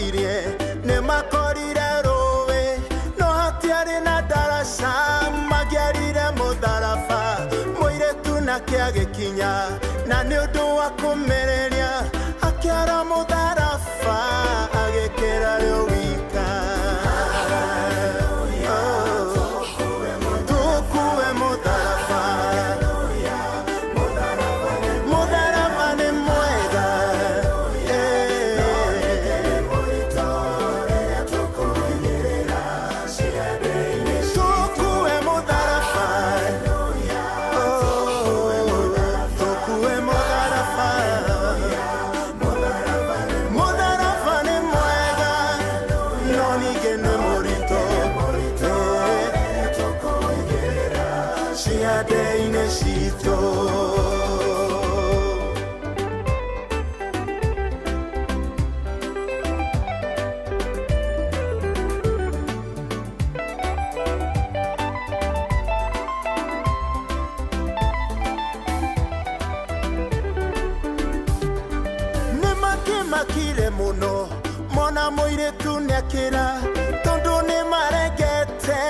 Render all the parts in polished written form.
makirie ne makorire rowe no hatiari na darasa magiarire mudaraba moire tunake agekinya na ni undu wa kumereria akiara mudaraba agekera ryo wika makire muno mona moire tunekira tondu ni maregete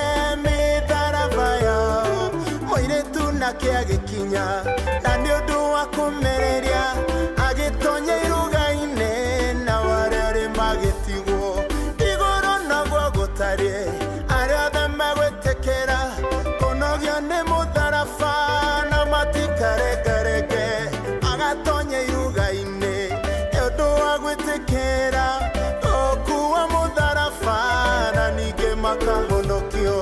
mitharaba yao moire tunake agikinya na ni undu wa kumereria agitonya iruga-ine na warere magitigwo igoro naguo gutari aria othe magwetekera onogio ni mutharaba na matikarengarenge agatonya iruga-ine agwetekera okuwa mudharaba na nige makahonokio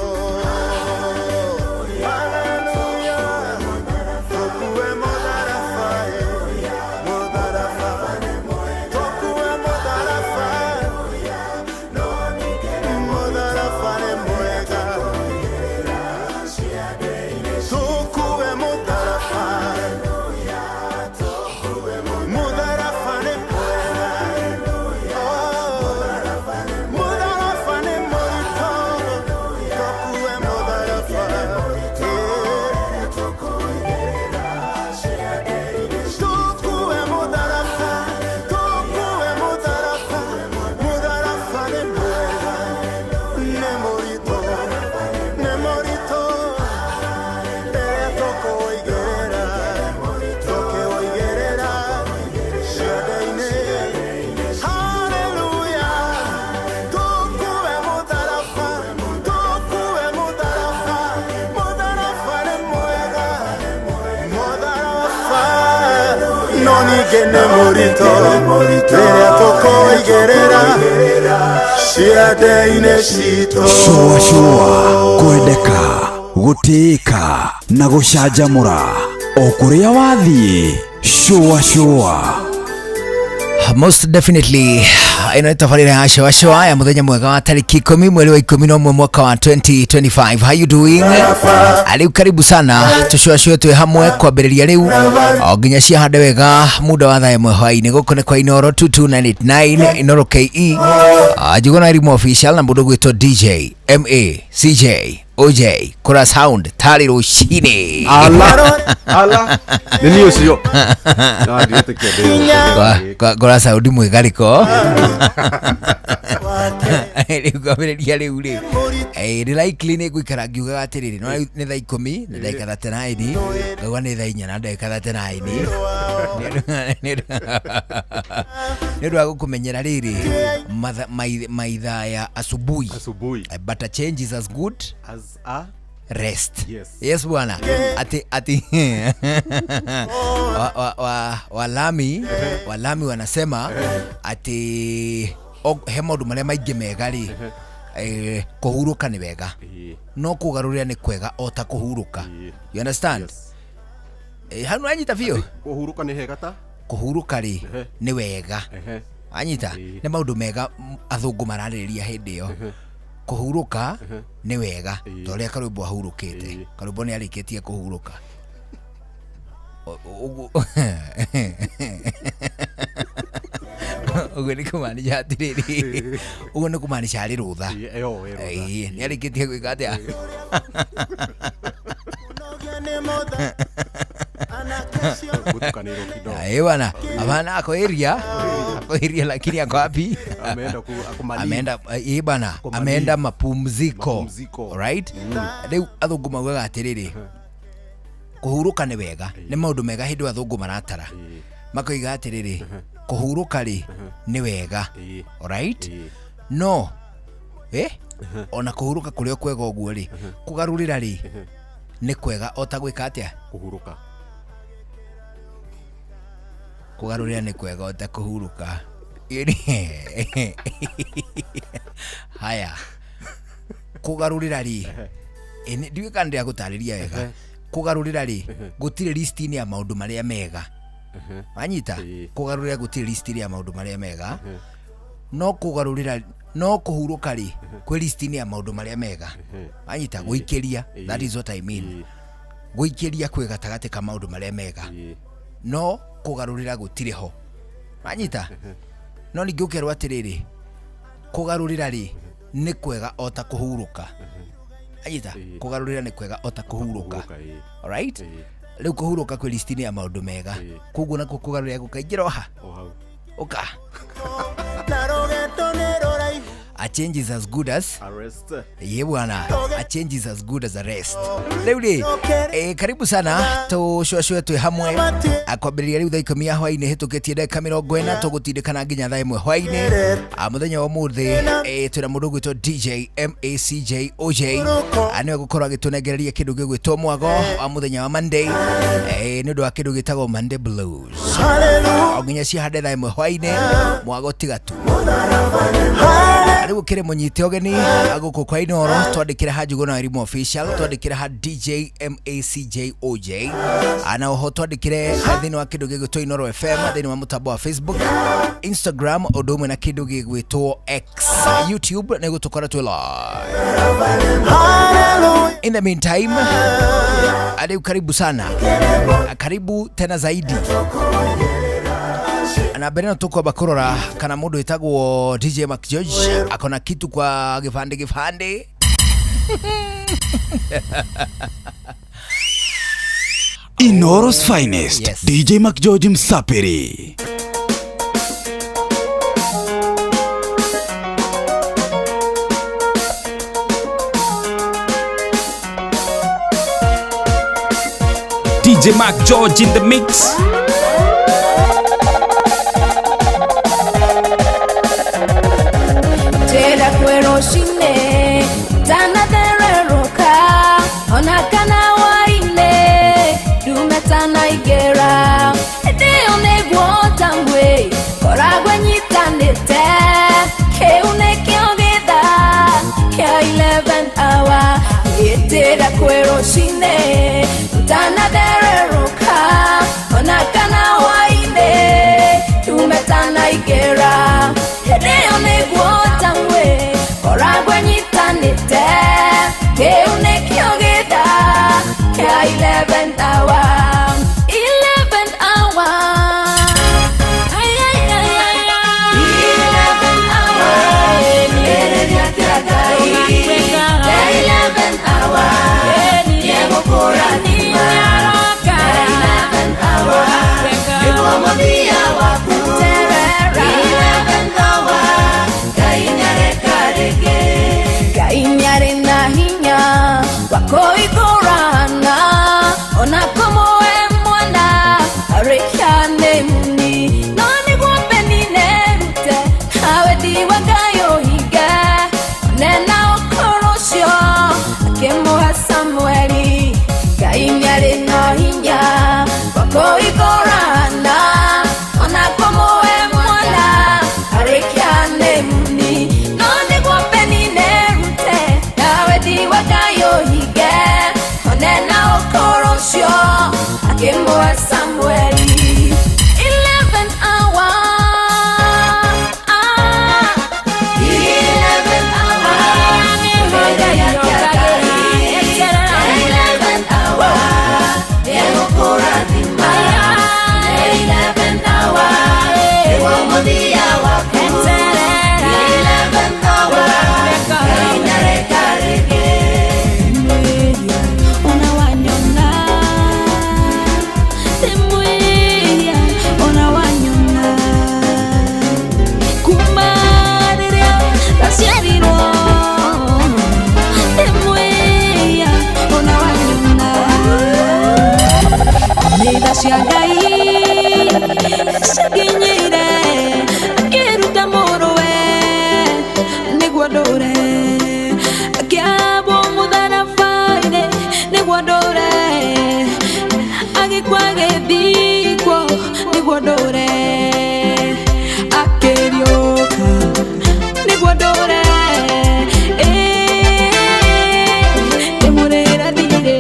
nonigene morito tere toko igerera ciande-ine citũ shua kwendeka gutika na gucanjamũra o kuria wathie shua most definitely ino tafarira ya shwa ya muthenya mwega wa tariki 10 mwezi wa 11 mwaka wa 2025. How you doing? Aliu karibu sana tushwa twe hamwe kwambĩrĩria riu o nginya cia hande wega muda wa thaa hwaini gukone kwa Inoro 22989 Inoro KE ajigona irimu official na mundu gwitwo DJ MA CJ OJ kura sound tari rushini ala nini ucio no ndiete kede kura sound mwigariko kwambĩrĩria riu ri ni likely ni gwikara ngiuga atiriri no ni thaa 10 na ndagika 39 ngauga ni thaa 4 na ndagika 39 ni ndu agukumenyera riri maitha ya asubuhi but a change is as good as a rest. Yes bwana. Ati walami wanasema ati he maundu maria maingi mega ri kuhuruka ni wega no kugarurira ni kwega o ta kuhuruka. You understand? Hanu anyita bio kuhuruka ni hega ta kuhuruka ri ni wega anyita ni maundu mega athungu mararĩrĩria hindi yo kuhuruka ni wega toria karumbo ahurukite karumbo ni arikitie kuhuruka ugo ni kumaanisha atiriri ugo ni kumaanisha ari rutha ni arikitie gwika atia bwana abana ako area Kuhiria lakini yako wapi? Ameenda akumali. Ameenda bana, ameenda mapumziko. Right? Leo athungu maugaga atiriri. Kuhuruka ni wega, ni maundu mega hindu athungu maratara. Makoiga atiriri, kuhuruka ri ni wega. Alright? No. Ona kuhuruka kurio kwega uguo ri, kugarurira ri ni kwega otagwika atia? Kuhuruka. Kugarurira ni kwega otakuhuruka. Haya. Kugarurira ri. Ndiwe kandi agutariria wega. Kugarurira ri gutire list ni ya maundu maria mega. Anyita kugarurira gutire list ya maundu maria mega. No kugarurira no kuhuruka ri kwi list ni ya maundu maria mega. Anyita guikeria, that is what I mean. Guikeria kwi gatagate ka maundu maria mega. No kugarurira gutire ho. Anyita no ni gukerwa atiriri kugarurira ri ni kwega ota kuhuruka. Anyita kugarurira ni kwega ota kuhuruka. Alright? Leo kuhuruka kwi list ni ya maundu mega. Kugu na kugarurira gukaingira ha. Oka. A change is as good as arrest. Bwana, a change is as good as arrest. Leo karibu sana tushwashwe tu hamwe akwambiriria riu thaa 10 ya hwaini hitukitie ndeka 40 tugutindikana nginya thaa 1 hwaini muthenya wa muthi twina mundu gwitwo DJ MACJ OJ aniwe gukorwa gitunengereria kindu gigwitwo mwago wa muthenya wa Monday ni ndu wa kindu gitagwo Monday Blues. Oginya cia hande thaa 1 hwaini mwago tigatu arigo kire munyite ogeni aguko kwa inoro twandikira ha Njuguna wa Irimũ official twandikira ha DJ MACJ OJ ana oho twandikire thini wa kindu gigwitwo Inoro FM thini wa mutambo wa Facebook Instagram odumwe na kindu gigwitwo X YouTube nego tukora tu live. In the meantime adiu karibu sana, karibu tena zaidi. Na bereno tuko bakorora kana mundu itagwo DJ Mac George akona kitu kwa gifande Inoro's finest, yes. DJ Mac George Msapiri. DJ Mac George in the mix. Tera kwero shine tana dereruka onakana waine dumetana igera dio negwota ngwe koragwe nyitanite keune kiogeda ke 11 hour tera kwero shine tana dereruka onakana waine dumetana igera dio negwota ngwe koragwe nyitanite keune kiogeda ke 11 hour 11 hour ay ay ay ay 11 hour yereria tiragai 11 hour yego korani maroka 11 hour yego modia wa kuterera 11 hour kainyare karege kainyare na hinya wako igorana ona como mwana arekane muni nani gwapeni nerute hawe diwa gayo higa nena okorosyo kemoha Samueli kainyare na hinya wako igorana ona como mwana arekane muni nani gwapeni nerute hawe diwa gayo higa nena okorosyo kemoha Samueli 11 hour 11 hour mega ya kagai 11 hour yego koratima 11 hour yego modia wa kuterera 11 hour kainare karege ona wanyona temuia ona wanyona Nida cia Ngai cikinyire akiruta mũrũwe nĩguo ndũre akĩambwo mũtharaba-inĩ nĩguo ndũre agĩkua gĩthikwo nĩguo ndũre akĩriũka nĩguo ndũre ndĩmũrĩra thirĩ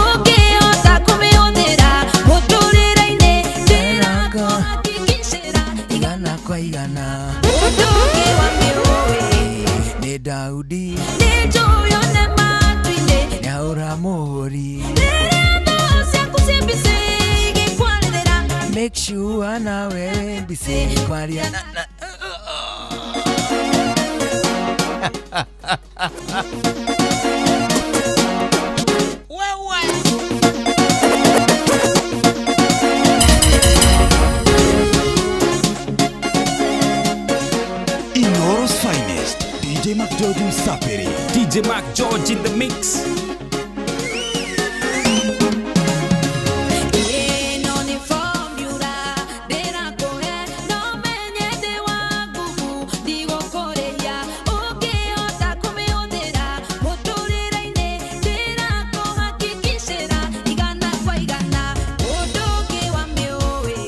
ũngĩhota kũmĩhũthĩra mũtũrĩre-inĩ ndĩrakũhakikicĩra igana kwa igana mũndũ ũngĩ wa mĩũĩ nĩ Daudi nĩ njũĩ one matu-inĩ nĩaũra mũhũri rĩrĩa thũ ciaku ciĩ busy igĩkwarĩrĩra make sure nawe wĩ busy kwaria na Inoro's finest, DJ Mac George Msapiri. DJ Mac George in the mix. ĩno nĩ formula ndĩrakũhe no menye ndĩ wa nguvu ndigũkũrĩhia ũngĩhota kũmĩhũthĩra mũtũrĩre-inĩ ndĩrakũhakikicĩra igana kwa igana mũndũ ũngĩ wa mĩũĩ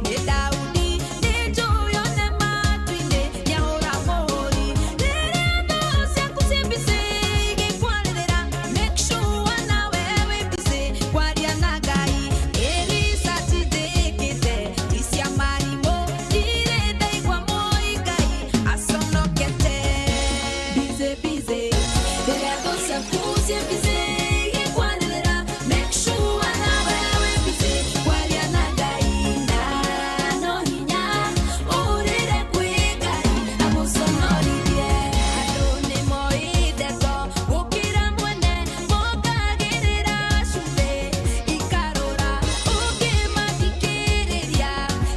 nĩ Daudi nĩ njũĩ one matu-inĩ nĩaũra mũhũri rĩrĩa thũ ciaku ciĩ busy igĩkwarĩrĩra make sure nawe wĩ busy kwaria na Ngai Elisa tithĩkĩte ti cia marimũ ndirĩ ndaigua mũi Ngai aconokete busy busy rĩrĩa thũ ciaku ciĩ busy igĩkwarĩrĩra make sure nawe wĩ busy kwaria na Ngai na no hinya ũrĩre kwĩ Ngai agũconorithie andũ nĩmoindeko gũkĩra mwene mongagĩrĩra cumbĩ ikarũra ũngĩmathikĩrĩria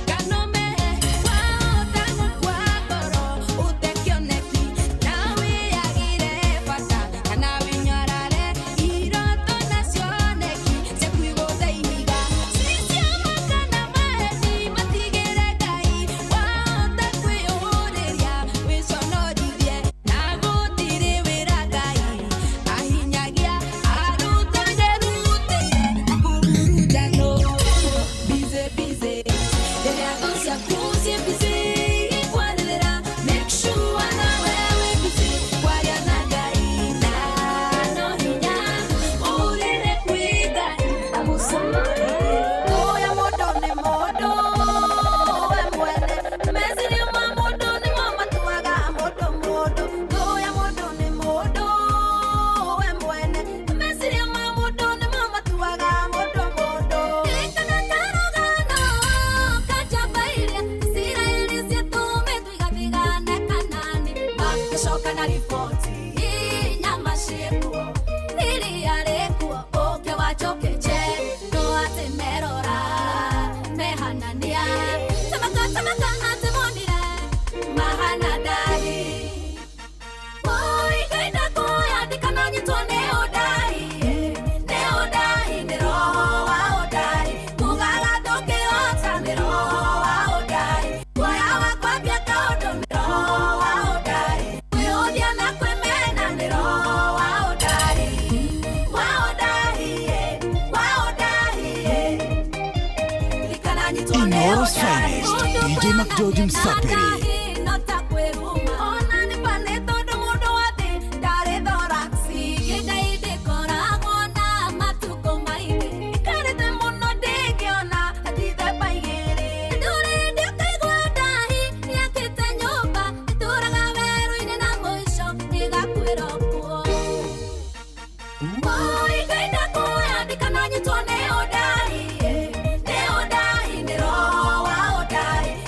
kanomehe wahota gũkua ngoro ũtekĩoneki na wĩagĩre bata kana wĩnyarare iroto na cioneki ciaku igũtha ihiga cicia makana maheni matigĩre Ngai wahota kwĩyũrĩria wĩconorithie na gũtirĩ wĩra Ngai ahinyagia arutane rutĩire ngurutano busy busy rĩrĩa thũ ciaku ciĩ busy igĩkwarĩrĩra make sure nawe wĩ busy kwaria na Ngai na no hinya ũrĩre kwĩ Ngai agũconorithie oya mũndũ nĩ mũndũ we mwene meciria ma mũndũ nĩmo matuaga mũndũ mũndũ oya mũndũ nĩ mũndũ we mwene meciria ma mũndũ nĩmo matuaga mũndũ mũndũ ririkana karũgano kanjamba-iria Isiraeli ciatũmĩtwo igathigane Kanaani magĩcoka na riboti nyama ciĩkuo iria rĩkuo ũke wacokeje no atĩ merora mehanania tamaka atĩ monire mahana ndari Ngai ndakũyandĩkana nyitwo nĩ ũndari nĩ roho wa ũndari kugaga ndũngĩhota nĩ roho wa ũndari guoya wa kwambia kaũndũ nĩ roho wa ũndari kwĩhũthia na kwĩmena nĩ roho wa ũndari ririkana nyitwo nĩ Inoro's ũndari finest, DJ Mac George Msapiri.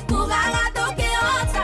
Kugaga ndũngĩhota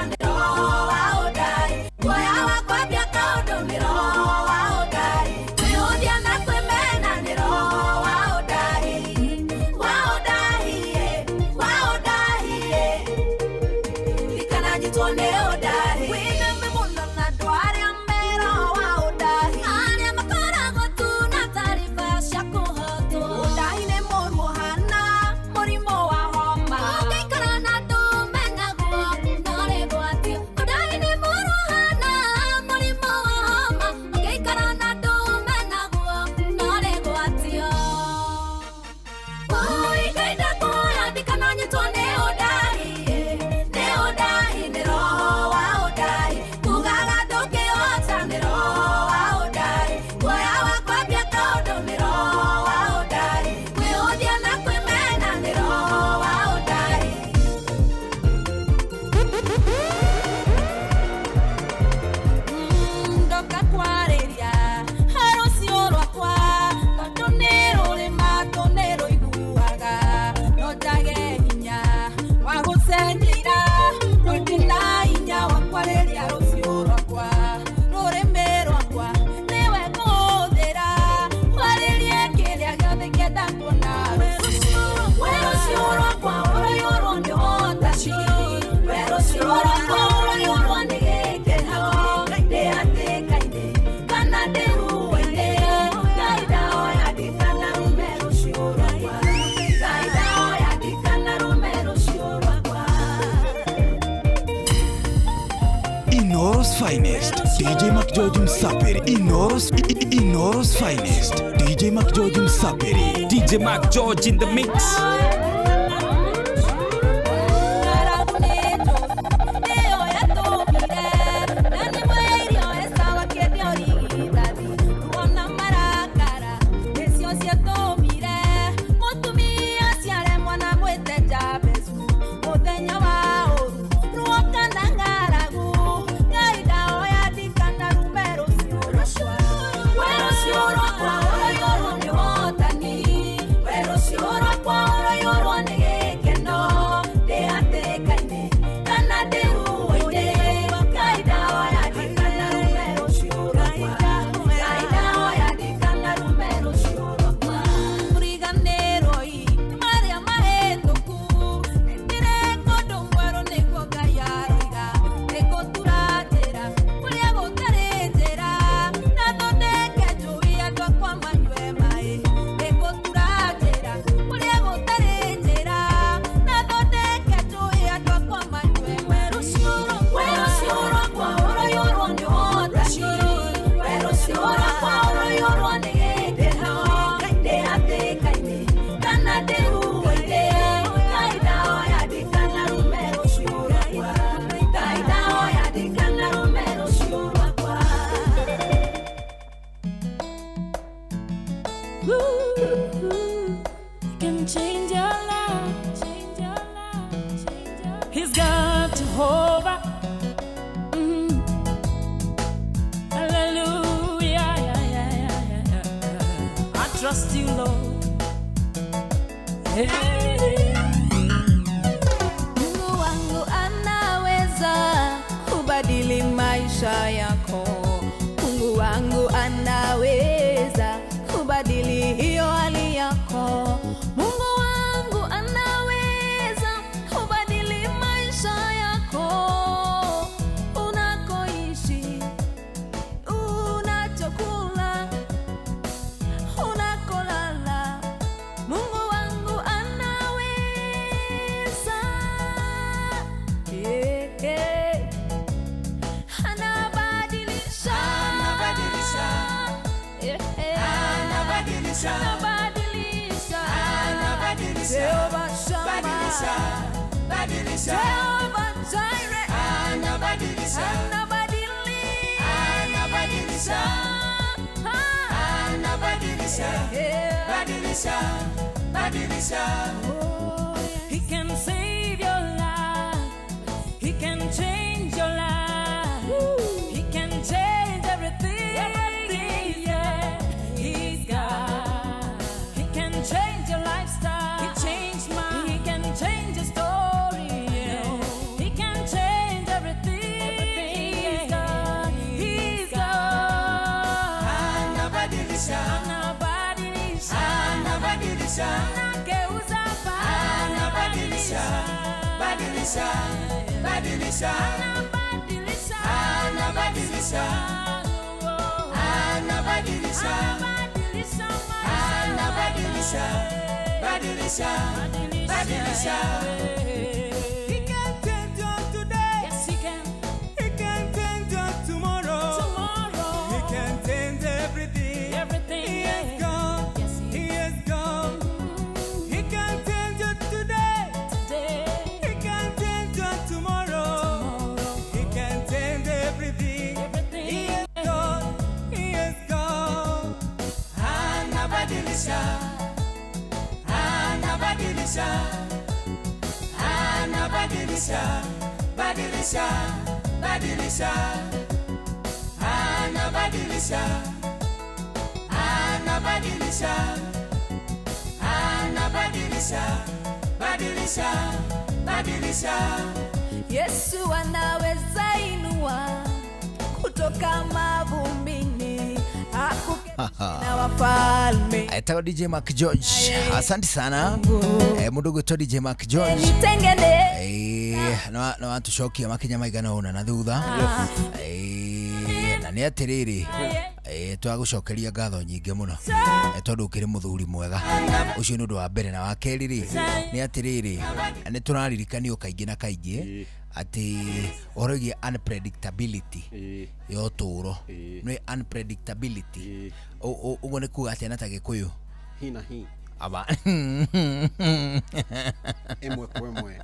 finest DJ Mac George Msaperi. Inoros finest DJ Mac George Msaperi. DJ Mac George in the mix. He can save your life. He can change your life. He can change everything. Yeah, he's God. He can change your lifestyle. He changed mine. He can change your story. Yeah. He can change everything. He's God. He's God. Anabadilisha. He can change you today. Yes, he can. He can change you tomorrow. He can change everything. He is gone. Yes, he is gone. He can change you today. He can change you tomorrow. He can change everything. He is gone. He is gone. Anabadilisha. Anabadilisha. Anabadilisha. Badilisha. Badilisha. Anabadilisha. Anabadilisha. Anabadilisha. Badilisha. Badilisha. Yesu anaweza inua kutoka mavumbini na wafalme. Aitawa DJ Mac George. Asante sana. Mudogo to DJ Mac George. Na watu shoki amakinya maigana ona na thutha. Na ni atiriri. Twagucokeria ngatho nyingi muno. Tondu ukiri muthuri mwega. Ucio ni undu wa mbere na wa keriri. Ni atiriri. Ni turaririkanio kaingi na kaingi. ati orogie unpredictability yo turo no unpredictability ugo ne kuga ati anata Gikuyu hina hi aba emwe kwemwe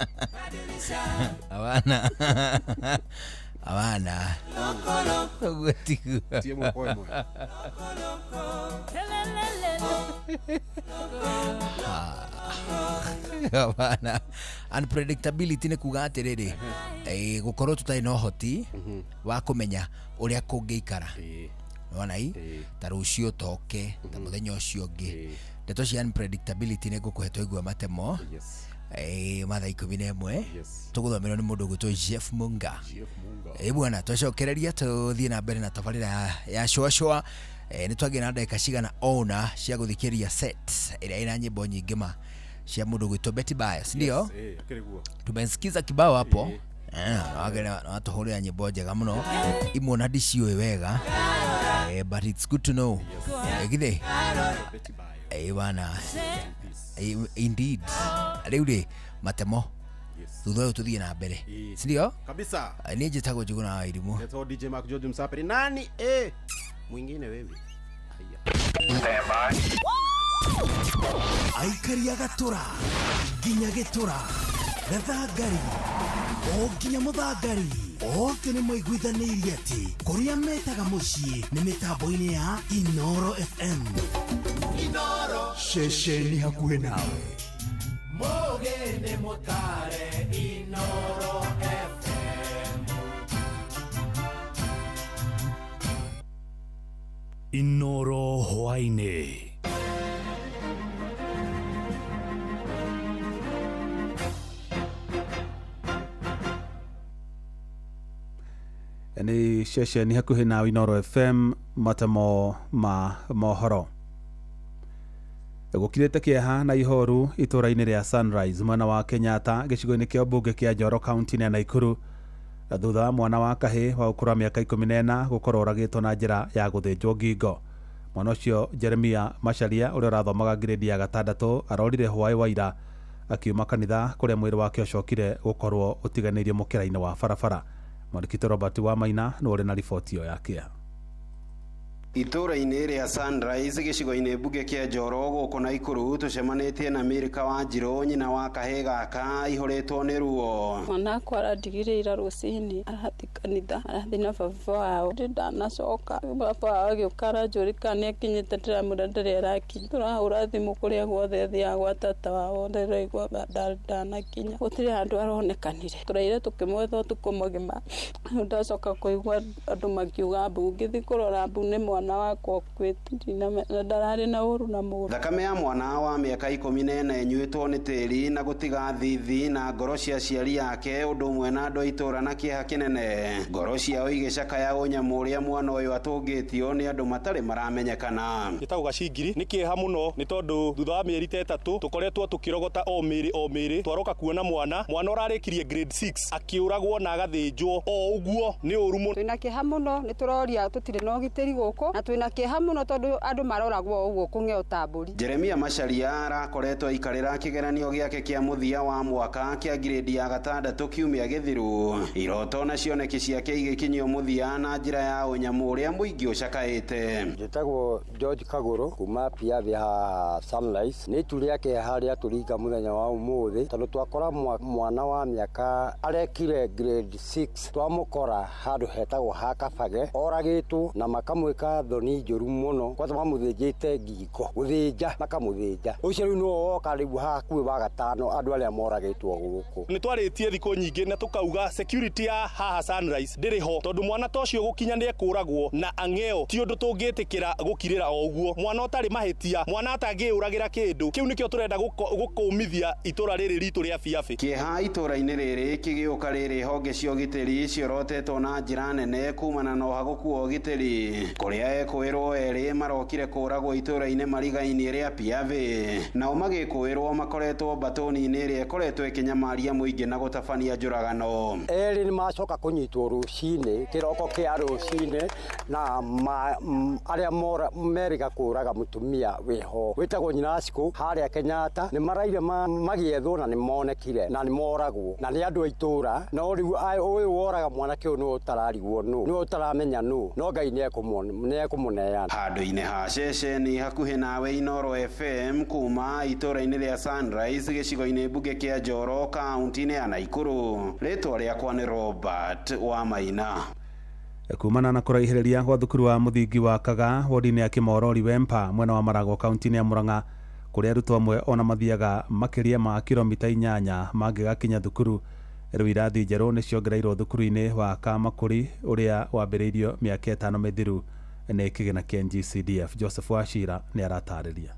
abana ugutiku tiemwe kwemwe abana unpredictability ne kuga atiriri gukorwo tutai no hoti wa kumenya uria kungiikara nona hii ta rucio toke ta muthenya ucio ngi ndeto cia unpredictability ne gukuhetwo igwa matemo mathaa 11 tuguthomerwo ni mundu gwitwo Jeff Munga bwana twacokereria tuthie na mbere na tabarira ya shwa ni twagia na ndagika cigana ona cia guthikiria set ira ina nyimbo nyingi ma cia mundu gwitwo Betty Bias ndio tumesikiza kibao hapo wagera watuhurira nyimbo njega muno imwe na ndiciwe wega but it's good to know githe bwana indeed riuri matemo thutha tuthie na mbere ndio kabisa ni njitagwo Njuguna wa Irimu neto DJ Mark George Msaperi nani mwingine wewe Aikari agatura ginya gitura gathangari o ginya muthangari oke ni moiguithanirie ati kuria metaga mucii ni mitambo-ini ya Inoro FM shesheni hakuhe nawe mogene mutare Inoro FM Inoro hwaine ni shesheni hakuhi nawe Inoro FM matamo ma mohoro gukirite kieha na ihoru itura-ini ria Sunrise mwana wa Kenyatta gicigo-ini kia mbunge kia Njoro county ya Naikuru thutha mwana wa kahi wa ukura miaka 14 gukorwo uragitwo na njira ya guthinjwo ngingo mwana ucio Jeremia Macharia uria rathomaga grade ya 6 arorire hwai waira akiuma kanitha kuria mwiri wake ucokire gukorwo utiganirie mukira-ini wa barabara Mwandĩkĩte Robert Wamaina no uri na riboti yo yake Itura-ini ria Sunrise gicigo-ini mbunge kia Njoro guku Naikuru tucemanitie na Mirika wa Njiro nyina wa kahe gaka ihoretwo ni ruo mwana akwa aradigirira rucini arathi kanitha arathi na baba wao ndanacoka baba wao agiukara njurikane akinyite ndiramura ndirerakinya turahura thimu kuria guothe thia gwa tata wao ndiraigua ndanakinya gutiri handu aronekanire turaire tukimwetha tukumugima ndacoka kuigua andu makiuga mbu ngithi kurora mbu ni mwana wako kwiti na ndarari na uru na mu thakame ya mwana wa miaka 14 enyuitwo ni tiri na gutiga thithi na ngoro cia ciari yake undu mwe na andu itura na kieha kinene ngoro ciao igicakaya unyamu uria mwana uyu atungitio ni andu matari maramenyekana gitagwo Gacingiri ni kieha muno ni tondu thutha wa mieri 3 tukoretwo tukirogota o miri twaroka kuona mwana urarikirie grade 6 akiuragwo na agathinjwo o uguo ni uru muno twina kieha muno ni turoria tutire no giteri guku na twina kieha muno tondu andu maroragwo uguo kung'eo taburi Jeremia Macharia arakoretwo ikarira kigeranio giake kia muthia wa mwaka kia grade ya 6 kiumia githiru iroto na cioneki ciake igikinyio muthia na njira ya unyamu uria muingi ucakaite njitagwo George Kaguru kuma pia vya Sunrise ni turi yake haria turinga muthenya wa umuthi tondu twakora mwana wa miaka arekire grade 6 twamukora handu hetagwo ha Kabage oragitwo na makamwika thoni njuru muno kwa sababu muthinjite ngingo guthinja makamuthinja ucio riu no woka riu hakuwe wa gatano andu aria moragitwo guku ni twaritie thiko nyingi na tukauga security ya haha Sunrise ndiriho tondu mwana tocio gukinya ni ekuragwo na ang'eo ti undu tungitikira gukirira o uguo mwana utari mahitia mwana atangiuragira kindu kiu nikio turenda gukumithia itura riri ritu ria biabi kieha itura-ini riri kigiuka riri honge cio giteri ciorotetwo na njira nene kumana na uhaguku wa giteri kuria aria ekwirwo eri marokire kũragwo itũra-inĩ marigainĩ rĩa Piave, nao magĩkwĩrwo makoretwo mbatoni-inĩ ĩrĩa ĩkoretwo ĩkĩnyamaria mũingĩ na gũtabania njũragano. Eri nĩ macoka kũnyitwo rũcinĩ kĩroko kĩa rũcinĩ na arĩa meriga kũraga mũtumia wĩho wĩtagwo Nyinacikũ harĩa Kenyatta nĩ maraire magĩethwo na nĩ monekire na nĩ moragwo na nĩ andũ a itũra, no rĩu ũyũ woraga mwanake ũyũ nĩ ũtararigwo nĩ ũtaramenya no Ngai nĩ ekũmũneana. Handũ-inĩ ha ceceni hakuhĩ nawe Inoro FM kuma itũra-inĩ rĩa Sunrise gĩcigo-inĩ mbunge kĩa Njoro kaunti-inĩ ya Naikuru, rĩtwa rĩakwa nĩ Robert Wamaina. Kumana na kũraihĩrĩria gwa thukuru wa mũthingi wa Kaga wodi-inĩ ya Kĩmorori Wempa mwena wa Maragwa kaunti-inĩ ya Murang'a, kũrĩa arutwo amwe ona mathiaga makĩria ma kilomita 8 mangĩgakinya thukuru. Rĩu irathi njerũ nĩ ciongereirwo thukuru-inĩ wa Kamakũri ũrĩa wambĩrĩirio mĩaka 5 mĩthiru nĩ kĩgĩna kĩa GCDF. Joseph Wachira nĩ aratarĩria.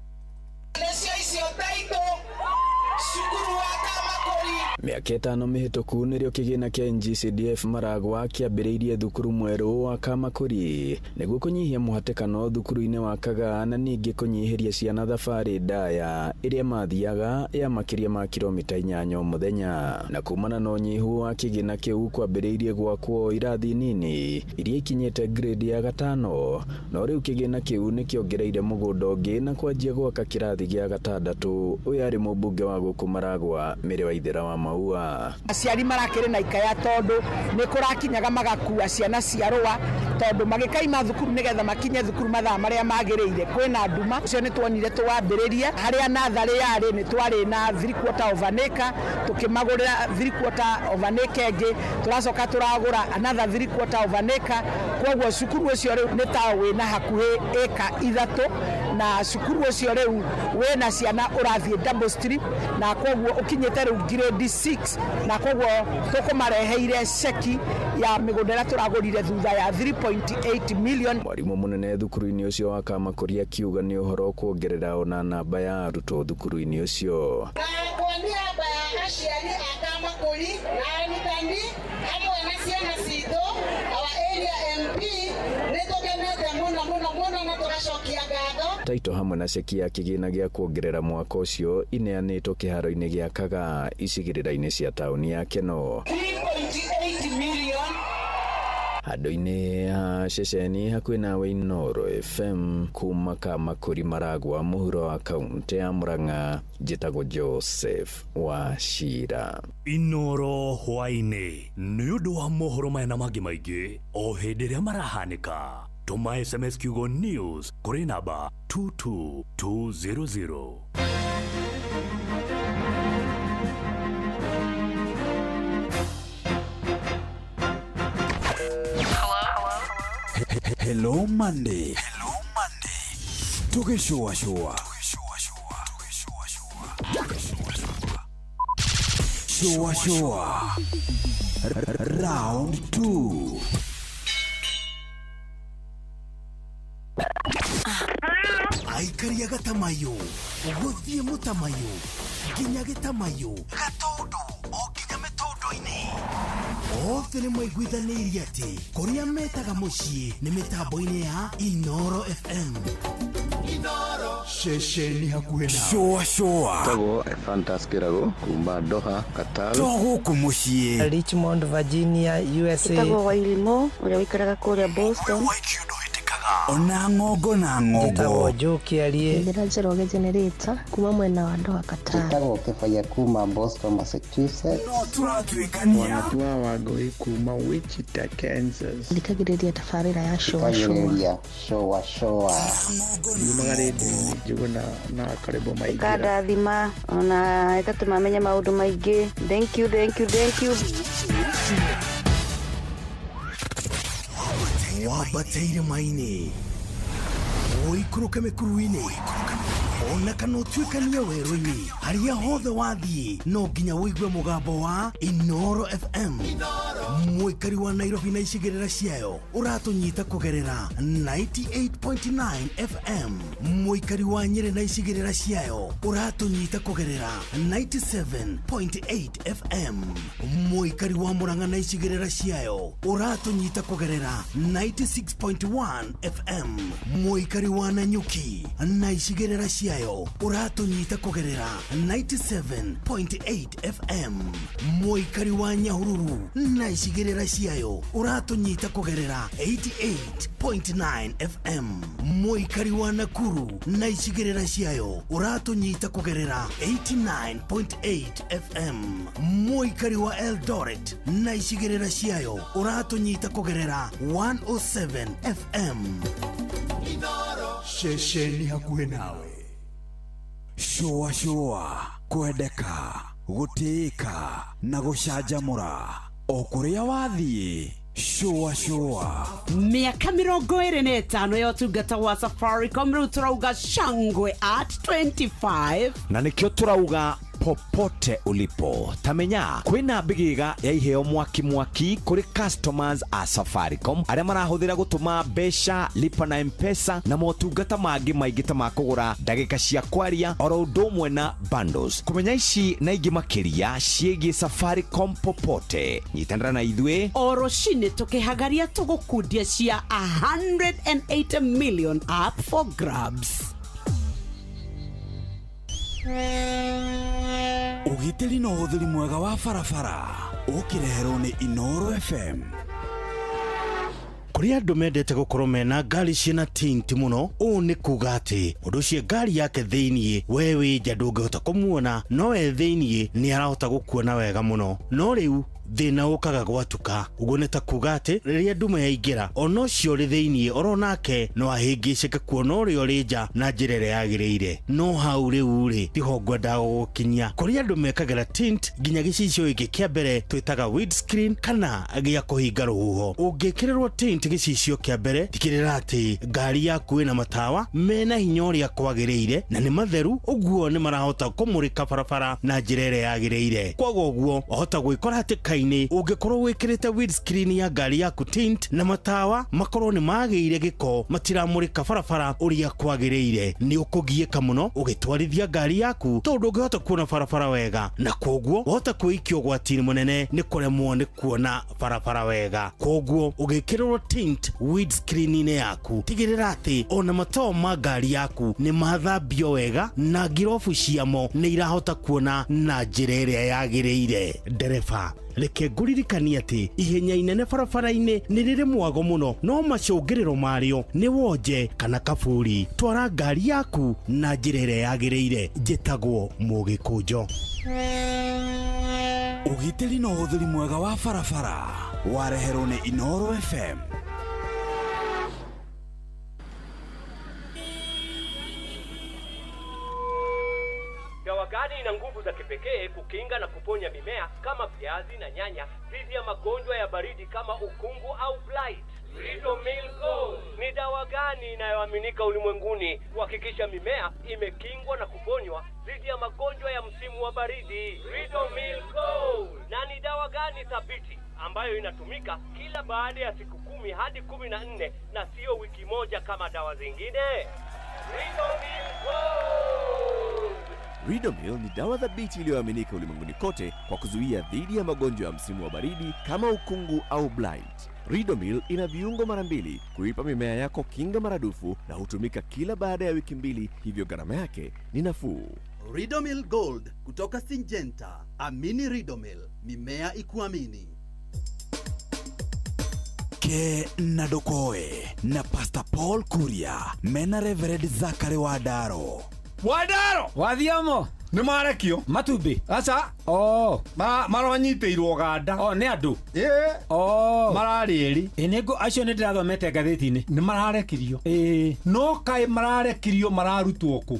Mĩaka 5 mĩhĩtũku nĩrĩo kĩgĩna kĩa GCDF Maragwa kĩambĩrĩirie thukuru mwerũ wa Kamakũri nĩguo kũnyihia mũhatĩkano thukuru-inĩ wa Kaga na ningĩ kũnyihĩria ciana thabarĩ ndaya ĩrĩa mathiaga ya makĩria ma kilomita 8 o mũthenya. Na kumana na ũnyihu wa kĩgĩna kĩu kwambĩrĩirie gwakwo irathi nini iria ikinyĩte grade ya 5, no rĩu kĩgĩna kĩu nĩ kĩongereire mũgũnda ũngĩ na kwanjia gwaka kĩrathi gĩa 6. Ũyũ arĩ mũmbunge wa gũkũ Maragwa Mĩrĩ Waithera wa Maua. Aciari marakĩrĩ na ikaya tondũ nĩ kũrakinyaga magakua ciana cia rũa tondũ magĩkaima thukuru nĩgetha makinye thukuru mathaa marĩa magĩrĩire. Kwĩna nduma ũcio nĩ tuonire tũwambĩrĩria harĩa natharĩ yarĩ nĩ twarĩ na 3/4 of an acre, tũkĩmagũrĩra 3/4 of an acre ĩngĩ, tũracoka tũragũra another 3/4 of an acre. Kwoguo cukuru ũcio rĩu nĩ ta wĩna hakuhĩ ĩka 3 na cukuru ũcio rĩu wĩna ciana ũrathiĩ double stream na kwoguo ũkinyĩte rĩu grade 6 na kwoguo tũkũmareheire ceki ya mĩgũnda ĩrĩa tũragũrire thutha ya 3.8 million. Mwarimũ mũnene thukuru-inĩ ũcio wa Kamakũri akiuga nĩ ũhoro kuongerera ona namba ya arutwo thukuru-inĩ ũcio. Kuonia namba ya aciari a Kamakũri na arutani hamwe na ciana citũ our area MP nĩ tũkenete mũno na tũgacokia ngatho. Taito hamwe na ceki ya kĩgĩna gĩa kuongerera mwaka ũcio ineanĩtwo kĩharo-inĩ gĩa Kaga icigĩrĩra-inĩ cia taũni ya Keno. 3.8 million. Handũ-inĩ ha ceceni hakuhĩ nawe Inoro FM kuma Kamakũri Maragwa mũhuro wa kaunti ya Murang'a, njĩtagwo Joseph Wachira. Inoro hwainĩ nĩ ũndũ wa mohoro maya na mangĩ maingĩ o hĩndĩ ĩrĩa marahanĩka. Tuma SMS kiugo news kũrĩ namba 22200. Hello Monday. Tugishua. Shua. Round 2. Aikaria gatamayo. Uguthie mutamayo. Ginya gitamayo. Gatondo. Oginya metondo-ini. Othe nĩ mwaiguithanĩirie atĩ kũrĩa metaga mũciĩ nĩ mĩtambo-inĩ ya Inoro FM. Inoro ceceni hakuhĩ na Shua. Tagwo Fantas Kirago kuma Doha, Qatar. Togũkũ mũciĩ Richmond, Virginia, USA. Tagwo Wailimo ũrĩa wĩikaraga kũrĩa Boston. Ona ng'ongo na ng'ongo. Tagwo Njokiarie. Ndĩra Njoroge Generator kuma mwena wa Doha, Qatar. Tagwo Kĩbaya kuma Boston, Massachusetts. No tũratwĩkania. Wanatua Wangui kuma Wichita, Kansas. Thikagĩrĩria tabarĩra ya Shua. Shua. Yumagarĩte njuguna na karibu maingĩ. Kadathima ona ĩtatũmamenya maũndũ maingĩ. Thank you. Wabateire maini. Oikũrũke mĩkuru-inĩ. ona kana utuikania werũ-inĩ harĩa hothe wathiĩ no nginya wĩigue mũgambo wa Inoro FM. Mũikari wa Nairobi na icigĩrĩra ciayo ũratũnyita kũgerera 98.9 FM. Mũikari wa Nyeri na icigĩrĩra ciayo ũratũnyita kũgerera 97.8 FM. Mũikari wa Murang'a na icigĩrĩra ciayo ũratũnyita kũgerera 96.1 FM. Mũikari wa Nanyuki na icigĩrĩra ciayo ũratũnyita kũgerera 97.8 FM. Mũikari wa Nyahururu na icigĩrĩra ciayo ũratũnyita kũgerera 88.9 FM. Mũikari wa Nakuru na icigĩrĩra ciayo ũratũnyita kũgerera 89.8 FM. Mũikari wa Eldoret na icigĩrĩra ciayo ũratũnyita kũgerera 107 FM. Shesheni hakuhĩ nawe. Shua kwendeka gũtĩĩka na gũcanjamũra o kũrĩa wathiĩ. Shua Miaka 25 ya ũtungata wa Safaricom rĩu turauga shangwe at 25 na nĩkĩo turauga popote ulipo. Tamenya kwina bigiga ya iheo mwaki kuri customers a Safaricom arĩa marahũthĩra gũtũma mbeca, lipa na M-Pesa na motungata mangĩ maingĩ ta makũgũra ndagĩka cia kwaria oro ũndũ ũmwe na bundles. Kumenya ici na ingĩ makĩria ciĩgiĩ Safaricom popote, nyitanĩra na ithuĩ o rũcinĩ tũkĩhagaria tũgũkundia cia 180 million up for grabs. Ũgitĩri na ũhũthĩri mwega wa barabara ũkĩreherwo nĩ Inoro FM. Kũrĩa andũ mendete gũkorwo mena ngari ciĩna tint mũno, ũũ nĩ kuga atĩ mũndũ ũcio ngari yake thĩiniĩ we wĩ nja ndũngĩhota kũmuona, no we thĩiniĩ nĩ arahota gũkuona wega mũno. No rĩu thĩna ũkaga gwatuka. Ũguo nĩ ta kuga atĩ rĩrĩa nduma yaingĩra ona ũcio ũrĩ thĩiniĩ oro nake no ahĩngĩcĩke kuona ũrĩa ũrĩ nja na njĩra ĩrĩa yagĩrĩire. No hau rĩu-rĩ tiho ngwendaga gũkinyia. Kũrĩa andũ mekagĩra tint nginya gĩcicio gĩkĩ kĩa mbere twĩtaga windscreen kana gĩa kũhinga rũhuho. Ũngĩkĩrĩrwo tint gĩcicio kĩa mbere tikĩrĩra atĩ ngari yaku ĩna matawa mena hinya ũrĩa kwagĩrĩire na nĩ matheru, ũguo nĩ marahota kũmũrĩka barabara na njĩra ĩrĩa yagĩrĩire. Koguo ũguo wahota gwĩkora hatĩka ũngĩkorwo wĩkĩrĩte windscreen ya ngari yaku tint na matawa makorwo nĩ magĩire gĩko matiramũrĩka barabara ũrĩa kwagĩrĩire, nĩ ũkũgiĩka mũno ũgĩtwarithia ngari yaku tondũ ũngĩhota kuona barabara wega, na koguo wahota kwĩikia ũgwati-inĩ mũnene nĩ kũremwo nĩ kuona barabara wega. Koguo ũgĩkĩrĩrwo tint windscreen-inĩ yaku tigĩrĩra atĩ ona matawa ma ngari yaku nĩ mathambio wega na ngirobu ciamo nĩ irahota kuona na njĩra ĩrĩa yagĩrĩire. Ndereba, reke ngũririkanie atĩ ihenya inene barabara-inĩ nĩ rĩrĩ mwago mũno, no macũngĩrĩro marĩo nĩ wonje kana kaburi. Twara ngari yaku na njĩra ĩrĩa yagĩrĩire. Njĩtagwo Mũgĩkũnjo. Ũgitĩri na ũhũthĩri mwega wa barabara wareherwo nĩ Inoro FM. Dawa gani ina nguvu za kipekee kukinga na kuponya mimea kama viazi na nyanya dhidi ya magonjwa ya baridi kama ukungu au blight? Ridomil Gold ni dawa gani inayoaminika ulimwenguni kuhakikisha mimea imekingwa na kuponywa dhidi ya magonjwa ya msimu wa baridi? Ridomil Gold. Na ni dawa gani thabiti ambayo inatumika kila baada ya siku 10 hadi 14 na sio wiki moja kama dawa zingine? Ridomil Gold. Ridomil ni dawa thabiti iliyoaminika ulimwenguni kote kwa kuzuia dhidi ya magonjwa ya msimu wa baridi kama ukungu au blight. Ridomil ina viungo mara 2 kuipa mimea yako kinga maradufu na hutumika kila baada ya wiki 2, hivyo gharama yake ni nafuu. Ridomil Gold kutoka Syngenta. Amini Ridomil, mimea ikuamini. Ke na Dokoe na Pastor Paul Kuria mena Reverend Zachary Wadaro. Wadaro wathiamo nĩ marekio matumbi aca maronyitĩirwo ganda nĩ andũ mararĩri nĩguo acio nĩ ndĩrathomete ngathĩti-inĩ nĩ mararekirio no kaĩ mararekirio mararutwo kũ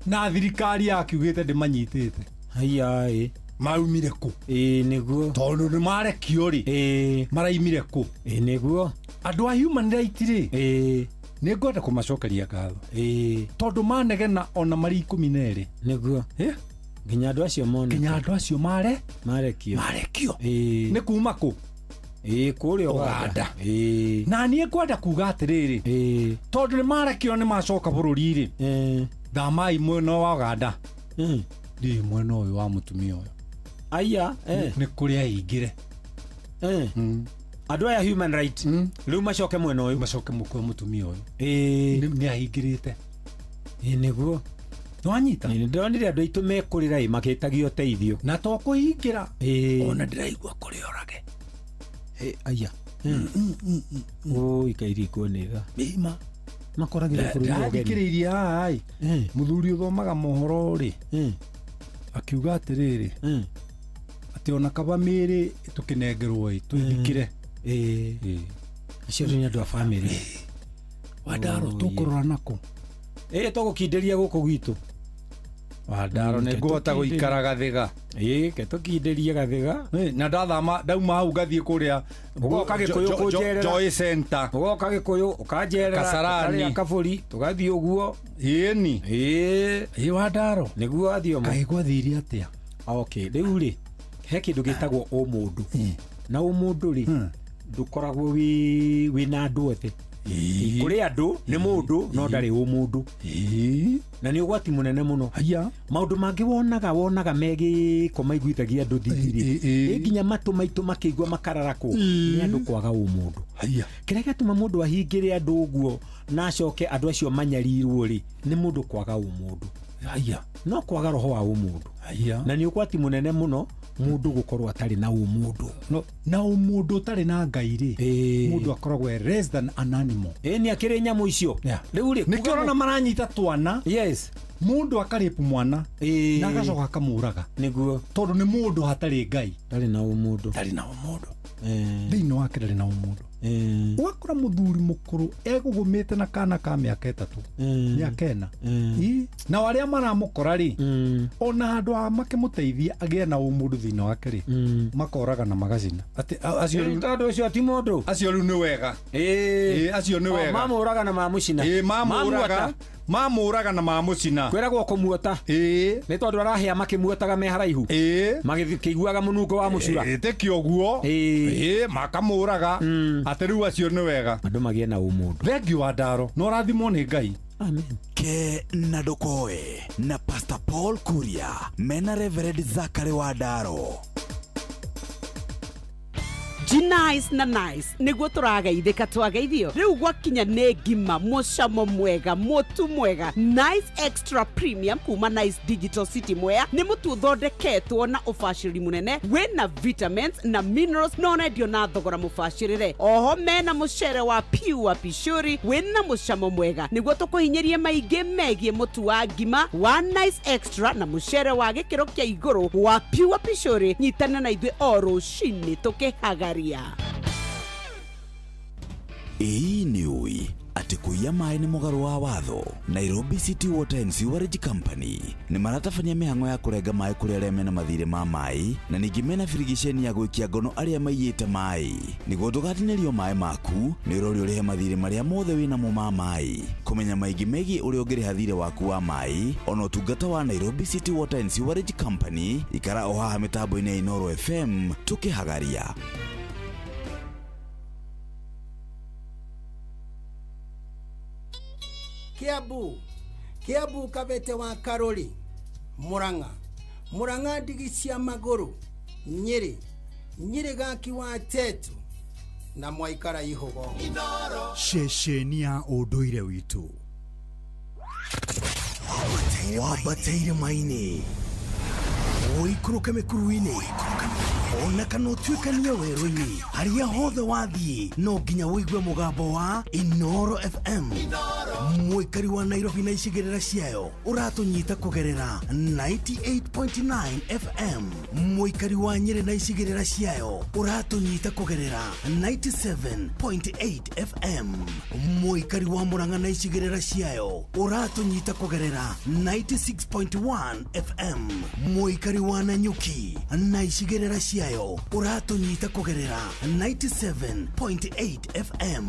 na thirikari yakiugĩte ndĩmanyitĩte haiya maumire kũ nĩguo tondũ nĩ marekio rĩ maraimire kũ nĩguo andũ a human rights rĩ nĩ ngwenda kũmacokeria ngatho tondũ manegena ona marĩ 12 nĩguo nginya andũ acio mone nginya andũ acio marekio nĩ kuma kũ kũrĩa Uganda na niĩ ngwenda kuga atĩrĩrĩ tondũ nĩ marekio nĩ macoka bũrũri-rĩ thamai mwena wa Uganda ndi mwena ũyũ wa mũtumia ũyũ aya nĩ kũrĩa aingĩre andũ aya human right rĩu macoke mwena ũyũ macoke mũkwa mũtumia ũyũ nĩ ahingĩrĩte nĩguo nwanyita nĩ ndonire andũ aitũ mekũrĩra magĩtagio teithio na to kũhingĩra ona ndĩraigua kũrĩ orage aya ikairi kuonega ima makoragĩra bũrũri thikĩrĩirie haha mũthuri ũthomaga mohoro-rĩ akiuga atĩrĩrĩ atĩ ona kaba mĩrĩ tũkĩnengerwo twĩthikĩre acio nĩ andũ a bamĩrĩ Wandaro tũkũrora nako tũgũkindĩria gũkũ gwitũ Wandaro nĩ ngũhota gũikara gathiga ke tũkindĩrie gathiga na ndathama ndauma hau ngathiĩ kũrĩa ũgoka Gĩkũyũ kũnjerera Joy Center ũgoka Gĩkũyũ ũkanjerera Kasarani kabũri tũgathiĩ ũguo ĩni Wandaro nĩguo athiĩ mo gwathire atĩa rĩu-rĩ he kĩndũ gĩtagwo ũmũndũ na ũmũndũ-rĩ ndũkoragwo wĩna andũ othe kũrĩ andũ nĩ mũndũ no ndarĩ ũmũndũ na nĩ ũgwati mũnene mũno maũndũ mangĩ wonaga megĩko maiguithagia andũ thithiri nginya matũ maitũ makĩigua makararakwo nĩ andũ kwaga ũmũndũ kĩrĩa gĩatũma mũndũ ahingĩre andũ ũguo na acoke andũ acio manyarirwo-rĩ nĩ mũndũ kwaga ũmũndũ no kwaga roho wa ũmũndũ na nĩ ũgwati mũnene mũno mũndũ gũkorwo atarĩ na ũmũndũ na ũmũndũ ũtarĩ na Ngai-rĩ mũndũ akoragwo less than an animal nĩ akĩrĩ nyamũ icio rĩu-rĩ nĩkĩo ona maranyita twana mũndũ akarĩpu mwana na agacoka akamũraga nĩguo tondũ nĩ mũndũ hatarĩ Ngai ndarĩ na ũmũndũ thĩinĩ wake ndarĩ na ũmũndũ ũgakora mũthuri mũkũrũ egũgũmĩte na kana ka mĩaka 3 mĩaka 4 na arĩa maramũkora-rĩ ona handũ ha makĩmũteithia agĩe na ũmũndũ thĩinĩ wake-rĩ makoraga na magacina tondũ ũcio ti mũndũ acio rĩu nĩ wega acio nĩ wega mamũraga na mamũcina mamũraga na mamũcina kwĩragwo kũmuota nĩ tondũ arahĩa makĩmuotaga me haraihu magĩkĩiguaga mũnungo wa mũcura ĩtĩkio ũguo makamũraga atĩ rĩu acio nĩ wega andũ magĩe na ũmũndũ thengiũ Wandaro no rathimwo nĩ Ngai ke na ndokoe na Pastor Paul Kuria mena Reverend Zachary Wandaro G-Nice na Nice nĩguo tũrageithĩka twageithio rĩu gwakinya nĩ ngima mũcamo mwega mũtu mwega Nice Extra Premium kuma Nice Digital City Mwea nĩ mũtu ũthondeketwo na ũbacĩrĩri mũnene wĩna vitamins na minerals na ũrendio na thogora mũbacĩrĩre oho mena mũcere wa Pure Pishori wĩna mũcamo mwega nĩguo tũkũhinyĩrie maingĩ megiĩ mũtu wa ngima wa Nice Extra na mũcere wa gĩkĩro kĩa igũrũ wa Pure Pishori nyitana na ithuĩ o rũcinĩ tũkĩhagaria Ĩĩ nĩ ũĩ atĩ kũiya maĩ nĩ mũgarũ wa watho. Nairobi City Water and Sewerage Company nĩ maratabania mĩhang'o ya kũrenga maĩ kũrĩ arĩa mena mathirĩ ma maĩ na ningĩ mena birigiceni ya gũikia ngono arĩa maiyĩte maĩ nĩguo ndũgatinĩrio maĩ maku nĩ ũrori ũrĩhe mathirĩ marĩa mothe wĩnamo ma maĩ. Kũmenya maingĩ megiĩ ũrĩa ũngĩrĩha thirĩ waku wa maĩ ona ũtungata wa Nairobi City Water and Sewerage Company ikara o haha mĩtambo-inĩ ya Inooro FM tũkĩhagaria. Kiambu Kabete wa Karori, Murang'a ndigi cia magũrũ, Nyĩrĩ gaki wa Tetu na Mwaikara Ihogo. Ceceni ya ũndũire witũ wabateire maini ũikũrũke mĩkuru-inĩ ona kana ũtuĩkanie werũ-inĩ harĩa hothe wathiĩ no nginya wĩigue mũgambo wa Inooro FM. Mũikari wa Nairobi na icigĩrĩra ciayo ũratũnyita kũgerera 98.9 FM. Mũikari wa Nyĩrĩ na icigĩrĩra ciayo ũratũnyita kũgerera 97.8 FM. Mũikari wa Murang'a na icigĩrĩra ciayo ũratũnyita kũgerera 96.1 FM. Mũikari wa Nanyuki na icigĩrĩra icigĩrĩra ciayo ũratũnyita kũgerera 97.8 FM.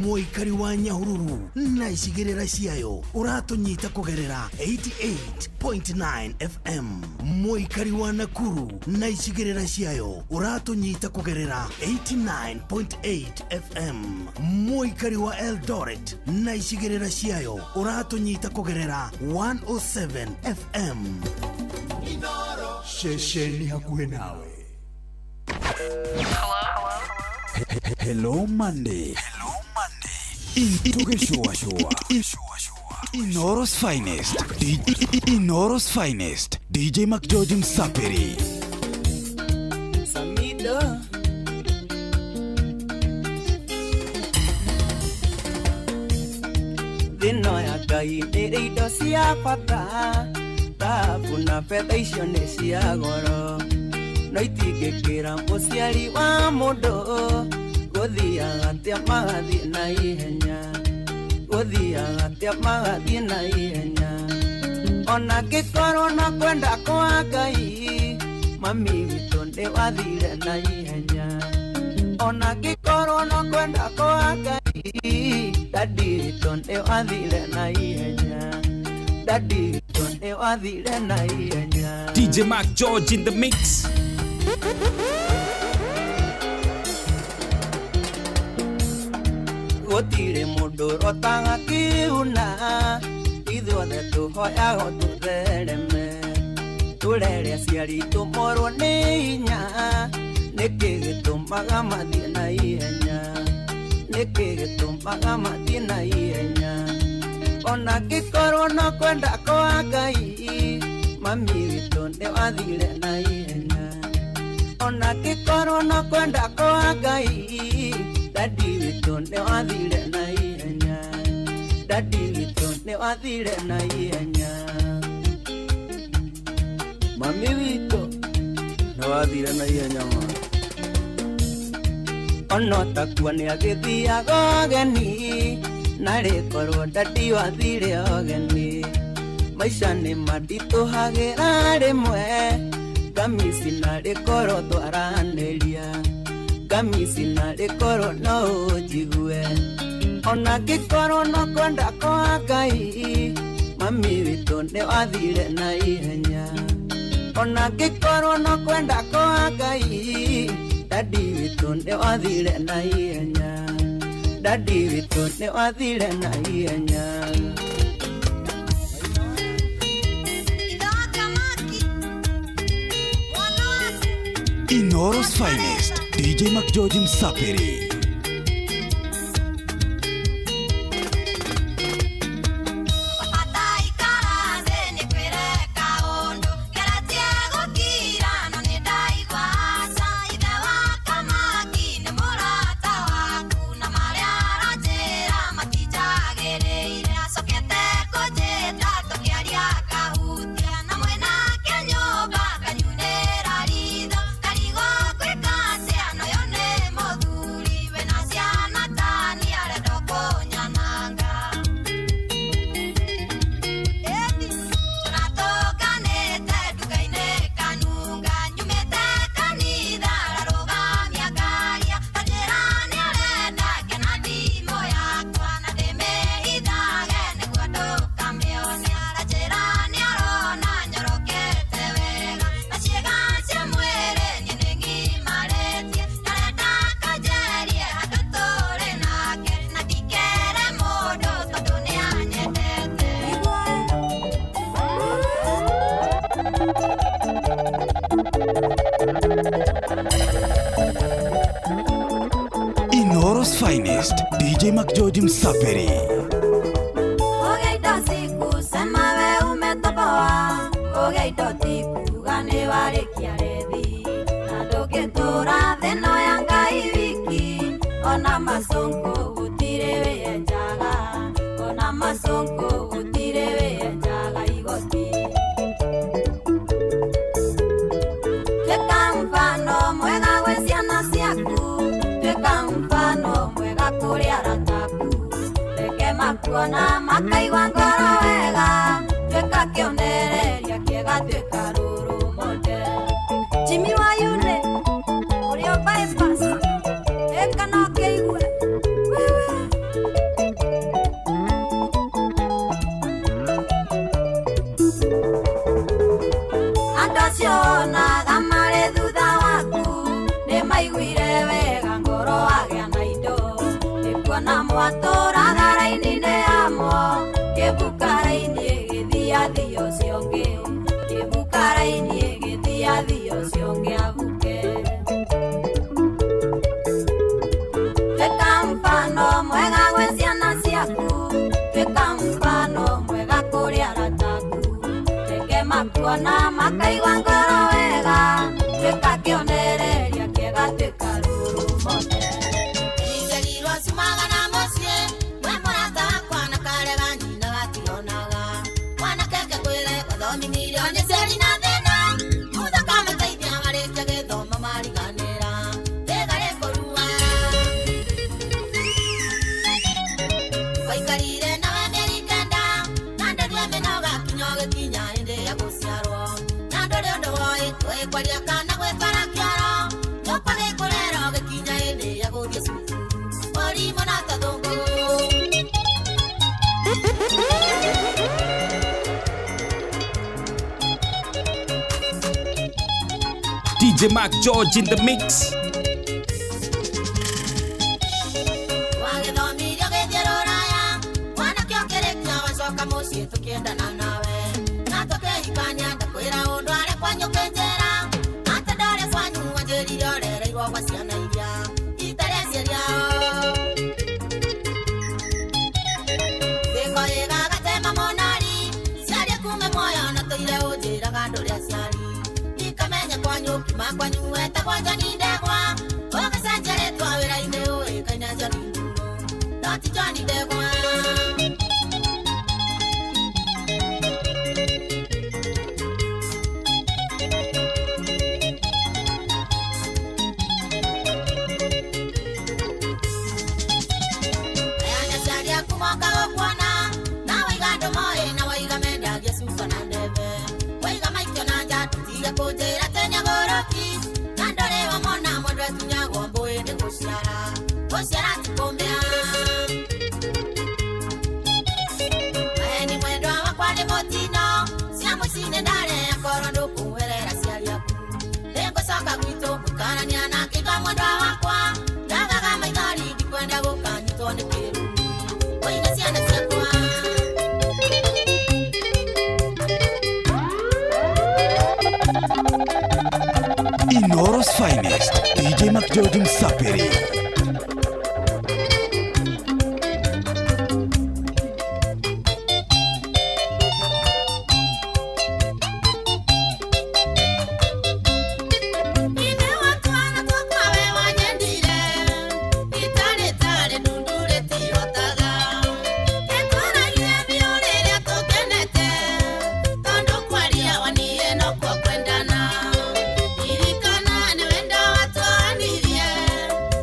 Mũikari wa Nyahururu na icigĩrĩra ciayo ũratũnyita kũgerera 88.9 FM. Mũikari wa Nakuru na icigĩrĩra ciayo ũratũnyita kũgerera 89.8 FM. Mũikari wa Eldoret na icigĩrĩra ciayo ũratũnyita kũgerera 107 FM. Shesheni hakuhe nawe. Hello Monday. Intugeshua. Inoros finest. DJ McGeorge Msapiri. Samido. Thino ya Ngai nĩ indo cia bata, thahabu na betha icio nĩ cia goro, no itingĩkĩra mũciari wa mũndũ gũthiaga atĩa magathiĩ na ihenya, ona ngĩkorwo no kwenda kwa Ngai, mami witũ nĩ wathire na ihenya, ona ngĩkorwo no kwenda kwa Ngai, Daddy witũ nĩ wathire na ihenya, Daddy witũ nĩ wathire na ihenya. DJ McGeorge in the mix. Gũtirĩ mũndũ rotaga kiuna, ithuothe tũhoyaga tũthereme, tũrere aciari tũmorwo nĩ hinya, nĩkĩ gĩtũmaga mathiĩ na ihenya, ona ngĩkorwo no kwenda kwa Ngai, mami witũ nĩ wathire na ihenya, ona ngĩkorwo no kwenda kwa Ngai, Daddy witũ nĩ wathire na ihenya, Daddy witũ nĩ wathire na ihenya, mami witũ nĩ wathire na ihenya ma. Ono takua nĩ agĩthiaga ũgeni, na rĩkorwo Daddy wathire ũgeni, maica nĩ manditũhagĩra rĩmwe, ngamisi na rĩkorwo twaranĩria, ngamisi na rĩkorwo no ũnjigue, ona ngĩkorwo no kwenda kwa Ngai, mami witũ nĩ wathire na ihenya, ona ngĩkorwo no kwenda kwa Ngai, Daddy witũ nĩ wathire na ihenya, Daddy witũ nĩ wathire na ihenya. Inoros finest. DJ McGeorge Msapiri. Inoros finest. DJ McGeorge Msapiri. Ogeito siku sema we umetoboa, ogeito tiku gane warikia rethi, na ndugitura thino ya Ngai wiki, ona masonko gutire we njaga, ona masonko gutire we njaga igoti. Tweka mfano mwega gwe ciana ciaku, tweka mfano mwega kuri arataku, reke makuona makaigua ngoro wega, tweka kionereria kiega tweka ruru mode. Jimmy wa acio wonaga marĩ thutha waku nĩ maiguire wega ngoro wagĩa na indo nĩkuona mwatũraga raini-inĩ yamo kĩbuka raini ĩgĩthiathi ũcio ũngĩ kĩbuka raini ĩgĩthiathi ũcio ũngĩ abuke twĩka mfano mwega gwĩ ciana ciaku twĩka mfano mwega kũrĩ arataku reke makuona makaigua ngoro wega twĩka kĩonereria kĩega twĩka ruru mothe ningĩrirwo ciumaga na mũciĩ we mũrata wakwa na karega nyina gationaga mwanake ngĩkwĩre gũthomithio nĩ ciari na thĩna mutha kamateithia marĩkia gĩthomo mariganĩra thĩga rĩkũrua waikarire nawe mĩeri kenda na ndũrĩ mĩnoga kinya ũgĩkinya hĩndĩ ya gũciarwo na ndũrĩ ũndũ woĩ gwĩkwaria kana gwĩtwara kĩoro nyũmba gĩkũrera ũgĩkinya hĩndĩ ya gũthiĩ cukuru mũrimũ na tathũngũ DJ Mark George in the mix. wagĩthomirio gĩthiĩ rũraya mwanake ũkĩrĩkia wacoka mũciĩ tũkĩendana nawe na tũkĩhikania ndakwĩra ũndũ arĩ kwanyu kĩnjĩra atĩ ndorĩ kwanyu wanjĩrire ũrereirwo gwa ciana iria itarĩ ciariao thĩko ĩgagatema monari ciarĩ kume muoyo na tũire ũnjĩraga ndũrĩ aciari ikamenya kwanyu kima kwanyu wetagwo John Ndegwa ũgĩcenjia rĩtwa wĩra-inĩ ũĩkaine John Ndung'u no ti John Ndegwa ayanya ciari aku moka gũkuona na waiga andũ moĩ na waiga mendagia cuba na ndebe waiga maikio na nja tũtige kũnjĩra tenyagũrũki na ndũrĩ wamona mũndũ etunyagwo mbũĩ nĩ gũciara gũciara ti kũmĩa maheni mwendwa wakwa nĩ mũtino cia mũciĩ-inĩ ndarĩa korwo ndũkũwerera ciari aku nĩngũcoka gwitũ gũkarania na kĩnga mwendwa wakwa ndagaga maithori ndikwenda gũkanyitwo nĩ kĩrumi ũine ciana ciakwa Inoros Finest, DJ Mark George Msapiri.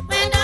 Wendo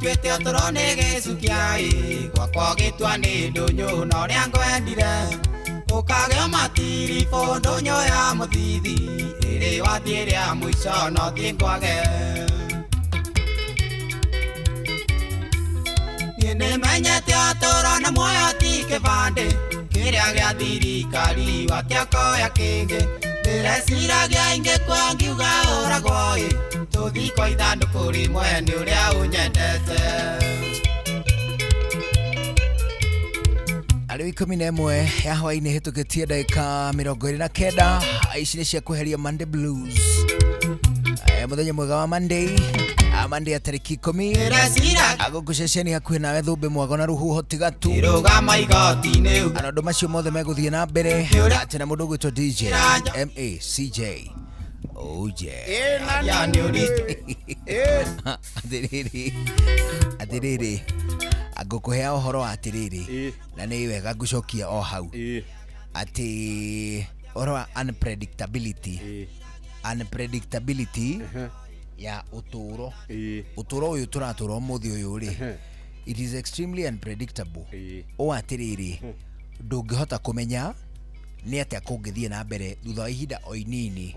twete otorone gesukiai gwakwa gitwa ni ndunyu no ria ngwendire ukagea matiri ndunyu ya muthithi iri wathie ria mwico no thie ngwage nimenyete otorone muoyo ti kibande kiria gia thirikari wakiakoya kingi ndireciragia ingĩkua ngiuga ũragwo tũthi kwa ithandũkũ rĩmwe nĩ ũrĩa ũnyendete arĩ 11 ya hwaĩ-inĩ hĩtũkĩtie ndagĩka 29 ici nĩ cia kweheria Monday Blues mũthenya mwega wa Monday Monday ya tariki 10 agũkũ ceceni hakuhĩ nawe thũmbĩ mwago na rũhuho tigatu rũgama igoti-inĩ andũ macio mothe megũthiĩ na mbere atĩ na mũndũ ũgwĩtwo DJ MACJ atĩrĩrĩ ngũkũhea ũhoro wa atĩrĩrĩ na nĩ wega ngũcokia o hau atĩ ũhoro wa unpredictability ya uturo uyu turatura umuthi uyu ri it is extremely unpredictable o atiriri ndungihota kumenya ni atia kungithie na mbere thutha wa ihinda o inini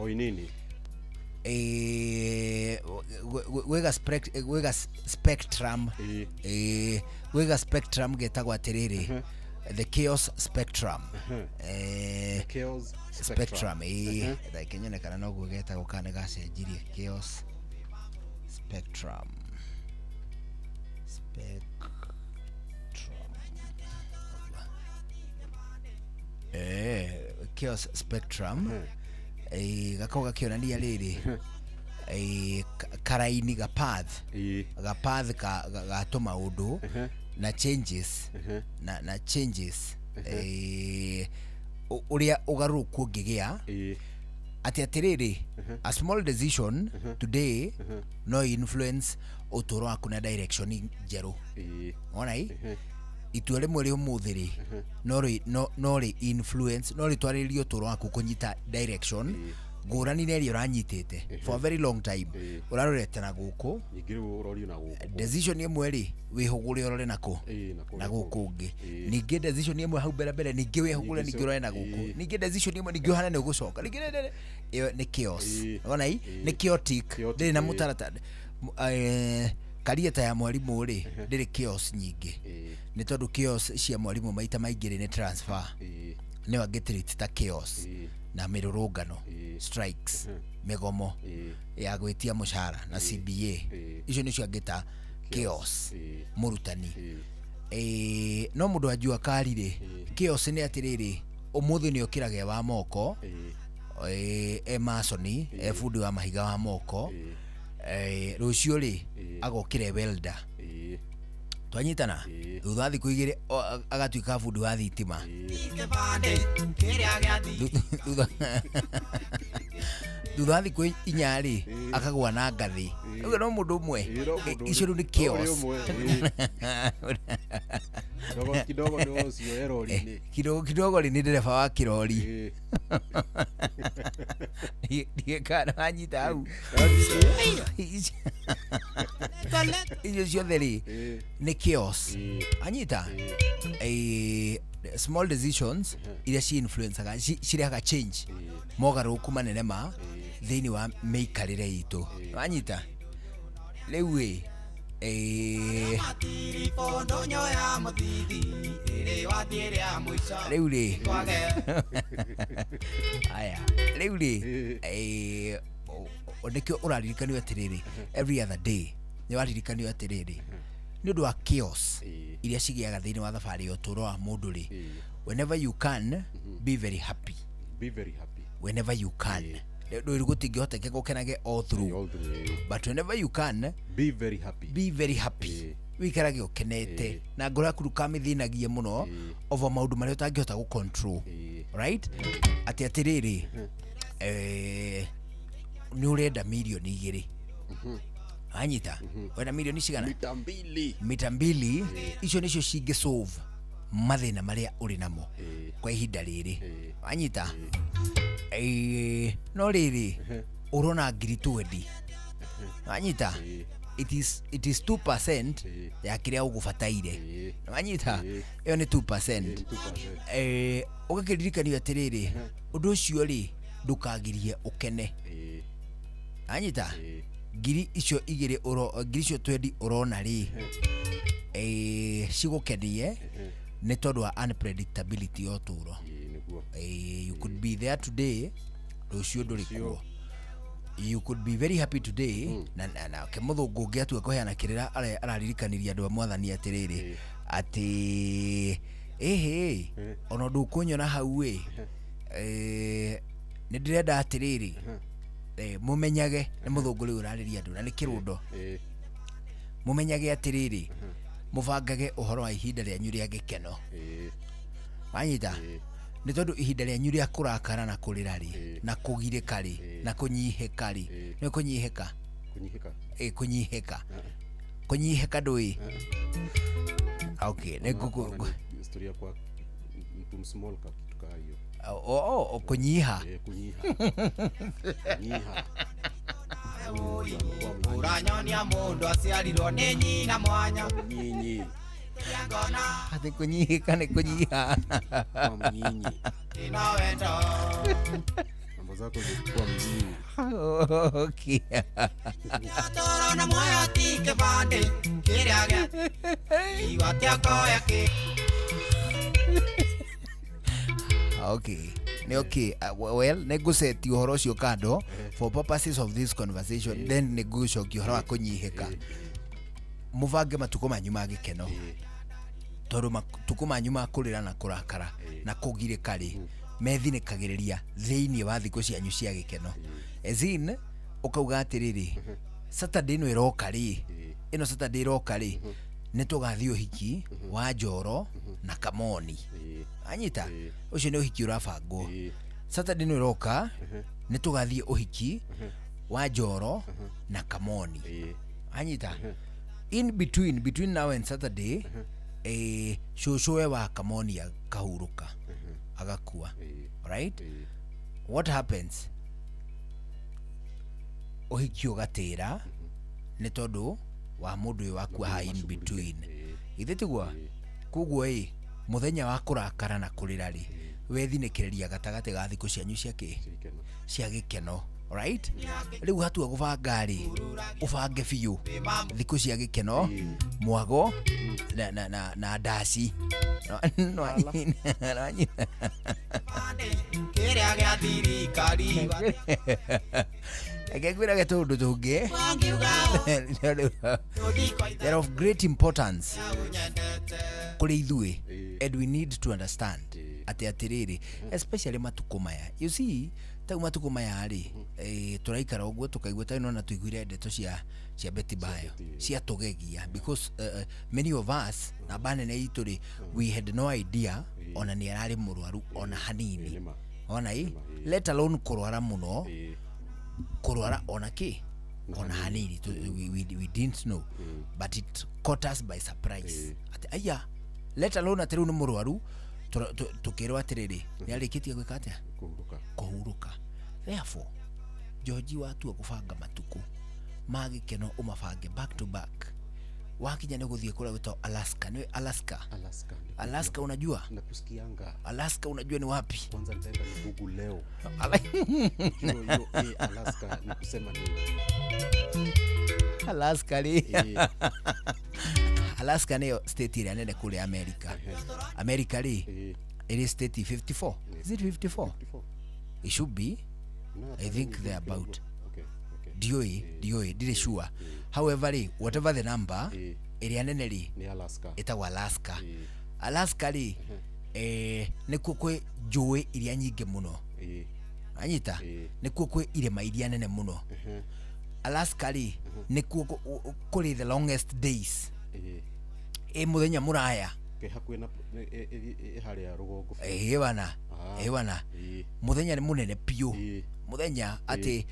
wega spectrum getagwo atiriri the chaos spectrum spectrum kenyonekana noguo getagwo kana gacenjirie chaos spectrum chaos spectrum gakauga kionania riri karaini gapath gatuma undu na changes na changes uria ugaruku ungigia ati atiriri a small decision today no influence utoro waku na direction njeru ona itua rimwe ri umuthiri no ri influence no ri twaririo utoro waku kunyita direction ngurani neri uranyitite for a very long time urarorete na guku decision imwe ri wihugure urore nako na guku ngi ningi decision imwe hau mbere ningi wihugure ningi urore na guku ningi decision imwe ningi uhana ni ugucoka ningi iyo ni chaos ona ni chaotic ndiri na mutaratara karieta ya mwalimu ri ndiri chaos nyingi ni tondu chaos cia mwalimu maita maingi ri ni transfer ni wangetreat ta chaos na mirurungano strikes migomo ya gwitia mushara na CBA icio nicio angita chaos murutani no mundu ajua karire chaos ni atiriri umuthi ni okirage wa moko emasoni fundi wa mahiga wa moko rucio ri agokire welder twanyitana thutha thiku igiri agatuika fundi wa thitima thutha thiku inyari akagwa na ngathi uguo no mundu umwe icio ni chaos kidogo ni ndereba wa kirori ndiye kana anyita hau icio ciothe ri ni chaos anyita small decisions iria ci influenceaga cirehaga change mogaruku manene ma thiini wa meikarire itu anyita riu riu nikio uraririkanio atiriri every other day ni waririkanio atiriri ni undu wa chaos iria cigiaga thiini wa thabari ya uturo wa mundu ri whenever you can be very happy whenever you can ndu gutingihoteke gukenage all through but whenever you can be very happy wikarage ukenete na ngoro yaku kamithinagie muno over maundu maria utangihota gu control right ati atiriri ni urenda milioni 2 anyita wena milioni cigana mita mbili icio nicio cingi solve mathina maria uri namo kwa ihinda riri anyita no riri urona ngiri 20 anyita it is 2% ya kiria ugubataire wanyita iyo ni 2%. Ugakiririkania atiriri undu ucio ri ndukagirie ukene anyita ngiri icio igiri ngiri icio 20 urona ri cigukenie ni tondu wa unpredictability yo turo. You could be there today rucio nduri kuo. You could be very happy today na kemuthungu ngiatua kuheana kirira araririkaniria andu a mwathani atiriri ati ono ndukunyona hau ni ndirenda atiriri mumenyage ni muthungu riu urariria andu na ni kirundo mumenyage atiriri muvangage uhoro wa ihinda ryanyu ria gikeno wanyita ni tondu ihinda ryanyu ria kurakara na kurira ri na kugirika ri na kunyihika ri ni kunyihika kunyihika ndui okay ni historia kwa mtu small katika hiyo kunyiha uranyonia mundu aciarirwo ni nyina mwanya nyinyi ati kunyihika ni kunyiha nyinyi inawendo mambo zako zilikuwa mjini. Okay. Toro na moyo tike bande kiriage iwatia koya ke. Okay. Ni okay. Well, negotiate uhoro cio kando for purposes of this conversation, then negotiate uhoro wa kunyihika. Muvange matuko manyu ma gikeno. Tondu matuko manyu ma kurira na kurakara na kugirika ri methinikagireria thiini wa thiku cianyu cia gikeno. Ezin ukauga atiriri Saturday no iroka ri ino Saturday iroka ri nitugathie uhiki wa Njoro na Kamoni anyita ucio ni uhiki urabangwo. Saturday no iroka nitugathie uhiki wa Njoro na Kamoni anyita in between now and Saturday shoshoe wa Kamoni akahuruka agakua right. What happens? Uhiki ugatira ni tondu wa mundu waku ha in between ithitigwa kuguo muthenya wa kurakara na kurira ri wethinikireria gatagati ga thiku cianyu cia gikeno right. Riu hatua gubanga ri ubange biu thiku cia gikeno mwago na ndasi kiria gia thirikari agegwira getundu tungi they're of great importance kuri ithui and we need to understand atiriri especially matuko maya. You see ta matuko maya ri turaikara uguo tukaigua ta na tuiguire ndeto cia Betty Bayo cia tugegia because many of us na banene ituri we had no idea ona ni arari murwaru ona hanini ona let alone kurwara muno kurwara ona ki ona hanini we didn't know but it caught us by surprise ati aya let alone atiru ni murwaru tukirwa atiriri ni arikitie gwika atia kuhuruka. Therefore George watu kubanga matuku magikeno umabange back to back wakinya ni guthie kula wito Alaska. Ni Alaska unajua nakusikianga Alaska unajua ni wapi? Kwanza nitaenda na Google leo Alaska ni kusema nini Alaska li Alaska ni state ile nene kule America li it is state 54. Is it 54? It should be. No, I think they're about DOA did sure. However, whatever the number area nene li ita Alaska. Alaska li ni kukwe joe iria nyingi muno anyita ni kukwe irema iria nene muno. Alaska li ni kuri the longest days muthenya muraya hakuena haria rugongo bana muthenya ni munene piu muthenya ati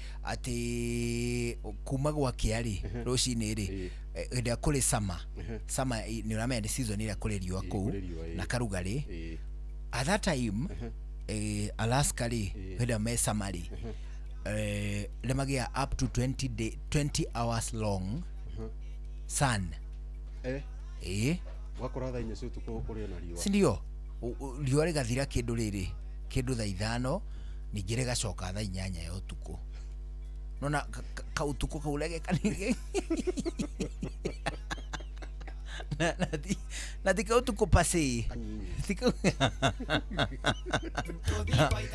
kuma gwa kiari rucini ri ndia kuri sama ni uramenya season ira kuri riua ku na karugari at that time Alaska ri ndia me samari lemagia up to 20 hours long sun wakora thaa 4 cia utuku kuria na riua si ndio riua rigathira kindu riri kindu thaa 5 ningĩ rigacoka thaa 8 ya utuku nona kautuku kaulege kanige na tika utuku pase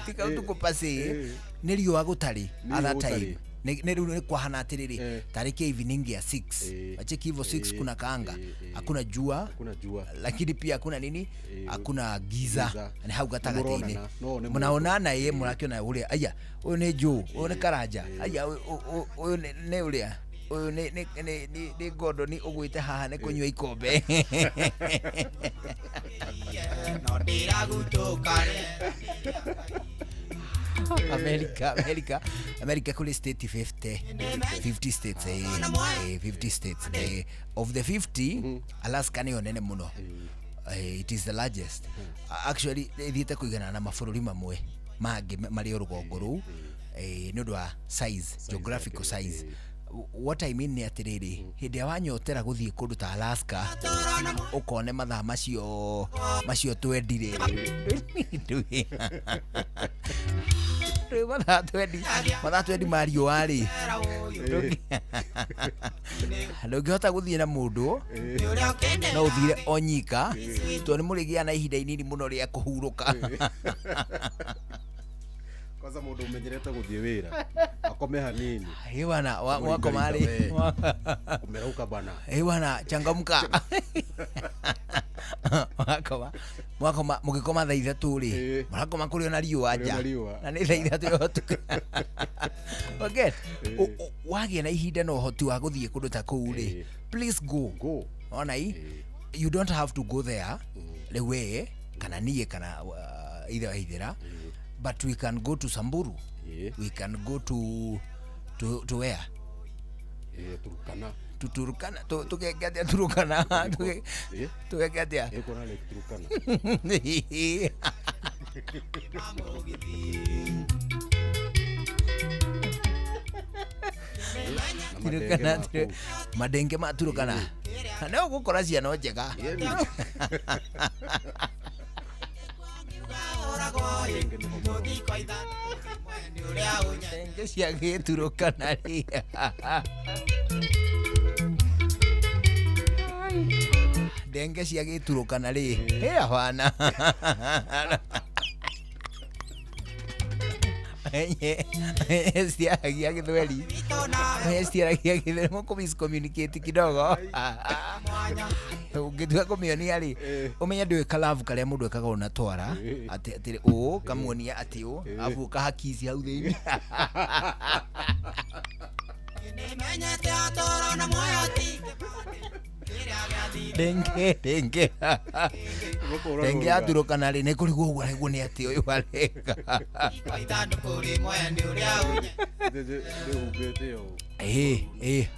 tika utuku pase ni riua gutari at that time ni kwahana atiriri tariki evening ya 6 acheki hivyo 6 kuna kaanga hakuna jua lakini pia hakuna nini hakuna giza ni hau gatagateini munaonana ye murakiona ule aya uyu ni juu uyu ni karanja aya uyu ni ulia uyu ni godo ni ugwite haha ni kunywa ikombe no ndiragutukare America kule state 50 states 50 states of the 50 Alaska ni onene muno it is the largest actually ithiite kuigana na mabũrũri mamwe mangi mari rugongo ru ni undu wa size geographical size what I mean ni atiriri hindi ya wanyotera guthie kundu ta Alaska ukone mathaa macio twendire mathaa twendi mario wari ndũngĩhota gũthiĩ na mũndũ no ũthire onyika tondũ nĩ mũrĩgĩa na ihinda inini mũno rĩa kũhurũka kwanza mundu umenyerete guthie wira akome hanini bwana wako mali umerauka bwana bwana changamka mwakoma mugikoma thaa 3 ri murakoma kuri ona riua nja na ni thaa 3 yotuka okay wagie na ihinda no hoti wa guthie kundu ta kuu ri please go onai you don't have to go there the way kana nie kana either but we can go to Samburu we can go to where Turkana Turkana tugegatia Turkana tugegatia ekona le Turkana Turkana madenge ma Turkana na gukora ciana njega Denge cia Gĩturũkana rĩ Denge cia Gĩturũkana rĩ hapana Stiaragia Gĩthweri stiaragia Gĩthweri mũko miscommunicate kidogo ũngĩtua kũmĩonia rĩ ũmenye ndũĩ kalavu karĩa mũndũ ekaga ona twara atĩ kamuonia atĩ afu kahakici hau thĩinĩ nimenyete atoro na moyoti Denge aturũkana rĩ nĩ kũrigwo ũguo nĩguo nĩ atĩ ũyũ areka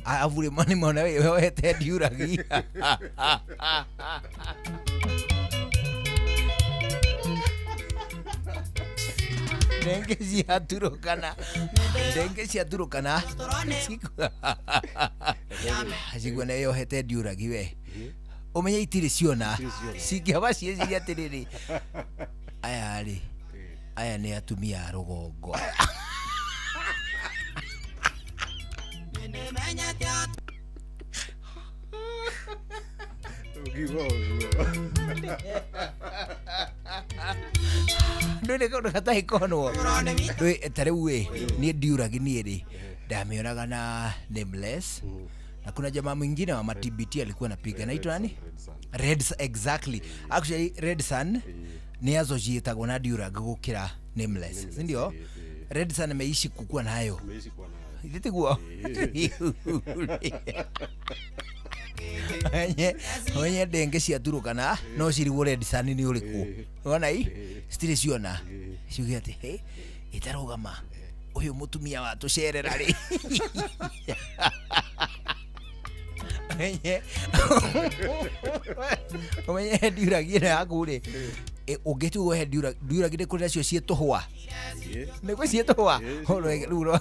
avure mani mona wete ndiuragi Denge ciaturũkana cigua nĩ yohete ndiuragi we umenye itirĩ ciona cingĩaba cieciria atĩrĩrĩ aya nĩ atumia a rũgongo ndũĩ kaũndũ gatarĩ konwo ta rĩu ĩ niĩ ndiuragi niĩ rĩ ndamĩonaga na Nameless na kuna jamaa mwingine wa TBT alikuwa anapiga naitwa nani exactly actually Red Sun ni associated na Durag gukira Nameless si ndio Red Sun ameishi kukua nayo itiguo wenye Denge ciaturũkana no cirigwo Red Sun ni ũrĩkũ wona stili ciona ciuge ati itarugama uyu mutumia wa tucerera ri Omenye ndiuragi na yaku ri ungitu he ndiuragi ndi kuri nacio cie tuhwa ni kwi cie tuhwa riu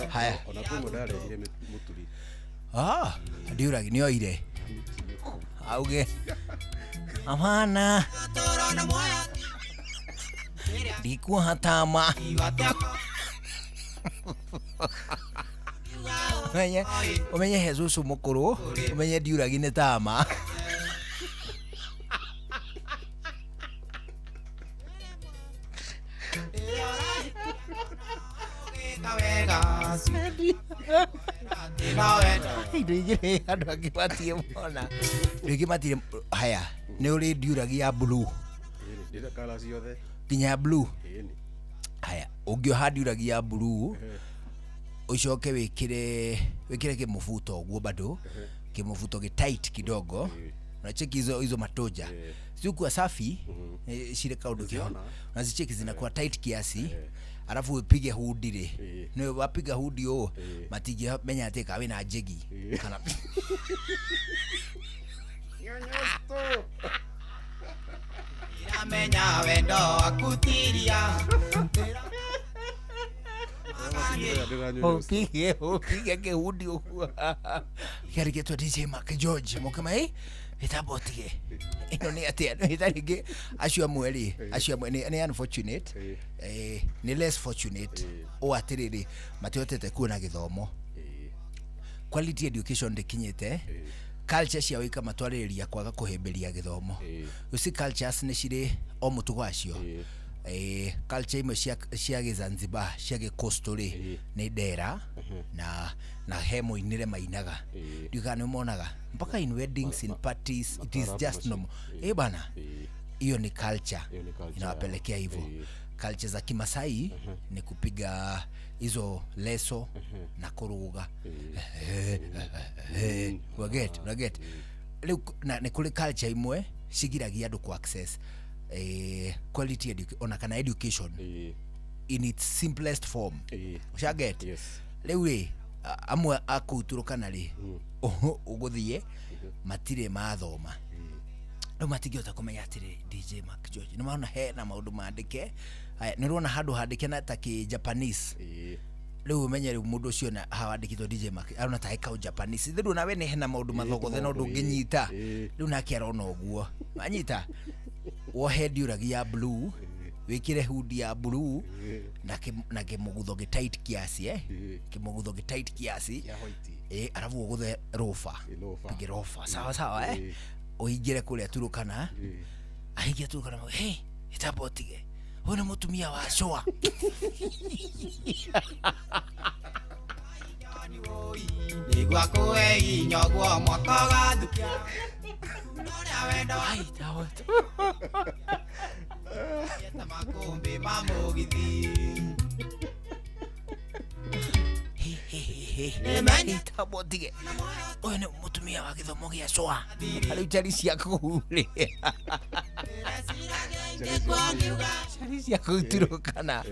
Haya. Ona kwa modale ile muturi. Ndiuragi nĩ oire. Auge. Amana. Ndikuwa hatama. Umenye Jesus mukuru, umenye ndiuragi nĩ tama. Andũ angĩ matirĩ mona. Rĩngĩ matirĩ haya nĩ ũrĩ ndiuragi ya blue. Ndĩra kala ciothe. Nginya ya blue. Haya ũngĩoha ndiuragi ya blue ucoke wikire kimufuto ũguo bado kimufuto tight kidogo unacheki hizo matoja sikuwa safi shire kaudu kiona unazicheki zinakuwa tight kiasi alafu upige hudi ni wapiga hudi matije menya ateka we na jegi kana nyonyosto menya wendo akutiria Opige ke hudi huwa Karigeto DJ Mark George Mokama itabotige ino ni atia itarige ashua mweli ni unfortunate ni less fortunate o atiriri matiotete kuona githomo quality education ndikinyite culture cia wika matwaririria kwaga kuhemberia githomo usi cultures ni cire o mutugo acio culture imwe cia Zanzibar cia gikosturi ni dera na hemo inire mainaga ndiga ni monaga mpaka in weddings in parties it is just normal bana hiyo ni culture inawapelekea hivyo culture za Kimasai ni kupiga hizo leso na kuruga waget na ni kule culture imwe sigiragia andu ku access quality education kana education in its simplest form ushaget lewe amwe akuturukana ri uguthie matire mathoma no matigiota kumenya atire DJ Mark George ni maona he na maundu mandike ni rona handu handike na ta ki Japanese leo umenye ri mundu ucio na hawandikitwo DJ Mark arona ta eka Japanese thiru nawe ni hena maundu mathogothe no ndunginyita riu nake arona uguo anyita wohe ndiuragi ya blue wikire hudi ya blue na kimugutho gitight kiasi kimugutho gitight kiasi alafu uguthe rofa pige rofa sawa uingire kule aturukana ahingia turukana itabotige ona mutumia wa shoa nigwa kuwe inyogwo mwaka gathukia yeta makumbi mamugithi itabotige oyo ni mutumia wa githomo gia shoa ari chari cia kuhure chari cia kuturukana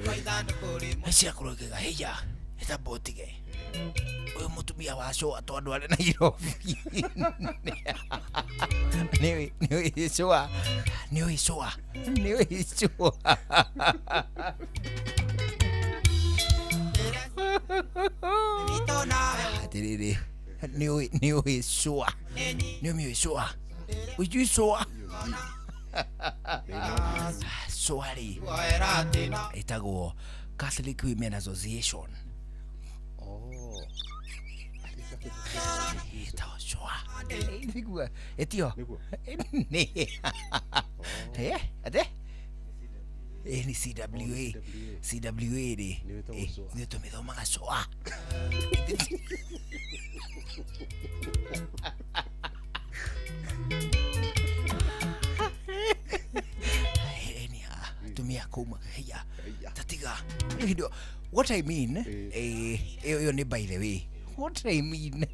cia kurogega heya itabotige oyo mutumia wa shoa tondu ari Nairobi ni shoa atiriri ni shoa ujui shoa soari itagwo Catholic Women Association shoa nigua etio ate ni CWA ri ndio tumethoma shoa tumia kuma heya tatiga video what I mean yo ni by the way what I mean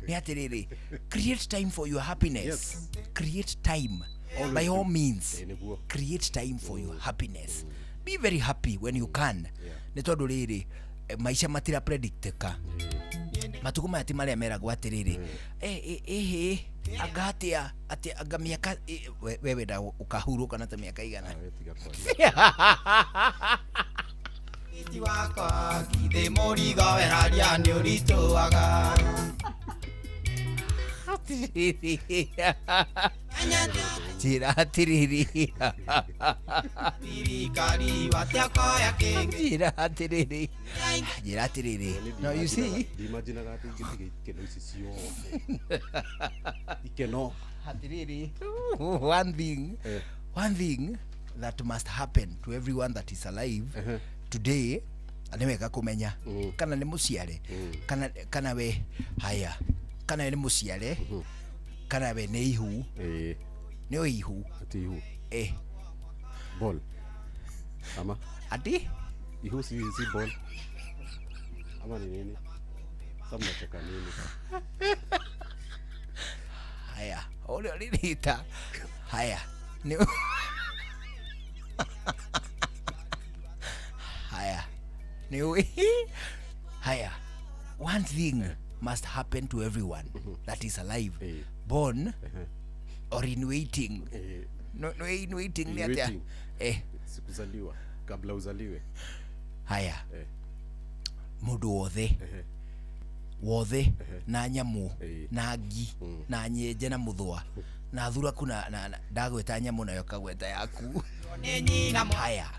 ni atiriri create time for your happiness create time by all means create time for your happiness be very happy when you can ni tondu riri maisha matira predicteka matuko maya ti maria meragwo atiriri agatia ati anga miaka wewe da ukahuruka na ta miaka igana iti wakwa githe murigo weraria ni urituaga Jira atiriri thirikari batiakoya kingi Jira atiriri no you see imagine ati ikeno ici ciothe ikeno atiriri one thing that must happen to everyone that is alive today aneweka kumenya kana ni muciare kana we haya kana ni muciare kana we ni ihu ni ihu ati ihu ball ama ati ihu si ball ama ni nini samna cheka nini haya ole olita haya ni haya ni haya one thing must happen to everyone that is alive born or in waiting no in waiting ni atia sikuzaliwa kabla uzaliwe haya mundu wothe na nyamu na ngi na nyenje na muthwa na thura kuna na ndagweta nyamu nayo kagweta yaku haya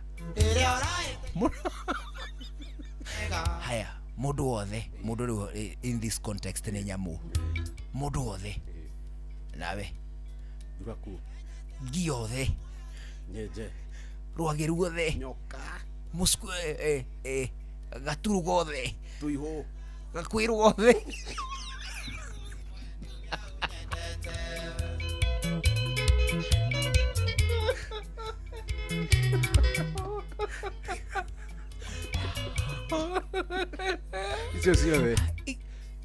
haya mundu wothe mundu in this context ni nyamu mundu wothe nawe thuraku ngi yothe nyenje rwagi ruothe nyoka musku gaturu gothe tuiho gakwiru gothe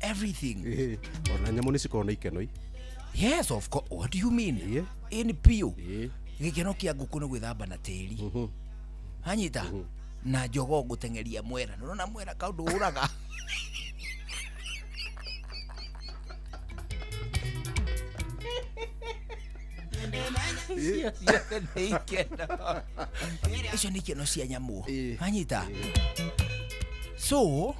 everything ona nyamu nicikona ikeno yes of course what do you mean in pio gikeno kia nguku no gwithamba na tiri hanyita na njogo gutengeria mwera nona mwera kaundu uraga icio nä ikeno cia nyamå hanyita so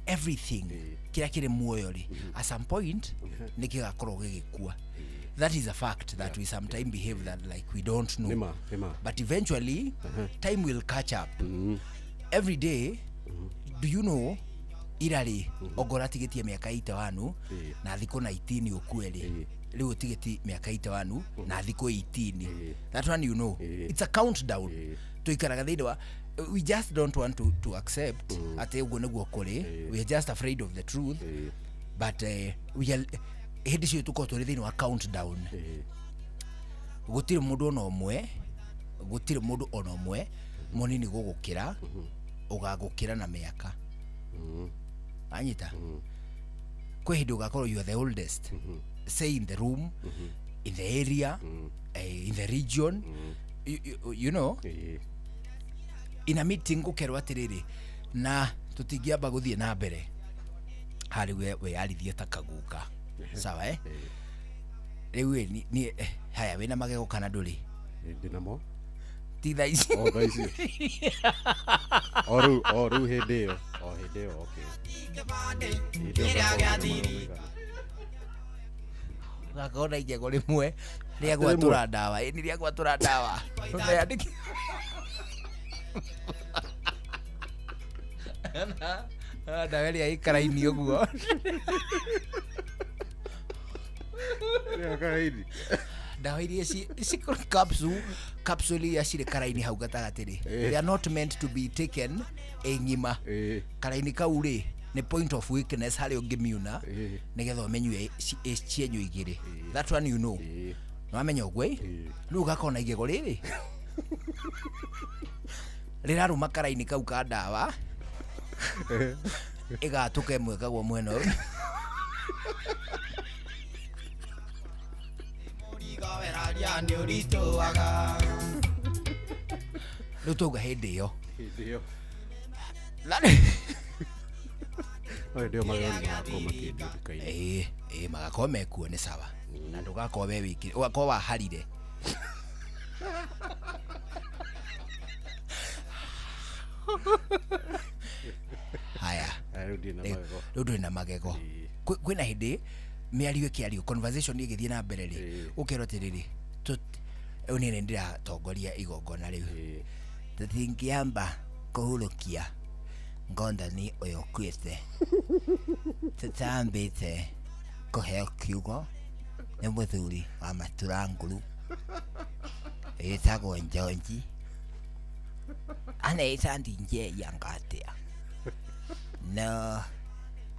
everything kira kiri muoyo ri at some point nä kä gakorwo gä gä kua that is a fact that we sometimes behave that like we don't know but eventually time will catch up every day do you know irari ogora tigetie miaka 81 na thiko 19 ukueli leo tigeti miaka 81 na thiko 18 that one you know it's a countdown to ikaraga thidwa we just don't want to accept ate ugo neguo kuri we are just afraid of the truth but we are hindi cio tuko turi thini wa countdown gutire mundu ona omwe munini gugukira ugagukira na miaka anyita kwe hindi ugakorwo you are the oldest say in the room in the area in the region you know in a meeting gukerwa atiriri na tutingiamba guthie na mbere hari we arithie takaguka sawa riu ni haya wina magego kana nduri ndinamo ti thaici oru hindi yo okay gakona igego rimwe ria gwatura ndawa ni ria gwatura ndawa ndayandiki ndawa ria ikaraini uguo ndawa iria ci capsule ya cire karaini hau gatagatiri they are not meant to be taken ngima karaini kau ri ni point of weakness hari ungimiuna nigetha umenywe cienyu igiri that one you know no amenya ogwe riu gakona igego riri riraruma karaini kau ka ndawa igatuka imwe kagwo mwena uyu riu tuga hindi iyo Oyo ndio mageni makoma kinduka-ini. Magakorwo mekuo nĩ sawa. Na ndũgakorwo we wiki ũgakorwo waharire. Haya. Rĩu ndũrĩ na magego. Kwĩna hĩndĩ mĩario ĩkĩario, conversation ĩgĩthiĩ na mbere rĩ, ũkerwo atĩrĩrĩ, ũyũ nĩ ndĩratongoria igongona rĩu, tũtingĩamba kũhurũkia ngondani ũyũ ũkuĩte, tũtambĩte kũheo kiugo nĩ mũthuri wa Maturanguru ĩtagwo Njonji, anaita ndinjei angatia. No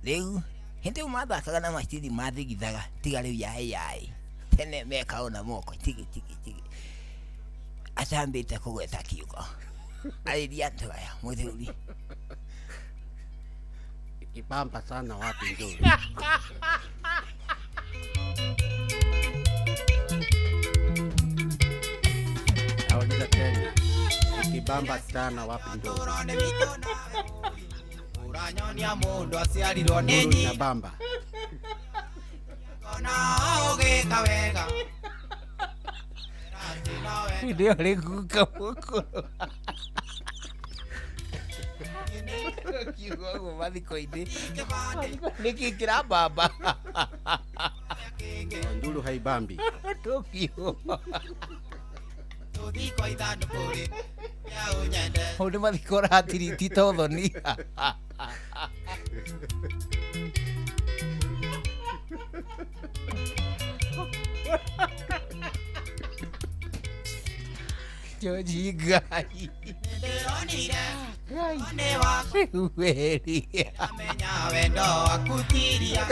rĩu hĩndĩ ĩyo mathakaga na macini mathigithaga, tiga rĩu yai tene mekao na moko tigi atambĩte kũgweta kiugo arĩria andũ aya mũthuri. Ikibamba sana wapi ndio. Nauliza tena. Ikibamba sana wapi ndio. Uranyonia mundu aciarirwo nĩ nyi. Na bamba. Ona ũgĩka wega. Ndio rĩguka mũkũrũ. Kiugo mathiko-inĩ. Nĩkĩ kĩrabamba? Ndulu haibambi. Tokyo. Tuthiko ithandũkũ rĩ ya ũnyende. Ũndũ mathiko ratiriti tothoni. Joji Ngai. Nĩ waku weri. Amenya wendo waku tiria.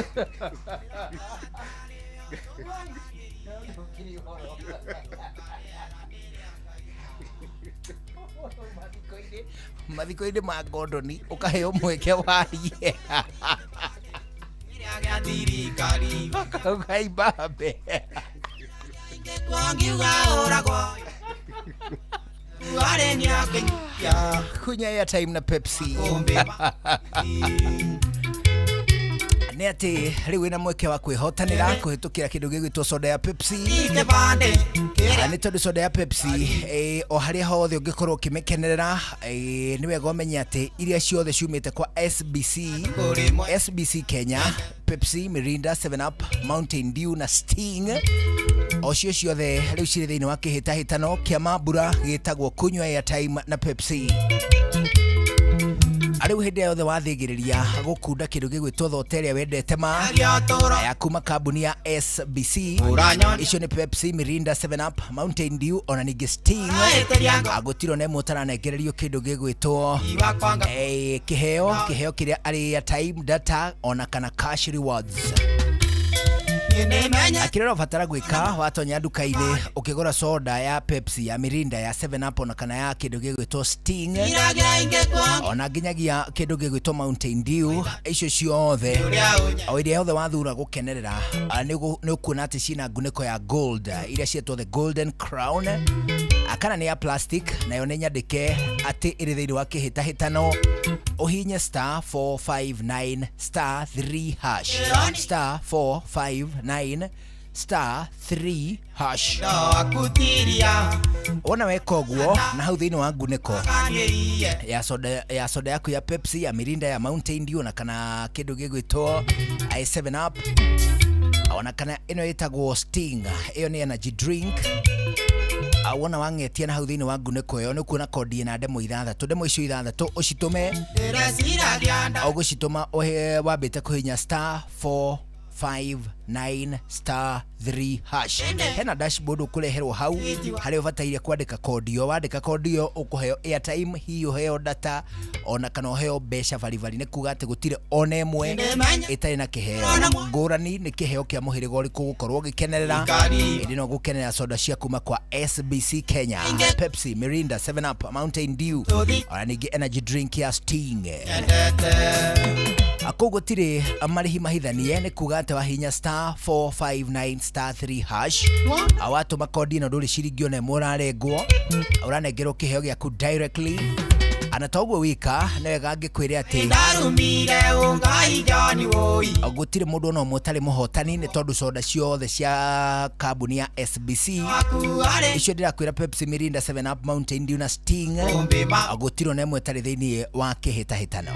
Mathiko-inĩ ma Ngondoni ũkaheo mweke warie. Kĩrĩa gĩa thirikari ũkaimba mbe. Ngiuga ũragwo warĩ nĩakĩnyia kunya airtime na Pepsi. Nĩ atĩ rĩu wĩna mweke wa kwĩhotanĩra kũhĩtũkĩra kĩndũ gĩgwĩtwo soda ya Pepsi. Nĩ tondũ soda ya Pepsi o harĩa hothe ũngĩkorwo ũkĩmĩkenerera, nĩ wega ũmenye atĩ iria ciothe ciumĩte kwa SBC Kenya, Pepsi, Mirinda, 7up, Mountain Dew na Sting, o cio ciothe rĩu cirĩ thĩinĩ wa kĩhĩtahĩtano kĩa mambura gĩtagwo kunywa airtime na Pepsi. Arĩu hĩndĩ yothe wathĩgĩrĩria gũkunda kĩndũ gĩgwĩtwo thoteri wendete ma ya kuma kambuni ya SBC, icio nĩ Pepsi, Mirinda, 7up, Mountain Dew ona ningĩ Sting, gũtirwo na ĩmwe ũtaranengererio kĩndũ gĩgwĩtwo kĩheo kĩrĩa arĩ airtime, data ona kana cash rewards. Akĩrera ũbatara gwĩka watonya nduka-inĩ ũkĩgũra soda ya Pepsi, ya Mirinda, ya 7up ona kana ya kĩndũ gĩgwĩtwo Sting, ona nginyagia kĩndũ gĩgwĩtwo Mountain Dew, icio ciothe o iria yothe wathura gũkenerera nĩ ũkuona atĩ ciĩna ngunĩko ya gold iria cietwo the Golden Crown, kana nĩ ya plastic, nayo nĩ nyandĩke atĩ ĩrĩ thĩinĩ wa kĩhĩtahĩtano. Ũhinye *459 *3# *459 *3#. Ona weka ũguo na hau thĩinĩ wa ngunĩko ya soda yaku ya Pepsi, ya Mirinda, ya Mountain Dew na kana kĩndũ gĩgwĩtwo 7up ona kana ĩno ĩtagwo Sting, ĩyo nĩ energy drink. Wona wang'etia na hau thĩinĩ wa ngunĩko ĩyo nĩ kuona kodi na ndemo ithathatũ. Ndemo icio ithathatũ ũcitume, ũgũcitũma wambĩte kũhinya *459 *3#. Hena dashboard ũkũreherwo hau harĩa ũbataire kwandĩka kodi ĩyo. Wandĩka kodi ĩyo ũkũheo airtime, hihi ũheo data ona kana ũheo mbeca baribari. Nĩ kuga atĩ gũtirĩ ona ĩmwe ĩtarĩ na kĩheo ngũrani. Nĩ kĩheo kĩa mũhĩrĩga ũrĩkũ gũkorwo ũgĩkenerera. Ĩndĩ no gũkenerera soda cia kuma kwa SBC Kenya, Pepsi, Mirinda, 7up, Mountain Dew ona ningĩ energy drink ya Sting. Akũ gũtirĩ marĩhi mahithanie. Nĩ kuga atĩ wahinya *459 *3#, awatũma kodi ĩno ndũrĩ ciringi ona ĩmwe ũrarengwo, ũranengerwo kĩheo gĩaku directly. anatoguo wika newega angĩkwĩre atĩ ndarumire ungai John woi gũtirĩ mũndũ no mũtarĩ mũhotani nĩ tondũ soda ciothe cia kambuni ya SBC icio ndĩrakwĩra Pepsi, Mirinda, 7up, Mountain Dew na Sting gũtirĩ na ĩmwe tarĩ thĩinĩ wa kĩhĩtahĩtano.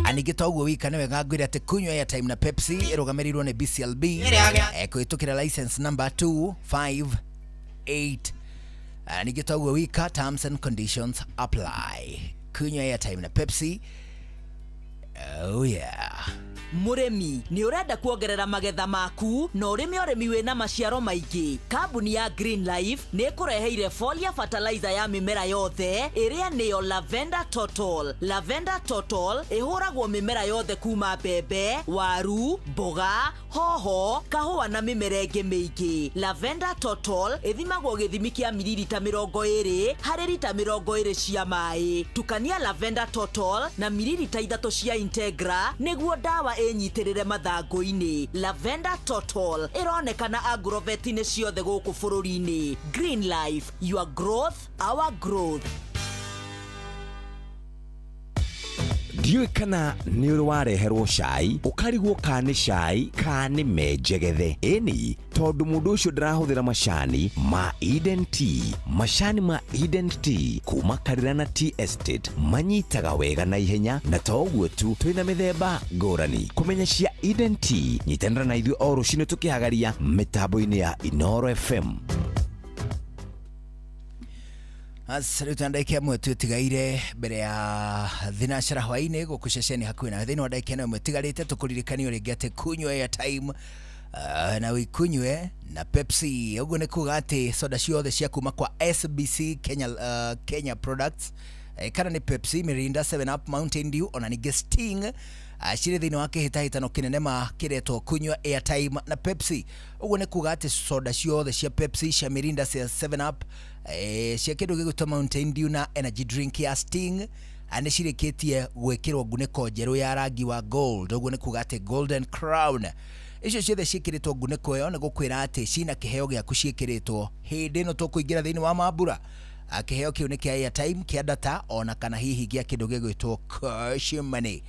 Aningĩ toguo wika nĩ wega ngwĩre atĩ kunywa airtime na Pepsi ĩrũgamĩrĩirwo nĩ BCLB kũhĩtũkĩra license number 258. Aningĩ toguo wika terms and conditions apply. Kunywa airtime na Pepsi. Oh yeah. Muremi ni urenda kuongerera magetha maku na urimi wina maciaro maingĩ. Kambuni ya Green Life ni kureheire foliar fertilizer ya mimera yothe iria niyo Lavender Total. Lavender Total ihuragwo mimera yothe kuma mbembe, waru, mboga, hoho, kahũa na mimera ĩngĩ mĩingĩ. Lavender Total ithimagwo gĩthimi kĩa mililita 20 harĩ lita 20 cia maĩ. Tukania Lavender Total na mililita 3 cia Integra nĩguo dawa enyitirire mathangu-ini. Lavender Total ironekana agrovet-ini ciothe gũkũ bũrũri-inĩ. Green Life, your growth, our growth. Ndiũĩ kana nĩ ũrĩ wareherwo cai ũkarigwo kana nĩ cai kana nĩ menjegethe. Ĩni tondũ mũndũ ũcio ndarahũthĩra macani ma Eden Tea. Macani ma Eden Tea kuma Karirana Tea Estate manyitaga wega na ihenya, na toguo tu twĩna mĩthemba ngũrani. Kũmenya cia Eden Tea nyitanĩra na ithuĩ o rũciinĩ tũkĩhagaria mĩtambo-inĩ ya Inoro FM. Rĩu ndagĩka ĩmwe twĩtigaire mbere ya thinacara hwainĩ gũkũ ceceni hakuhĩ na thĩinĩ wa ndagĩka ĩmwe tigarĩte tũkũririkanio rĩngĩ atĩ kunywa airtime na wĩkunywe na Pepsi. Ũguo nĩ kuga atĩ soda ciothe cia kuma kwa SBC Kenya Products kana nĩ Pepsi, Mirinda, 7up, Mountain Dew ona ningĩ Sting cirĩ thĩinĩ wa kĩhĩtahĩtano kĩnene makĩretwo kunywa airtime na Pepsi. Ũguo nĩ kuga atĩ soda ciothe cia Pepsi, cia Mirinda, cia 7up, cia kĩndũ gĩgwĩtwo Mountain Dew na energy drink ya Sting nĩ cirĩkĩtie gwĩkĩrwo ngunĩko njerũ ya rangi wa gold. Ũguo nĩ kuga atĩ Golden Crown. Icio ciothe ciĩkĩrĩtwo ngunĩko ĩyo nĩ gũkwĩra atĩ cina kĩheo gĩaku ciĩkĩrĩtwo hĩndĩ ĩno tũkũingĩra thĩinĩ wa mambura. Kĩheo kĩu nĩ kĩa airtime, kĩa data ona kana hihi gĩa kĩndũ gĩgwĩtwo cash money.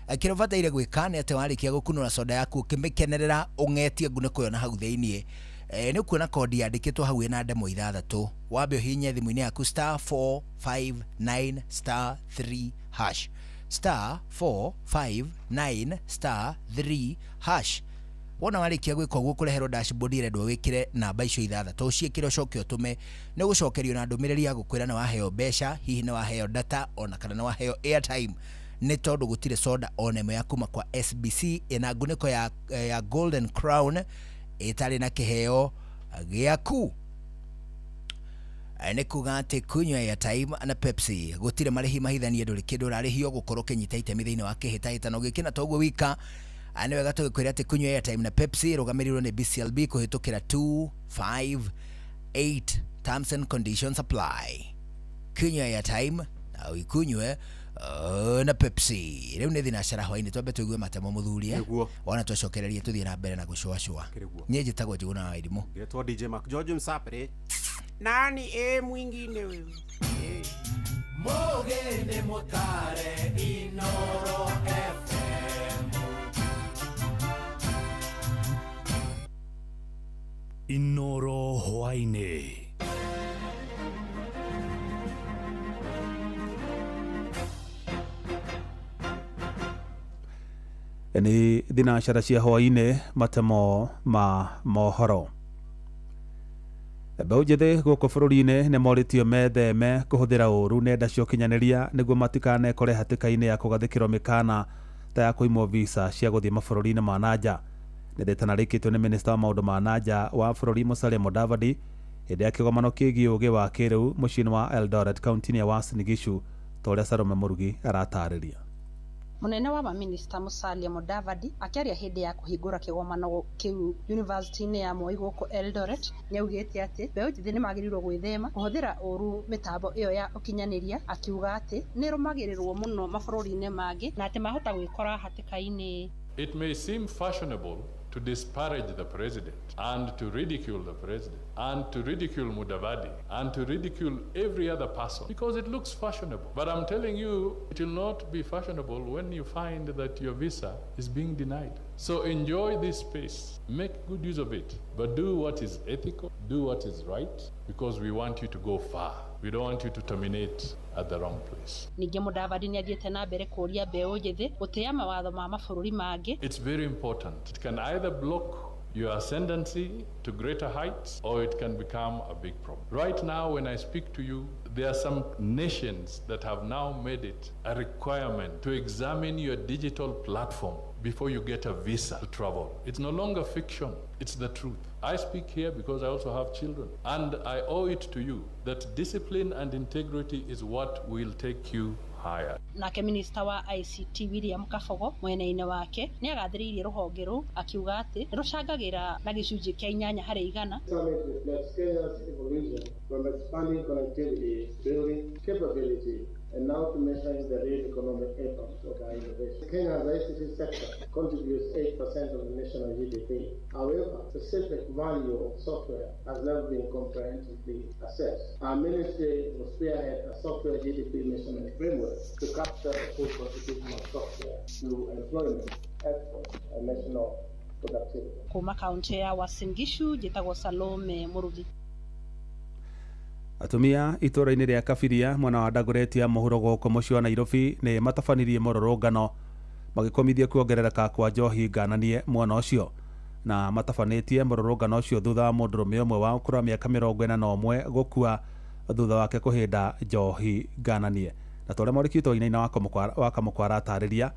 Kĩrĩa ũbataire gwĩka nĩ atĩ warĩkia gũkunũra soda yaku ũkĩmĩkenerera ũng'etie ngunĩko ĩyo na hau thĩinĩ nĩ ũkuona kodi yandĩkĩtwo hau ĩna ndemwa 6. Wambe ũhihinye thimũ-inĩ yaku *459*3#. *459*3#. Wona warĩkia gwĩka ũguo kũreherwo dashboard ĩrendwo wĩkĩre namba icio 6 ũciĩkĩre ũcoke ũtũme. Nĩ ũgũcokerio na ndũmĩrĩri ya gũkwĩra nĩ waheo mbeca, hihi nĩ waheo data ona kana nĩ waheo airtime. Nĩ tondũ gũtirĩ soda ona ĩmwe ya kuma kwa SBC ĩna ngunĩko ya Golden Crown ĩtarĩ na kĩheo gĩaku. Nĩ kuga atĩ kunywa airtime na Pepsi gũtirĩ marĩhi mahithanie, ndũrĩ kĩndũ ũrarĩhio gũkorwo ũkĩnyita itemi thĩinĩ wa kĩhĩtahĩtano gĩkĩ. Na toguo wika nĩ wega tũgĩkwĩra atĩ kunywa airtime na Pepsi ĩrũgamĩrĩirwo nĩ BCLB kũhĩtũkĩra 258. Terms and conditions apply. Kunywa airtime na wĩkunywe na Pepsi. Rĩu nĩ thinacara hwainĩ twambe tũigue matemo mũthurie wona twacokererie tũthiĩ na mbere na gũcũacũa. Niĩ njĩtagwo Njuguna wa Irimũ. Ngetwo DJ Mac George Msapre. Nani mwingine wewe? Mogene motare Inoro FM. Inoro hwainĩ. Nĩ thinacara cia hwainĩ, matemo ma mohoro. Mbeũ njĩthĩ gũkũ bũrũri-inĩ nĩ morĩtio metheme kũhũthĩra ũru nenda cia ũkinyanĩria nĩguo matikanekore hatĩka-inĩ ya kũgathĩkĩrwo mĩkana ta ya kũimwo visa cia gũthiĩ mabũrũri-inĩ ma nanja. Nĩ rĩtana rĩkĩtwo nĩ minista wa maũndũ ma nanja wa bũrũri Musalia Mudavadi hĩndĩ ya kĩgomano kĩgiĩ ũgĩ wa kĩrĩu mũciĩ-inĩ wa Eldoret kaunti-inĩ ya Uasin Gishu, ta ũrĩa Salome Murugi aratarĩria. Munene wa Minista Musalia Mudavadi akiaria hindi ya kuhingura kigomano kiu University-inĩ ya Moi gũkũ Eldoret nĩaugĩte atĩ mbeũ njĩthĩ nĩ magĩrĩirwo gwĩthema kũhũthĩra ũru mĩtambo ĩyo ya ũkinyanĩria, akiuga atĩ nĩ rũmagĩrĩrwo mũno mabũrũri-inĩ mangĩ na atĩ mahota gwĩkora hatĩka-inĩ. It may seem fashionable to disparage the president and to ridicule the president and to ridicule Mudavadi and to ridicule every other person because it looks fashionable. But I'm telling you, it will not be fashionable when you find that your visa is being denied. So enjoy this space, make good use of it, but do what is ethical, do what is right, because we want you to go far. We don't want you to terminate at the wrong place. Ningĩ Mudavadi nĩ athiĩte na mbere kũria mbeũ njĩthĩ gũtĩa mawatho ma mabũrũri mangĩ. It's very important. It can either block your ascendancy to greater heights or it can become a big problem. Right now, when I speak to you, there are some nations that have now made it a requirement to examine your digital platform before you get a visa to travel. It's no longer fiction, it's the truth. I speak here because I also have children, and I owe it to you that discipline and integrity is what will take you higher. Nake minista wa ICT William Kabogo mwena-inĩ wake nĩ agathĩrĩirie rũhonge rũu akiuga atĩ nĩ rũcangagĩra na gĩcunjĩ kĩa 8/100. Summit reflects Kenya's evolution from expanding connectivity, building capability, and now to measuring the real economic impact of our innovation. Kenya's ICT sector contributes 8% of the national GDP. However, the specific value of software has never been comprehensively assessed. Our ministry will spearhead a software GDP measurement framework to capture the full contribution of software to employment, export, and national productivity. Kuma kaunti ya Uasin Gishu njĩtagwo Salome Muruthi. Atumia itũra-inĩ rĩa Kabiria mwena wa Dagoretti mũhuro gũkũ mũciĩ wa Nairobi nĩ matabanirie mũrũrũngano magĩkomithia kuongerereka kwa njohi ngananie mwena ũcio na matabanĩtie mũrũrũngano ũcio thutha wa mũndũrũme ũmwe wa ũkũrũ wa mĩaka 41 gũkua thutha wake kũhĩnda njohi ngananie. Na tũrĩa Mwaniki Toinaina wa Kamũkwara atarĩria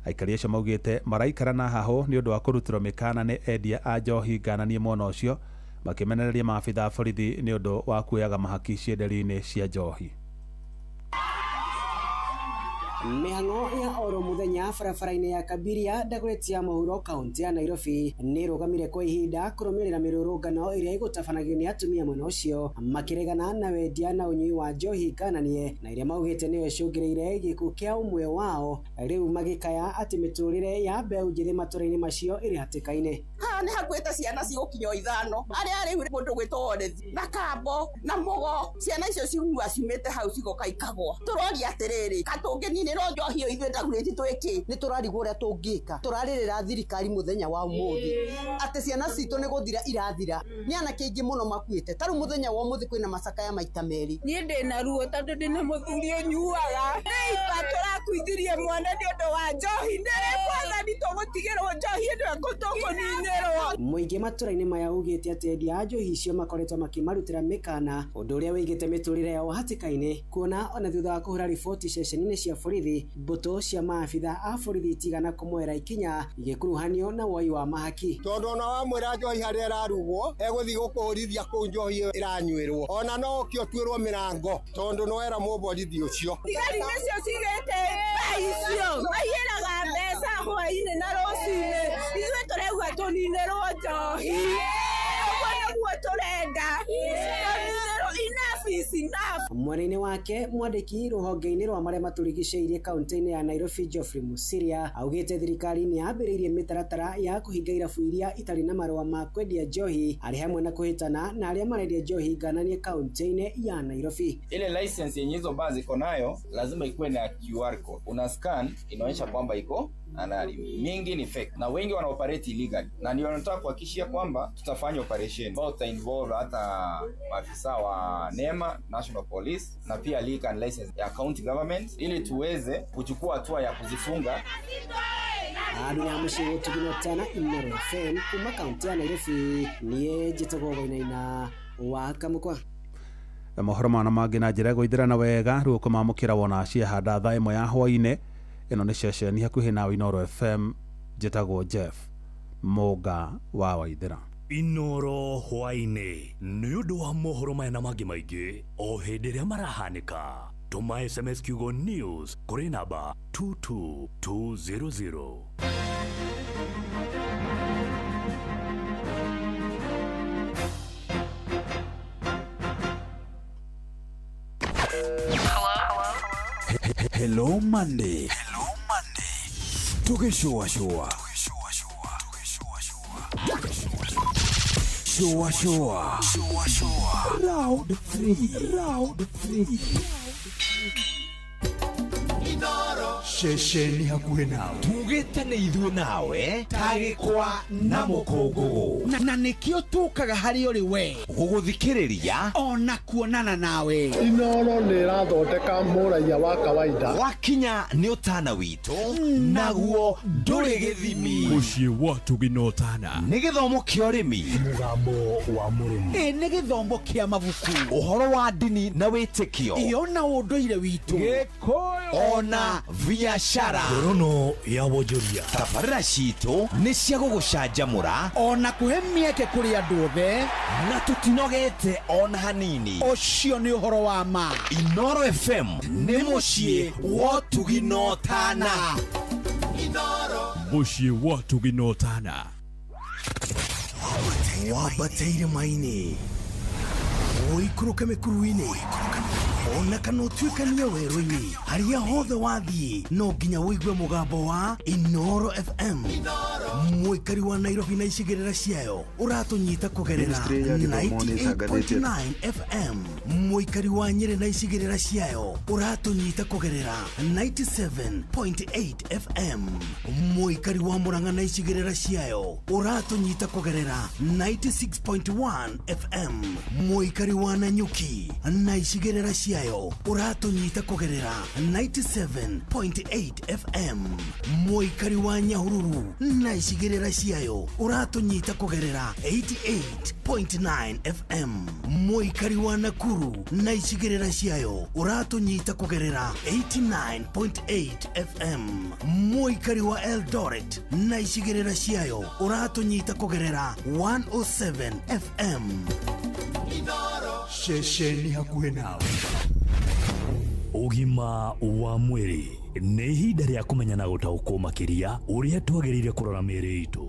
aikari acio maugĩte maraikara na hahũ nĩ ũndũ wa kũrutĩrwo mĩkana nĩ endia a njohi ngananie mwena ũcio makimenereria maabitha borithi nĩ ũndũ wa kuoyaga mahaki cienderio-inĩ cia njohi. Mĩhang'o ya oro muthenya barabara-inĩ ya Kabiria Dagoretti ya mũhuro kaunti ya Nairobi nĩ rũgamire kwa ihinda kũrũmĩrĩra mĩrũrũngano ĩrĩa ĩgũtabanagio nĩ atumia mwena ũcio makĩregana na wendia na ũnyui wa njohi ngananie na iria maugĩte nĩyo icũngĩrĩire gĩkuũ kĩa ũmwe wao, rĩu magĩkaya atĩ mĩtũrĩre ya mbeũ njĩthĩ matũra-inĩ macio ĩrĩ hatĩka-inĩ. Haha nĩ hakuĩte ciana cigũkinya 5 arĩa rĩu mũndũ gwĩtwo Orethi na Kambo na Mũgo, ciana icio ciumua ciumĩte hau cigoka ikagwa. Tũroria atĩrĩrĩ katũngĩninĩrwo njohi ithuĩ Dagoretti twĩkĩ? Nĩ tũrarigwo ũrĩa tũngĩka, tũrarĩrĩra thirikari mũthenya wa ũmũthĩ atĩ ciana citũ nĩ gũthira irathira, nĩ anake aingĩ mũno makuĩte. Tarĩu mũthenya wa ũmũthĩ kwĩna macakaya maita merĩ. Niĩ ndĩna ruo tondũ ndĩna mũthuri ũnyuaga. Nĩiba tũrakuithirie mwana nĩ ũndũ wa njohi, nĩ kwathani tũgũtigĩrwo njohi ĩno tũkũninĩrwo. Mũingĩ matũra-inĩ maya ugĩte atĩ endia a njohi icio makoretwo makimarutĩra mĩkana, ũndũ ũrĩa wĩigĩte mĩtũrĩre yao hatĩka-inĩ, kuona ona thutha wa kũhũra riboti ceceni-inĩ cia borithi, mbũtũ cia maabitha a borithi itigana kũmoera ikinya igĩkuruhanio na woi wa mahaki. Tondũ ona wamwĩra njohi harĩa ĩrarugwo egũthiĩ gũkũhũrithia kũu njohi ĩranyuĩrwo, ona no ũkĩ ũtuĩrwo mĩrango tondũ no era mũborithi ũcio. Thigari nĩcio cigĩte icio maiyĩraga mbeca hwaĩ-inĩ na rũcinĩ, ithuĩ tũrauga tũninĩrwo njohi. Ũguo tũrenda mwena-inĩ wake mwandĩki rũhonge-inĩ rwa marĩa matũrigicĩirie kaunti-inĩ ya Nairobi Geoffrey Musiria augĩte thirikari nĩ yambĩrĩirie mĩtaratara ya kũhinga irabu iria itarĩ na marũa ma kwendia njohi arĩ hamwe na kũhĩtana na arĩa marendia njohi ngananie kaunti-inĩ ya Nairobi. Ile license yenye hizo baa ziko nayo lazima ikuwe na QR code. Una scan inaonyesha kwamba iko halali. Mingi ni fake na wengi wana operate illegal, na ndio wanataka kuhakikishia kwamba tutafanya operation ambao tuta involve hata maafisa wa NEMA, National Police na pia legal and license ya county government ili tuweze kuchukua hatua ya kuzifunga. Adu ya mwisho tukinotana Inoro FM kuma kaunti ya Nairobi niye Njĩtagwo Wainaina wa Kamũkwa. Mohoro mana mangĩ na njĩra gũithĩrana wega rĩu kũmamũkĩra wona ciahanda thaa 1 ya hwaĩ-inĩ. Ĩno nĩ ceceni hakuhĩ na Inoro FM. Njĩtagwo Jeff Mũga wa Waithĩra. Inoro hwaĩ-inĩ nĩ ũndũ wa mohoro maya na mangĩ maingĩ o hĩndĩ ĩrĩa marahanĩka. Tũma SMS kiugo news kũrĩ namba 22200. Hello Monday. Tugĩcũa-cũa Showa showa. Round 3. Shesheni hakuhe nawe tugite nĩ ithuĩ nawe tagĩkwa na mũkũngũgũ na nĩkĩo tũkaga harĩ ũrĩ we gũgũthikĩrĩria ona kuonana nawe. Inooro nĩ ĩrathondeka mũraiya wa kawaida. wakinya nĩ ũtana witũ naguo ndũrĩ gĩthimi. Mũciĩ wa Tuginotana nĩ gĩthomo kĩa ũrĩmi, mũgambo wa mũrĩmi, nĩ gĩthomo kĩa mabuku, ũhoro wa ndini na wĩtĩkio, ona ũndũire witũ, Gĩkũyũ ona biacara, ngorono ya wonjoria. tabarĩra citũ nĩ cia gũgũcanjamũra ona kũhe mĩeke kũrĩ andũ othe, na tũtinogete ona hanini. ũcio nĩ ũhoro wa ma. Inooro FM nĩ mũciĩ wa Tuginotana. Mũciĩ wa Tuginotana. Wambateire maini ũikũrũke mĩkuru-inĩ ona kana ũtuĩkanie werũ-inĩ, harĩa hothe wathiĩ no nginya wĩigue mũgambo wa Inooro FM. Mũikari wa Nairobi na icigĩrĩra ciayo ũratũnyita kũgerera 98.9 FM. Mũikari wa Nyĩrĩ na icigĩrĩra ciayo ũratũnyita kũgerera 97.8 FM. Mũikari wa Murang'a na icigĩrĩra ciayo ũratũnyita kũgerera 96.1 FM. Mũikari wa Nanyuki na icigĩrĩra ciayo ũratũnyita kũgerera 97.8 FM. Mũikari wa Nyahururu na icigĩrĩra ciayo ũratũnyita kũgerera 88.9 FM. Mũikari wa Nakuru na icigĩrĩra ciayo ũratũnyita kũgerera 89.8 FM. Mũikari wa Eldoret na icigĩrĩra ciayo ũratũnyita kũgerera 107 FM. Shesheni hakuhe nawe. Ũgima wa mwĩrĩ nĩ ihinda rĩa kũmenya na gũtaũkwo makĩria ũrĩa twagĩrĩire kũrora mĩĩrĩ itũ.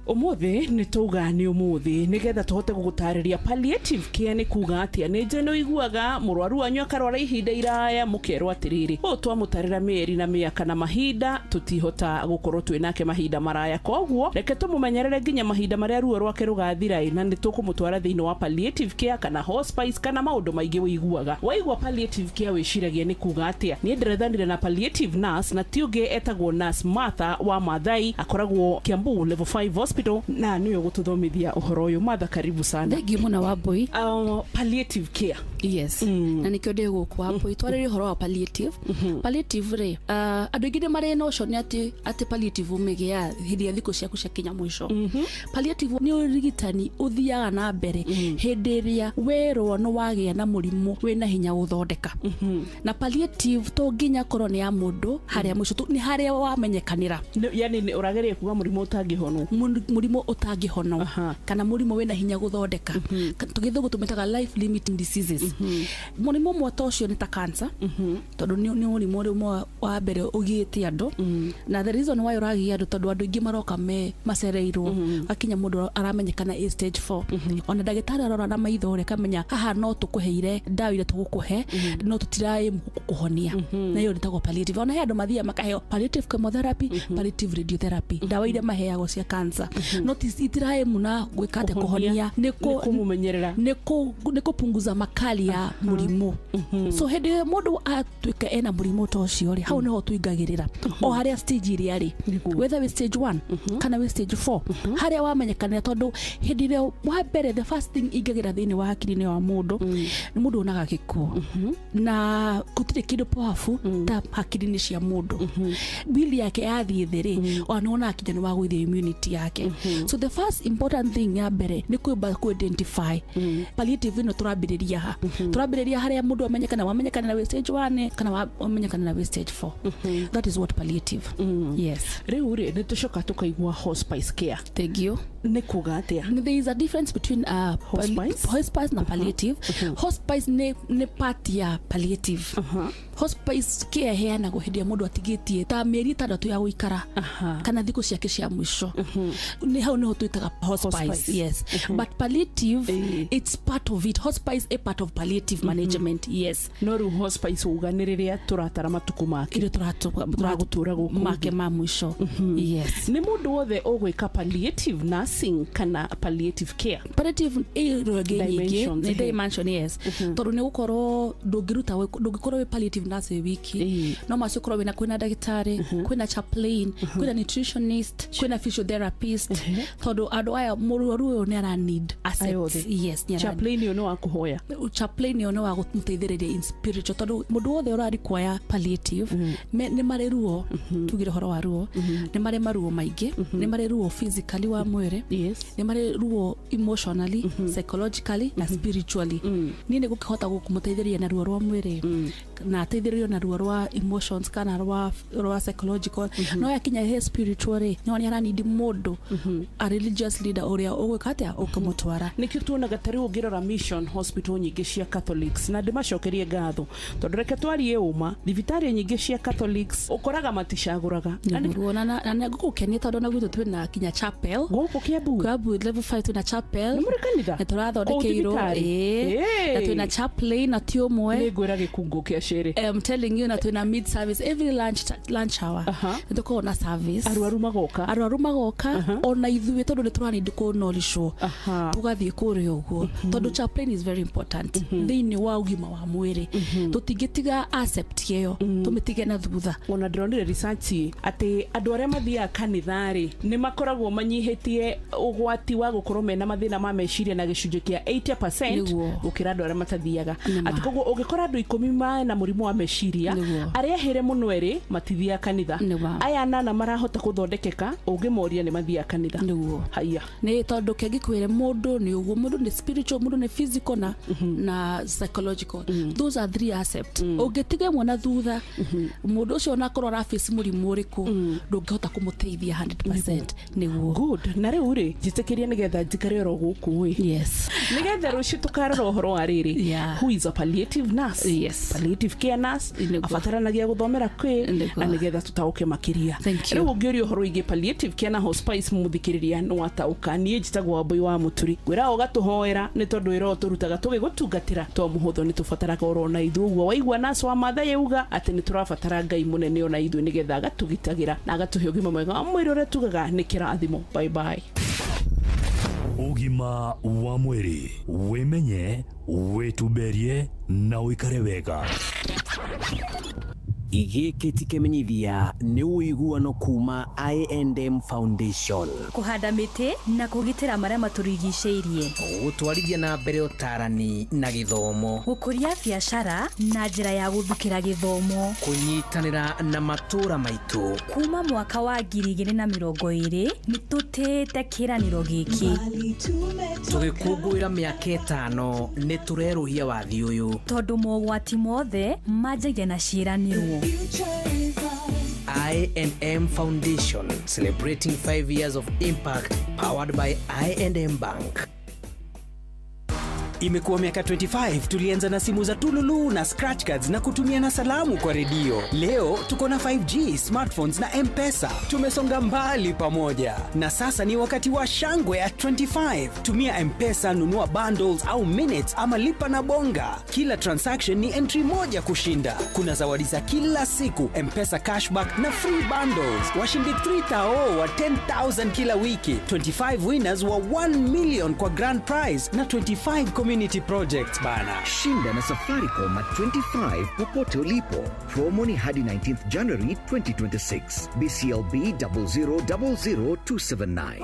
Umuthi nĩ tuga nĩ umuthi nigetha tuhote gugutarĩria palliative care nĩ kuga atĩa. Nĩ nje no iguaga mũrwaru wanyu akarwara ihinda iraya mũkerwo atĩrĩrĩ ũũ twamũtarĩra mĩeri na mĩaka na mahinda tutihota gũkorwo twĩnake mahinda maraya, koguo reke tũmũmenyerere nginya mahinda marĩa ruo rwake rũgathira, na nĩ tũkũmũtwara thĩinĩ wa palliative care kana hospice kana maũndũ maingĩ wĩiguaga. Waigua palliative care wĩciragia nĩ kuga atĩa. Niĩ ndĩrethanire na palliative nurse na ti ũngĩ etagwo nurse Martha wa Maathai, akoragwo Kiambu level 5 hospital na niyo gututhomithia uhoro uyu. Martha, karibu sana. Thank you muna Wambui. Palliative care. Yes. Na nikyo ndi guku Wambui twarĩrie uhoro wa palliative. Palliative ri andu ingĩ mari notion ati palliative umegia hindi ya thikũ ciaku ciakinya mwisho. Palliative ni urigitani uthiaga na mbere hindi ĩrĩa werwo no wagĩa na mũrimũ wĩna hinya gũthondeka. Na palliative to nginya korwo ni ya mũndũ harĩa mwisho ni harĩa wamenyekanira. Yani ni urageria kuga mũrimũ ũtangĩhonwo, mũrimũ ũtangĩhonwo kana mũrimũ wĩna hinya gũthondeka. Tũgĩthũngũ tũmĩtaga life limiting diseases. Mũrimũ ũmwe ta ũcio nĩ ta cancer, tondũ nĩ mũrimũ ũmwe wa mbere ũgĩte andũ, na the reason why ũragia andũ tondũ andũ aingĩ maroka macereirwo, akinya mũndũ aramenyekana stage 4, ona ndagĩtarĩ arora na maitho akamenya haha no tũkũheire ndawa iria tũgũkũhe no tũtiraĩ kũhonia, na hiyo nĩtagwo palliative. Ona he andũ mathiaga makaheo palliative chemotherapy, palliative radiotherapy, ndawa iria maheagwo cia cancer, no titiraĩ muna gwĩkate kũhonia, nĩ kũmũmenyerera, nĩ kũpunguza makali ya mũrimũ. So hĩndĩ mũndũ atuĩka ena mũrimũ ta ũcio rĩ, hau nĩho tuingagĩrĩra o harĩa stage iria rĩ, whether we stage 1 kana we stage 4, harĩa wamenyekanĩra, tondũ hĩndĩ ĩrĩa wa mbere the first thing ingagĩra thĩinĩ wa hakiri-inĩ wa mũndũ nĩ mũndũ onaga gĩkuũ, na gũtirĩ kĩndũ powerful ta hakiri-inĩ cia mũndũ. Bili yake yathiĩ thĩ rĩ, ona akinya nĩ wagũithia immunity yake. So the first important thing ya mbere nĩ kwamba ku identify palliative ino turambĩrĩria ha, turambĩrĩria harĩa mũndũ wamenyekana na we stage 1 kana wamenyekana na we stage 4. That is what palliative. Yes. Rĩu rĩ nĩ tũcoka tukaigua hospice care. Thank you. Nĩ kuga atĩa? There is a difference between hospice na palliative. Hospice nĩ part ya palliative. Hospice care heanagwo hĩndĩ ya mũndũ atigĩtie ta mĩeri 6 ya gũikara kana thikũ ciake cia mwisho. Nĩ hau nĩho twĩtaga hospice. Yes. But palliative it's part of it. Hospice a part of palliative management. Yes. No rĩu hospice uganĩ rĩrĩa tũratara matuko make kĩrĩa tũratũra gũkũ make ma mwisho. Yes. Nĩ mũndũ wothe ũgwĩka palliative nurse nursing kana palliative care? Palliative Dimensions, ni dimension, yes. Toro ni gukoro ndungikorwo wi palliative nurse wiki no macikorwo wina kwina ndagitari kwina chaplain kwina nutritionist kwina physiotherapist tondu andu aya murwaru uyu ni ara need assets. Yes, ni chaplain yo no akuhoya, chaplain yo no wa gumuteithiriria in spiritual tondu mundu wothe urari kwaya palliative ni mari ruo tugire horo wa ruo ni mari maruo maingi ni mari ruo physically wa mwire, ni mari ruo emotionally, psychologically na spiritually. Ni ne gukihota gukumuteithiriria na ruo rwa mwire na teithiririo na ruo rwa emotions kana rwa psychological no yakinya he spiritual no ni ara need mundu a religious leader uria ugwikatia ukamutwara. Nikio tuonaga tari ugirora mission hospital nyingi cia Catholics na ndimacokerie ngatho tondu reke twarie uma thibitari nyingi cia Catholics ukoraga matishaguraga na ngukukenia tondu na gwitu twina kinya chapel guku Kiambu level 5 twina chapel ni muri kanitha na turathondekeirwo na twina chaplain na tiomwe ni gwira gikungu kia shere. I'm telling you na twina mid service every lunch hour nduko na service arwaru magoka ona ithuĩ tondu ni turani ndiko nolisho tugathie kuri uguo tondu chaplain is very important thiini wa ugima wa mwiri tutingitiga accept yeyo tumitige na thutha. Ona ndronire research ati andu aria mathia kanithari ni makoragwo manyihitie ugwati wa gukorwo mena mathina ma meciria na gicunje kia 80% gukira andu aria matathiaga. Ati koguo ugikora andu 10 na murimu wa meciria aria here muno eri matithia kanitha aya nana marahota kuthondekeka ungimoria ni mathia kanitha. Haya ni tondu kengikwire mundu ni uguo mundu ni spiritual mundu ni physical na psychological. Those are three aspects. Ungitige mwana thutha mundu ucio na korwo rafice murimu uriku ndungihota kumuteithia 100%. Niguo good na riu ri jitikiria nigetha njikare ro guku yes nigetha rucio tukarora uhoro wa riri who is a palliative nurse. Yes, palliative care nurse abataranagia guthomera kwi na nigetha tutauke makiria. Riu ungiori uhoro igi palliative care na hospice muthikiriria no atauka nie njitagwo Wambui wa Muturi gwira ugatuhoera ni tondu iro turutaga tugigutungatira to muhutho ni tufataraga oro na ithu uguo waigua nurse wa matha yeuga ati ni turafatara Ngai munene ona ithu nigetha agatugitagira na agatuhe ugima mwega wa mwiri uria tugaga ni kirathimo. Bye bye. Ugima wa mwiri wimenye wituberie na uikare wega. Igiki tikemenyithia ni uiguano kuma I&M Foundation kuhanda miti na kugitira maria maturigiceirie gutwarithia na mbere utarani na githomo gukuria biashara na njira ya guthukira githomo kunyitanira na matura maitu kuma mwaka wa 2020 ni tutete kiraniro giki tugikungwira miaka 5 ni tureruhia wathi uyu tondu mogwati mothe manjagia na ciiranirwo. I&M Foundation, celebrating 5 years of impact, powered by I&M Bank. Imekuwa miaka 25 tulianza na simu za tululu na scratch cards na kutumia na salamu kwa redio. Leo tuko na 5G, smartphones na M-Pesa. Tumesonga mbali pamoja. Na sasa ni wakati wa shangwe ya 25. Tumia M-Pesa, nunua bundles au minutes ama lipa na bonga. Kila transaction ni entry moja kushinda. Kuna zawadi za kila siku, M-Pesa cashback na free bundles. Washindi 3,000 wa 10,000 kila wiki. 25 winners wa 1 million kwa grand prize na 25 community projects bana. Shinda na Safaricom at 25 popote ulipo. Promo ni hadi 19th January 2026. BCLB 0000279.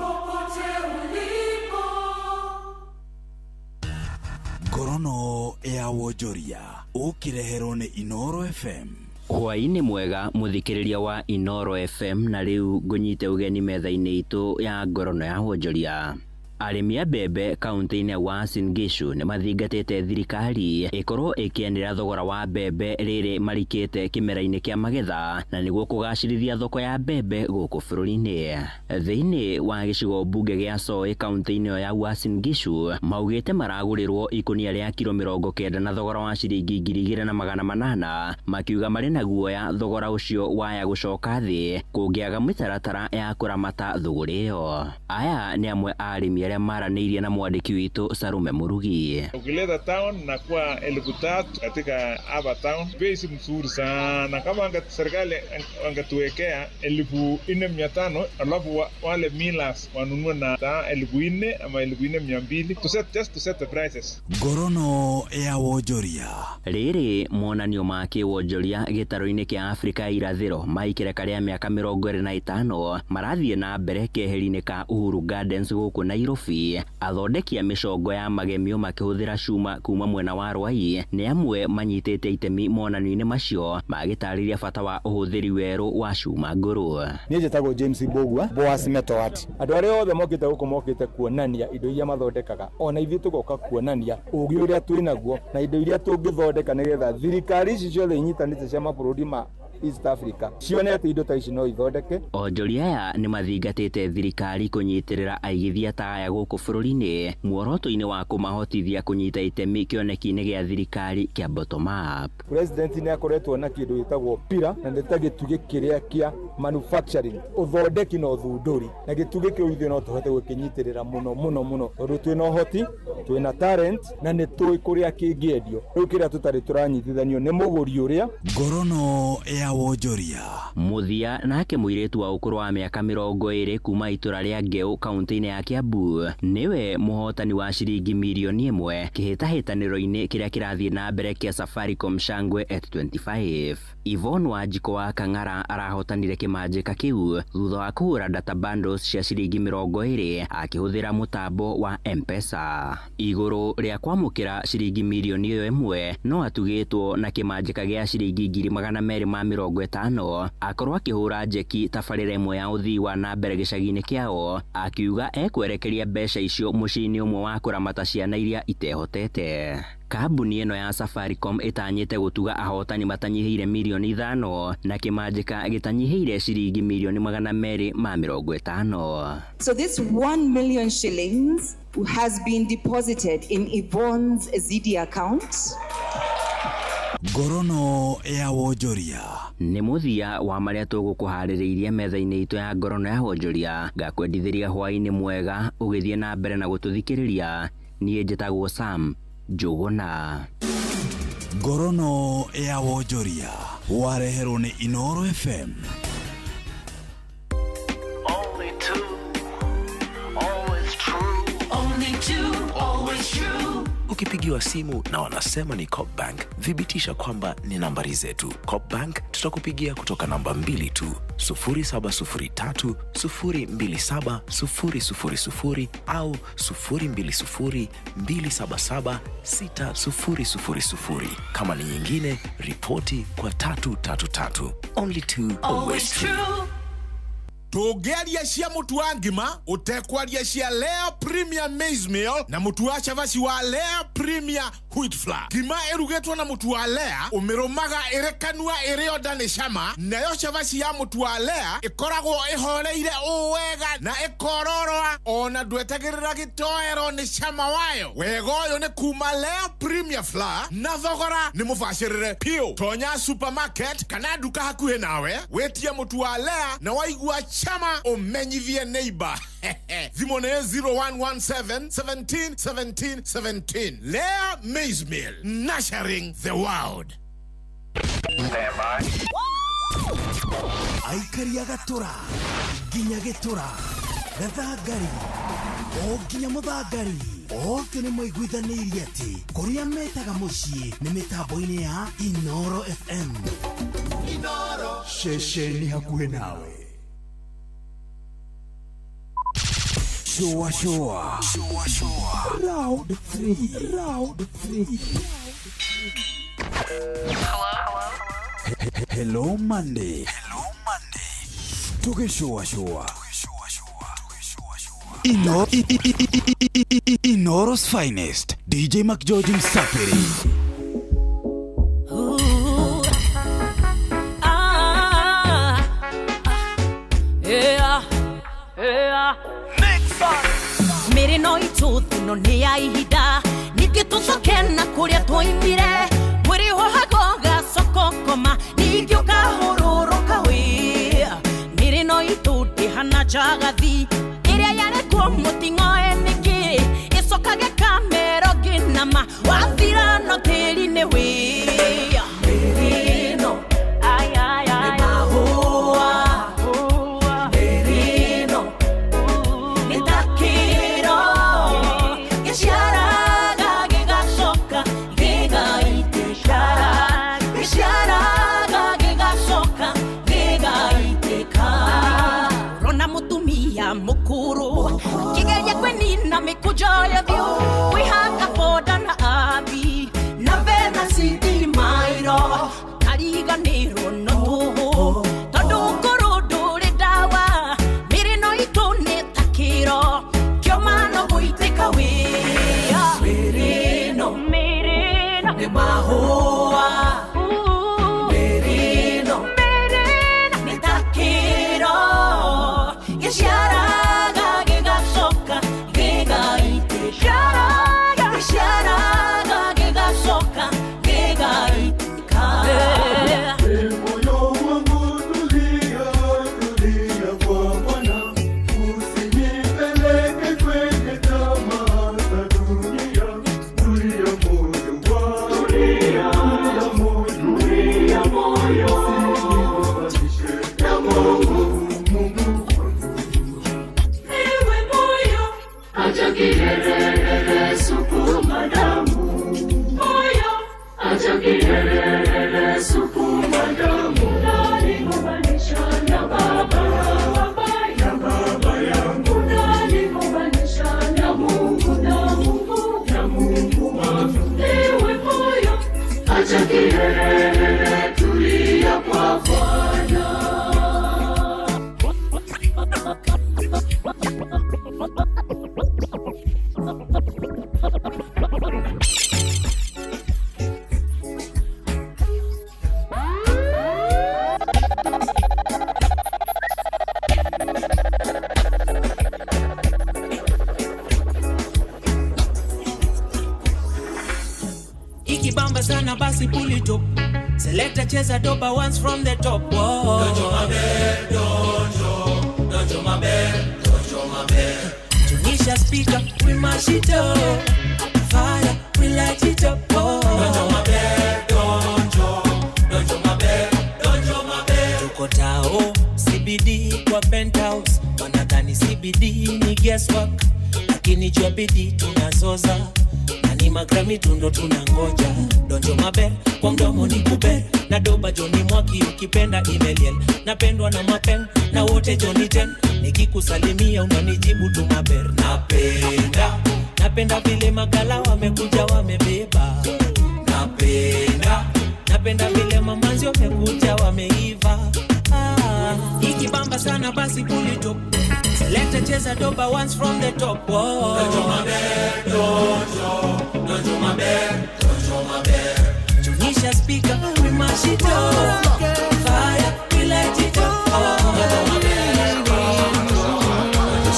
Gorono ya Wojoria ukirehero ni Inoro FM. Hwaini mwega muthikiriria wa Inoro FM na riu ngunyite ugeni metha-ini itu ya Ngorono ya Wojoria. Arimi a mbembe kaunti-ini ya Uasin Gishu ni mathingatite thirikari ikorwo ikienera thogora wa mbembe riri marikite kimera-ini kia magetha na niguo kugacirithia thoko ya mbembe guku bururi-ini. Thiini wa gicigo bunge gia Soi kaunti-ini ya Uasin Gishu maugite maragurirwo ikunia ria kilo 90 na thogora wa ciringi 2,800 makiuga mari na guoya thogora ucio waya gucoka thi kungiaga mitaratara ya kuramata thogora iyo. Aya ni amwe arimi aria maranĩirie na mwandĩki witũ Sarume Murugi. Ukileta town na kwa 3,000 katika hapa town, bei si mzuri sana. Kama serikali angetuwekea 4,500, alafu wale millers wanunue na 4,000 ama 4,200 to set the prices. Ngorono ya wonjoria. Rĩrĩ monanio ma kĩwonjoria gĩtarũ-inĩ kĩa Afrika ya irathĩro maikĩreka rĩa mĩaka 25 marathiĩ na mbere keheri-inĩ ka Uhuru Gardens gũkũ Nairobi. Athondeki a mĩcongo ya magemio makĩhũthĩra cuma kuma mwena wa Rwai nĩ amwe manyitĩte itemi monanio-inĩ macio magĩtarĩria bata wa ũhũthĩri werũ wa cuma ngũrũ. Niĩ njĩtagwo James Mbogua, Boas Metoat. Andũ arĩa othe mokĩte gũkũ mokĩte kuonania indo iria mathondekaga, ona ithuĩ tũgoka kuonania ũũgĩ ũrĩa twĩ naguo na indo iria tũngĩthondeka nĩgetha thirikari ici ciothe inyitanĩte cia mabũrũri ma East Africa cione atĩ indo ta ici no ithondeke. Onjoria aya nĩ mathingatĩte thirikari kũnyitĩrĩra aigithia ta aya gũkũ bũrũri-inĩ muoroto-inĩ wa kũmahotithia kũnyita itemi kĩoneki-inĩ gĩa thirikari kĩa bottom up. President nĩ akoretwo na kĩndũ gĩtagwo PIRA na nĩ ta gĩtugĩ kĩrĩa kĩa manufacturing, ũthondeki na ũthundũri, na gĩtugĩ kĩu ithuĩ no tũhote gũkĩnyitĩrĩra mũno tondũ twĩ na ũhoti, twĩ na talent na nĩ tũĩ kũrĩa kĩngĩendio. Rĩu kĩrĩa tũtarĩ tũranyitithanio nĩ mũgũri ũrĩa. Ngorono ya wonjoria. Muthia nake mũirĩtu wa ũkũrũ wa mĩaka 20 kuma itũra rĩa Ngeu kaunti-inĩ ya Kiambu nĩwe mũhotani wa ciringi milioni 1 kĩhĩtahĩtanĩro-inĩ kĩrĩa kĩrathiĩ na mbere kĩa Safaricom Shangwe at 25. Yvonne Wanjiko wa Kang'ara arahotanire kĩmanjĩka kĩu thutha wa kũhũra data bundles cia ciringi 20 akĩhũthĩra mũtambo wa M-Pesa. Igũrũ rĩa kwamũkĩra ciringi milioni 1 no atugĩtwo na kĩmanjĩka gĩa ciringi 250 akorwo akĩhũra njeki tabarĩra ĩmwe ya ũthii wa na mbere gĩcagi-inĩ kĩao, akiuga ekwerekeria mbeca icio mũciĩ-inĩ ũmwe wa kũramata ciana iria itehotete. Kambuni ĩno ya Safaricom ĩtanyĩte gũtuga ahotani matanyihĩire milioni 5 na kĩmanjĩka gĩtanyihĩire ciringi milioni 250. So this 1 million shillings has been deposited in Yvonne's ZD account. Ngorono ya wonjoria. Nĩ mũthia wa marĩa tũgũkũharĩrĩirie metha-inĩ itũ ya ngorono ya wonjoria. Ngakwendithĩria hwaĩ-inĩ mwega ũgĩthiĩ na mbere na gũtũthikĩrĩria. Niĩ njĩtagwo Sam Njũgũna. Ngorono ya wonjoria wareherwo nĩ Inooro FM. Only two, always true. Only two, always true. Ukipigiwa simu na wanasema ni Copbank, thibitisha kwamba ni nambari zetu. Copbank tutakupigia kutoka namba 2 tu, 0703 027 000 au 020 277 6000. Kama ni nyingine, ripoti kwa 333. Only two, always true. Tũngĩaria cia mũtu wa ngima, ũtekwaria cia Lea Premier Maize Meal na mũtu wa chavaci wa Lea Premier Wheat Flour. Ngima ĩrugĩtwo na mũtu wa Lea ũmĩrũmaga ĩrekanua ĩrĩo ndanĩ cama, nayo chavaci ya mũtu wa Lea ĩkoragwo ĩhoreire ũwega na ĩkororoa ona ndwetagĩrĩra gĩtoero nĩ cama wayo. Wega ũyũ nĩ kuma Lea Premier Flour na thogora nĩ mũbacĩrĩre piũ. Tonya supermarket kana duka hakuhĩ nawe, wĩtie mũtu wa Lea na waigua chama umenyithie neighbor. Thimo nĩ 0117 17 17 17. Lea Maize Meal, nurturing the world. Aikari agatura nginya gĩtura gathangari o nginya mũthangari othe nĩ maiguithanĩirie atĩ kũrĩa metaga mũciĩ nĩ mĩtambo-inĩ ya Inooro FM. Inooro ceceni hakuhĩ nawe. Showa. Round 3. Hello Monday. Showa. Inooro's finest, DJ McGeorge Msafiri. Mere no itutu no ni ya ihinda ningĩ tũcoke na kũrĩa twoimire mwĩrĩ ũhagoga sokokoma ningĩ ũkahũrũrũka wĩ mere no itutu hana jagathi ĩrĩa yarĩ kuo mũting'oe ningĩ kigeria kwenina mikujo yathio kwihanga boda na abi na vena sidi mairo kariganirwo no tuhu tondu nguru nduri dawa mirino itu ni takiro kiomano guiteka wia mirino ni mahua mirino ni takiro gisharaga gigacoka gigaite gisharaga gigacoka gigaitika Acha kiherehere sukuma damu moyo, acha kiherehere sukuma damu ndani mubanisha na baba yangu ndani mubanisha na Mungu wangu ewe moyo, acha kiherehere tulia kwa Bwana. Ikibamba sana basi pull it up. Selector cheza doba once from the top. Whoa. Dojo mabe, dojo mabe. Tunisha speaker, we mash it up. Fire, we light it up. Whoa. Dojo mabe. Tuko tao, CBD kwa penthouse. Wanadhani CBD ni guesswork, lakini jua bidii tunazoza. Nani magrami tundo tunangoja. Donjo mabe, kwa mdomo ni kube. Na doba Johnny Mwaki ukipenda email. Napendwa na mapen, na wote Johnny 10. Nikikusalimia unanijibu tu maber. Napenda vile magala wamekuja wamebeba. Napenda vile mamanzi wamekuja wameiva. Ikibamba sana basi pull it up. Selector cheza doba once from the top. Whoa. Dojo mabe. Tunisha speaker, we mash it up. Fire, we light it up.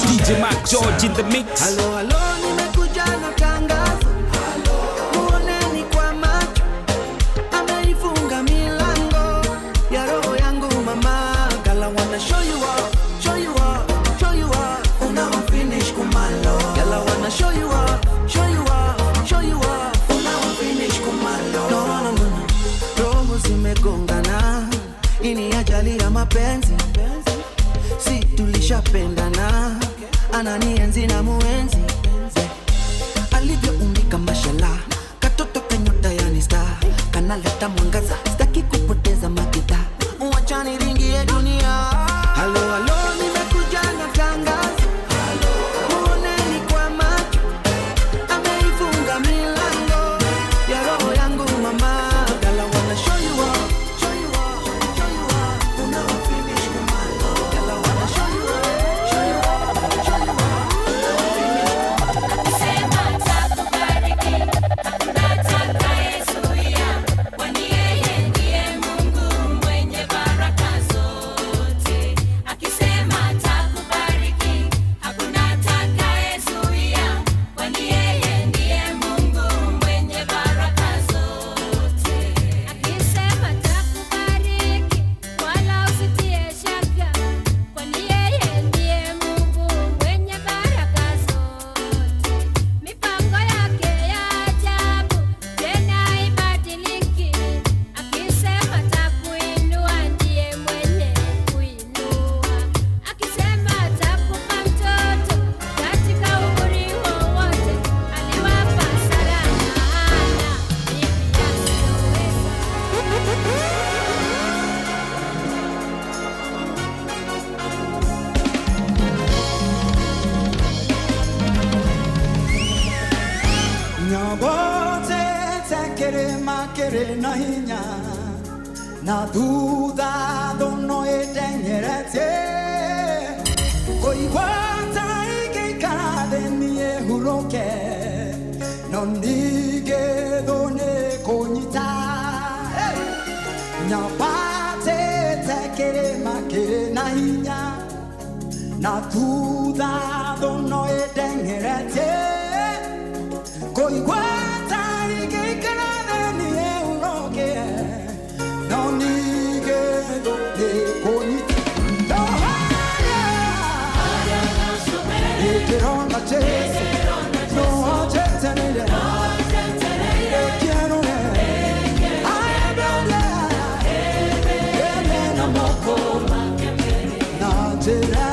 DJ Mac George in the mix. Hello, nimekuja na tangazo. Muoneni kwa macho. Ameifunga milango ya roho yangu mama. Girl, I wanna show you up. Una finish kumalo. Girl, I wanna show you up. Una finish kumalo. No. Roho zimegongana. Ini ajali ya mapenzi. Si tulishapendana. Ananienzi na muenzi. Alivyoumbika mashallah. Katoto kanyota yani star. Kanaleta mwangaza. Sitaki kupoteza makita. Wachani ringie dunia. Hello, nimekuja na tangazo. Muoneni kwa macho. Ameifunga milango ya roho yangu mama. Girl, I wanna show you up. Una finish kumalo. Girl, I wanna show you up. Sema takubariki. Nataka Yesu ya. Wani yeye kere na hinya na thutha thono ĩtengerete kũigwata igĩikara thĩ niĩ hurũke no ningĩ thũ nĩ kũnyita nyambatĩte kĩrĩma kĩrĩ na hinya na thutha thono ĩtengerete kũigwata igĩikara thĩ niĩ hurũke no ningĩ thũ nĩ kũnyita Quiero Jesu, no ajeterere, quiero na moko, na jera.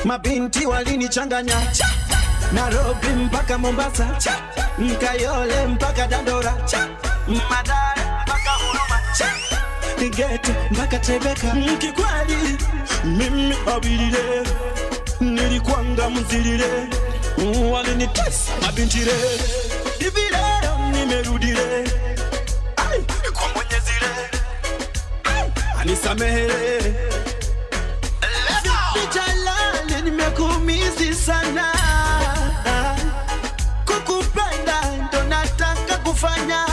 Mabinti walinichanganya Nairobi mpaka Mombasa Mkayole mpaka Dandora Madari mpaka Huruma Nigeto mpaka Tebeka Mkikweli mimi abilile Nilikuanga mzilile Walinitesa mabintile Hivi leo nimerudile Ai, kwa Mwenyezile Ai, anisamehele Jalali nimekumizi sana Kukupenda ndo nataka kufanya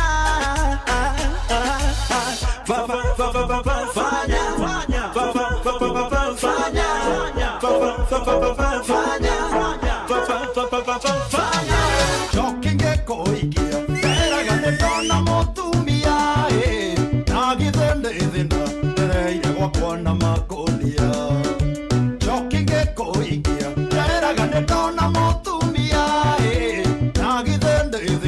Chokingeko ikia Eragane tona motumia Nagithende ithinda Tereire gwakwa na makolia Chokingeko ikia Eragane tona motumia Nagithende ithinda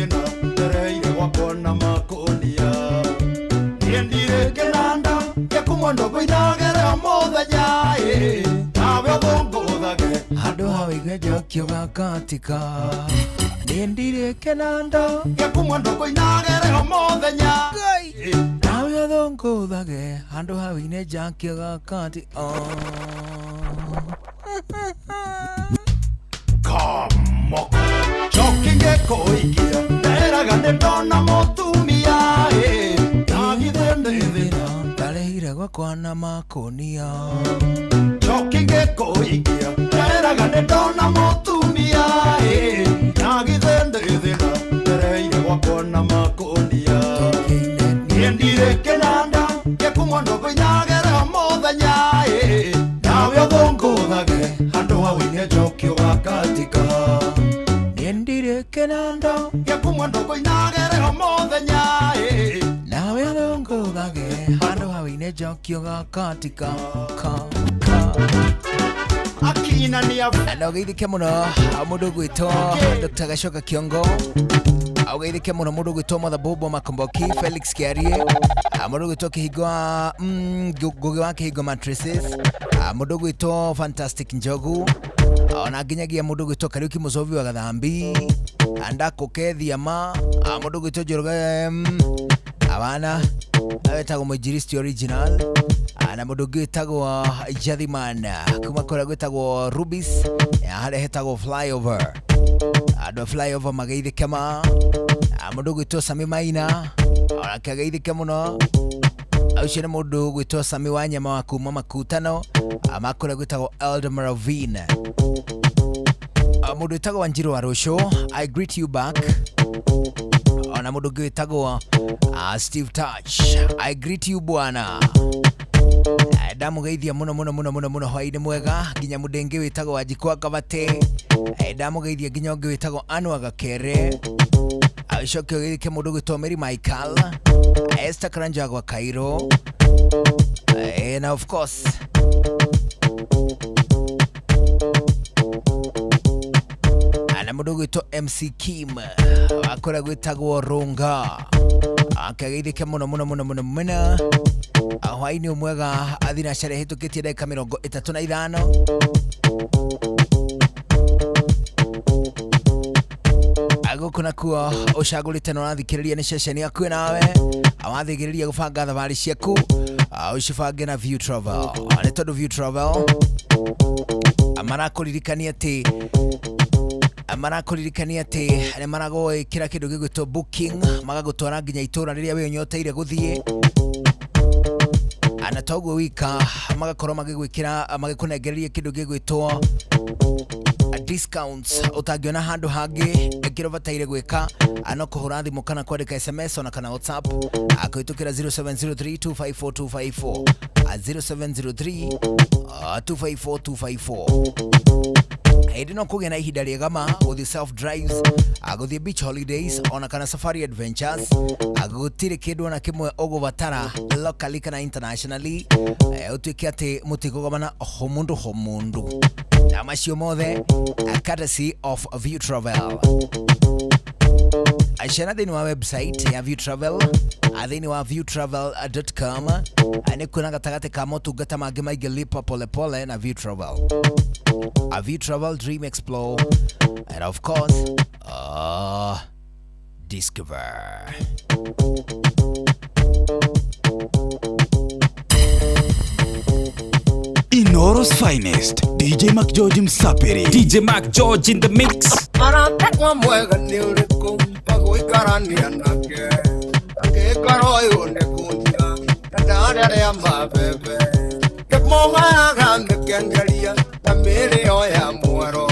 jokyo gakatika nindire kenanda Yakumwando koinagere omothenya nawe thonguthage handu hawine jokyo gakati Kamoko Chokinge koikia Ndaeraga ndona motumia Nagithende ndarehire gwakwa na makonia Chokinge koikia Ndaeraga ndona motumia Nagithende ndarehire gwakwa na makonia Niendire kenanda Yakumwando koinagere omothenya Nawe thonguthage handu hawine jokyo gakatika niendire kenanda Yakumwando koinagere omothenya nawe thonguthage handu hawine jokyo gakatika Akina ni Nogeithike muno mundu gwitwo Dr. Gacoka Kiongo Augeithike muno mundu gwitwo Mother Bobo Makomboki Felix Kiarie mundu gwitwo Kihigwa Ngugi wa Kihigo Mattresses mundu gwitwo Fantastic Njogu ona nginyagia mundu gwitwo Kariuki Mucovi wa Gathambi Andako Kethiama mundu gwitwo Njoroge abana awetagwo Mujiristi Original na mundu gwitagwo Jathiman kuma kora gwitagwo Rubis hare hetagwo Flyover ando Flyover mageithike ma mundu gwitwo Sami Maina ona kageithike muno aucio ni mundu gwitwo Sami Wanyama wa kuma Makutano amakora gwitagwo Elder Maravine mundu gwitagwo Wanjiru wa Rosho I greet you back ona mundu gwitagwo Steve Touch I greet you bwana ndamugeithia muno hwaini mwega nginya mudenge witagwo Wanjikwa Kabate ndamugeithia nginya ungi witagwo Anwa Gakere acokio githike mundu gwitwo Mary Michael Esther Karanja gwa Cairo and of course ana mundu gwitwo MC Kim akora gwitagwo Runga akageithike muno hwaini mwega athina sherehe tukitie dakika 35 agukuna kuo ucagurite no rathikiriria ni ceceni yaku nawe awathigiriria gubanga thabari ciaku ucibange na View Travel ni tondu View Travel amarakuririkania ati ni maragwikira kindu gigwitwo booking magagutwara nginya itura riria we nyoteire guthie ana togo wika magakorwo magigwikira magikunengereria kindu gigwitwo discounts utangiona handu hangi ikiro bataire gwika ano kuhura thimu kana kwandika SMS ona kana WhatsApp akuitukira 0703254254 0703254254 Edi no kugena ihinda riegama with self drives aguthie beach holidays ona kana safari adventures agutire kindu na kimwe ugubatara locally kana internationally utwike ati mutigogomana homundu na macio mothe courtesy of View Travel Aishana thini wa website ya View Travel thini wa viewtravel.com ane kuna gatagate ka motungata mangi maige lipa pole na View Travel View Travel Dream Explore and of course Discover Inoro's finest DJ Mac George Msaperi DJ Mac George in the mix Maratekwa mwega ni uriku Pago ikarania nake Ake ikaro yunde kunja Tadare ya mabebe Kemonga ya grande kengelia Tamiri oya muero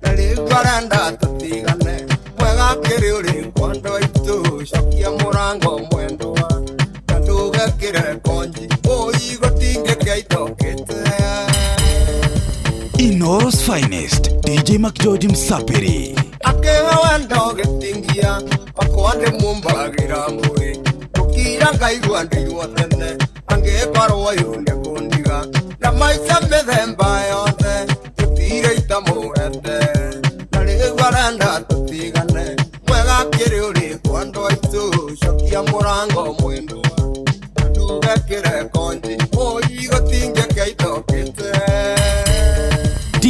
Nali garanda tutigane Mwega kiri uri kwando itu Shokia murango mwendua Tanduga kire konji Oigo tinge kaito kete Inoro's finest DJ Mac George Msaperi Akewa wendo getingia Pakwande mumbagira mwe Tukira ngaigwa ndiwa tene Ange parwa yunde kundiga Na maisa methemba yote Tutire itamuende Nali waranda tutigane Mwega kiri uri kwando itu Shokia murango mwendua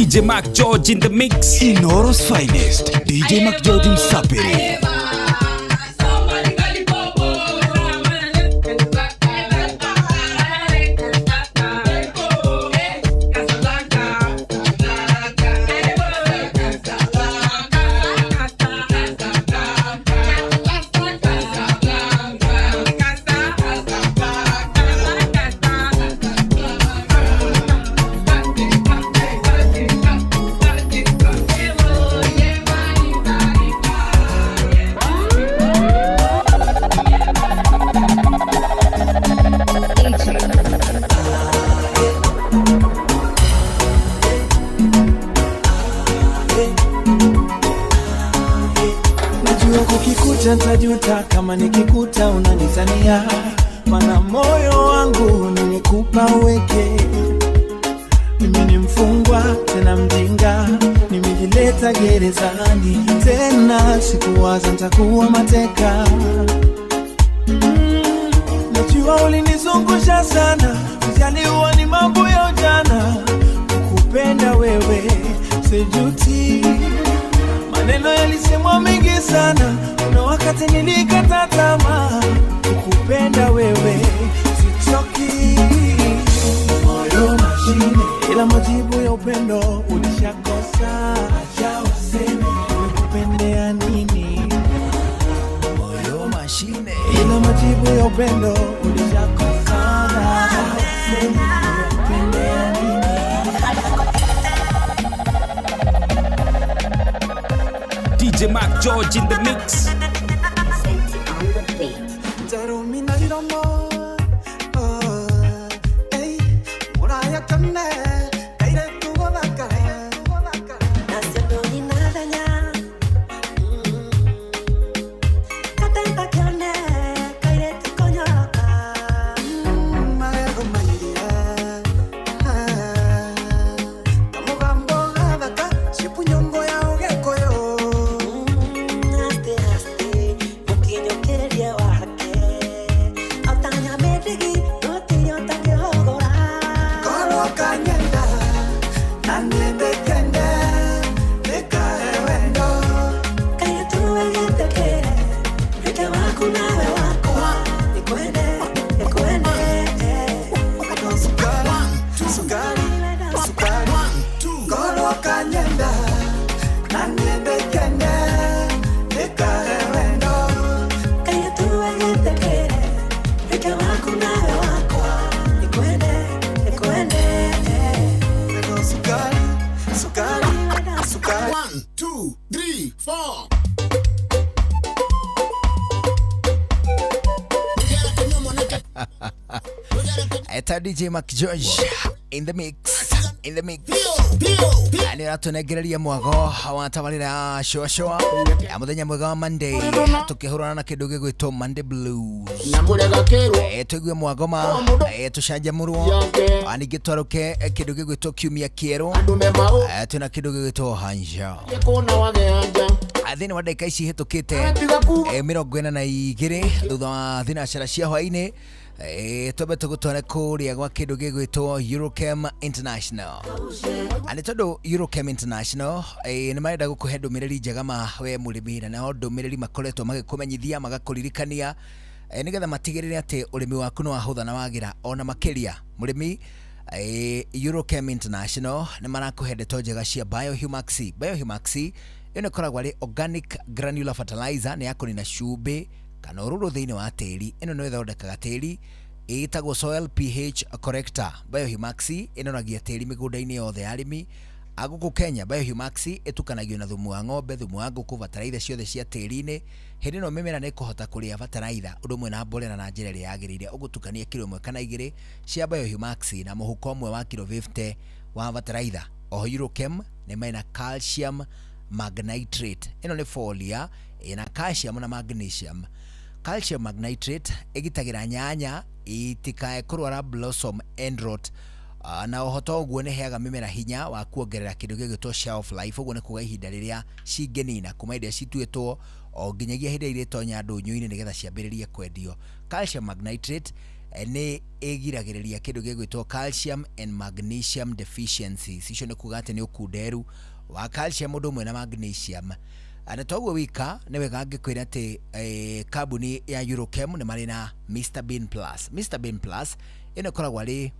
DJ Mac George in the mix. Inoro's finest, DJ Mac George Msapiri. Ntajuta kama nikikuta unanizania, mana moyo wangu nimekupa uweke. Mimi ni mfungwa tena mjinga, nimejileta gerezani tena, sikuwaza nitakuwa mateka. Najua ulinizungusha sana, ujaliwa ni mambo ya ujana, kukupenda wewe sijuti. Maneno yalisemwa mengi sana, kuna wakati nilikata tamaa, kukupenda wewe sichoki. Moyo mashine, ila majibu ya upendo ulishakosa. Acha waseme nimekupendea nini. Moyo mashine, ila majibu ya upendo ulishakosa. Acha waseme nimekupendea nini. DJ Mac George in the mix. DJ Mac George in the mix. Ani ratunegereria mwago watabalira show ya muthenya mwega wa Monday, tukihurana na kindu gigwitwo Monday Blues. Tuigue mwagoma, tucanjamurwo, ani gitwaruke kindu gigwitwo kiumia kieru, tuna kindu gigwitwo hanja. Athini wa dakika ici hitukite 42 thutha wa thinacara cia hwaini, tobe tugutwara kuria gwa kindu gigwitwo Eurochem International. Ani tondu Eurochem International ni marenda gukuhe ndumiriri njega ma we murimira na ndumiriri makoretwo magikumenyithia magakuririkania nigetha matigirire ati urimi waku no ahutha na wagira ona makiria murimi. Eurochem International ni marakuhe ndeto njega cia Biohumax. Biohumax ino koragwo ari organic granular fertilizer, ni yakunina cumbi kana ururu thiini wa tiri. Ino no ithondekaga tiri, itagwo soil pH corrector. Biohumax inoragia tiri migunda-ini yothe ya arimi a guku Kenya. Biohumax itukanagio na thumu wa ng'ombe, thumu wa nguku, bataraitha ciothe cia tiri-ini. Hindi no mimera ni kuhota kuria bataraitha undu mwe na mborera na njira iria yagirire. Ugutukania kilo 1 kana 2 cia Biohumax na muhuko umwe wa kilo 50 wa bataraitha. Oho Eurochem ni maina calcium magnitrate. Ino ni folia ina calcium na magnesium. Calcium magnitrate igitagira nyanya itikae kurwara blossom end rot, na uhoto uguo ni heaga mimera hinya wa kuongerera kindu gigitwo shelf life. Uguo ni kuga ihinda riria cingenina kuma iria cituitwo o nginyagia hindi iria itonya ndunyu-ini nigetha ciambiririe kwendio. Calcium magnitrate ni igiragiriria kindu gigwitwo calcium and magnesium deficiencies. Icio ni kuga ati ni ukunderu wa calcium mundu mwe na magnesium. Ana toguo wika ni wega ngikwira ati kambuni ya Eurochem ni mari na Mr Bean Plus. Mr Bean Plus ino koragwo ari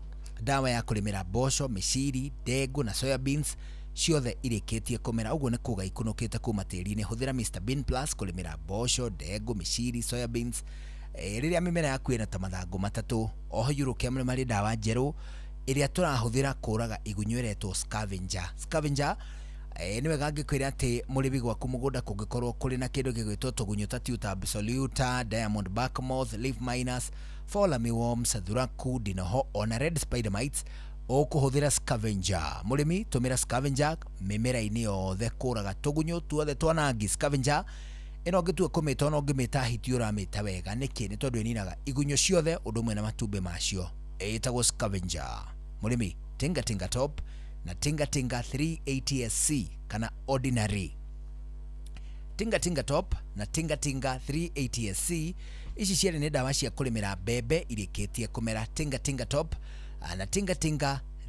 dawa ya kurimira mboco, miciri, ndengũ na soya beans ciothe irikitie kumera. Uguo ni kuga ikunukite kuma tiri-ini. Huthira Mr Bean Plus kurimira mboco, ndengũ, miciri, soya beans riria mimera yaku ina ta mathangu matatu. Oho Eurochem ni mari dawa njeru iria turahuthira kuraga igunyũ iretwo scavenger. Scavenger ni wega ngikwira ati murimi gwaku mugunda kungikorwo kuri na kindu gigwitwo tugunyu ta tuta absoluta, diamond backmoth, leaf miners, fall armyworms, thuraku, dinoho ona red spider mites, ukuhuthira scavenger. Murimi tumira scavenger mimera-ini yothe kuraga tugunyu tuothe twanangi. Scavenger ino ngitua kumita no ngimita hiti uramita wega niki ni tondu ininaga igunyu ciothe undu mwe na matumbe macio. Etagwo scavenger. Murimi tinga top na tinga 380SC kana ordinary. Tinga top na tinga 380SC ici ciere ni dawa cia kurimira mbembe irikitie kumera. Tinga top na tinga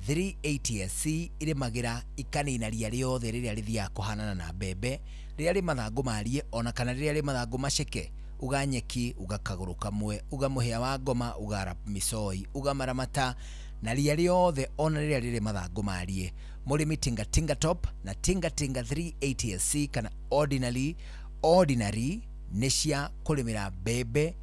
380SC irimagira ikanina ria riothe riria rithia kuhanana na mbembe, riria ri mathangu marie ona kana riria ri mathangu maceke. Uga nyeki, uga kaguru kamwe, uga muhia wa ngoma, uga rap misoi, uga maramata na ria riothe ona riria riri mathangu marie. Murimi tinga top na tinga 380SC kana ordinary ni cia kurimira mbembe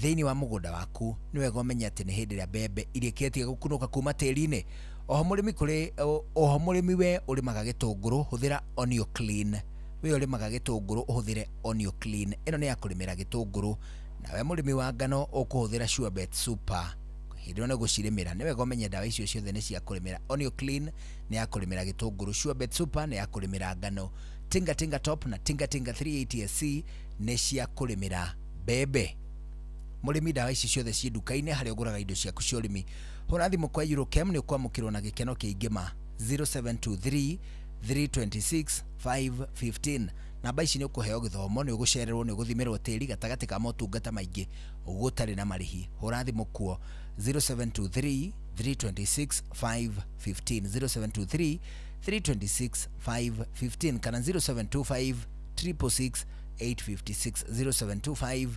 thiini wa mugunda waku. Ni wega umenya ati ni hindi ria mbembe irikitie gukunuka kuma tiri-ini. Oho murimi we urimaga gitunguru, huthira Onio Clean. We urimaga gitunguru uhuthire Onio Clean. Ino ni ya kurimira gitunguru. Na we murimi wa ngano ukuhuthira Sure Bet Super. Hindi no gucirimira. Ni wega umenya dawa icio ciothe ni cia kurimira. Onio Clean ni ya kurimira gitunguru, Sure Bet Super ni ya kurimira ngano. Tinga top na tinga 380SC ni cia kurimira mbembe. Murimi dawa ici ciothe ci duka-ini haria uguraga indo ciaku cia urimi. Hura thimu kwa Eurochem ni ukwamukirwo na gikeno kiingi ma 0723 326 515. Namba ici ni ukuheo githomo, ni ugucererwo, ni uguthimirwo tiri gatagati ka motungata maingi ugutari na marihi. Hura thimu kuo 0723 326 515 0723 326 515 kana 0725 366 856 0725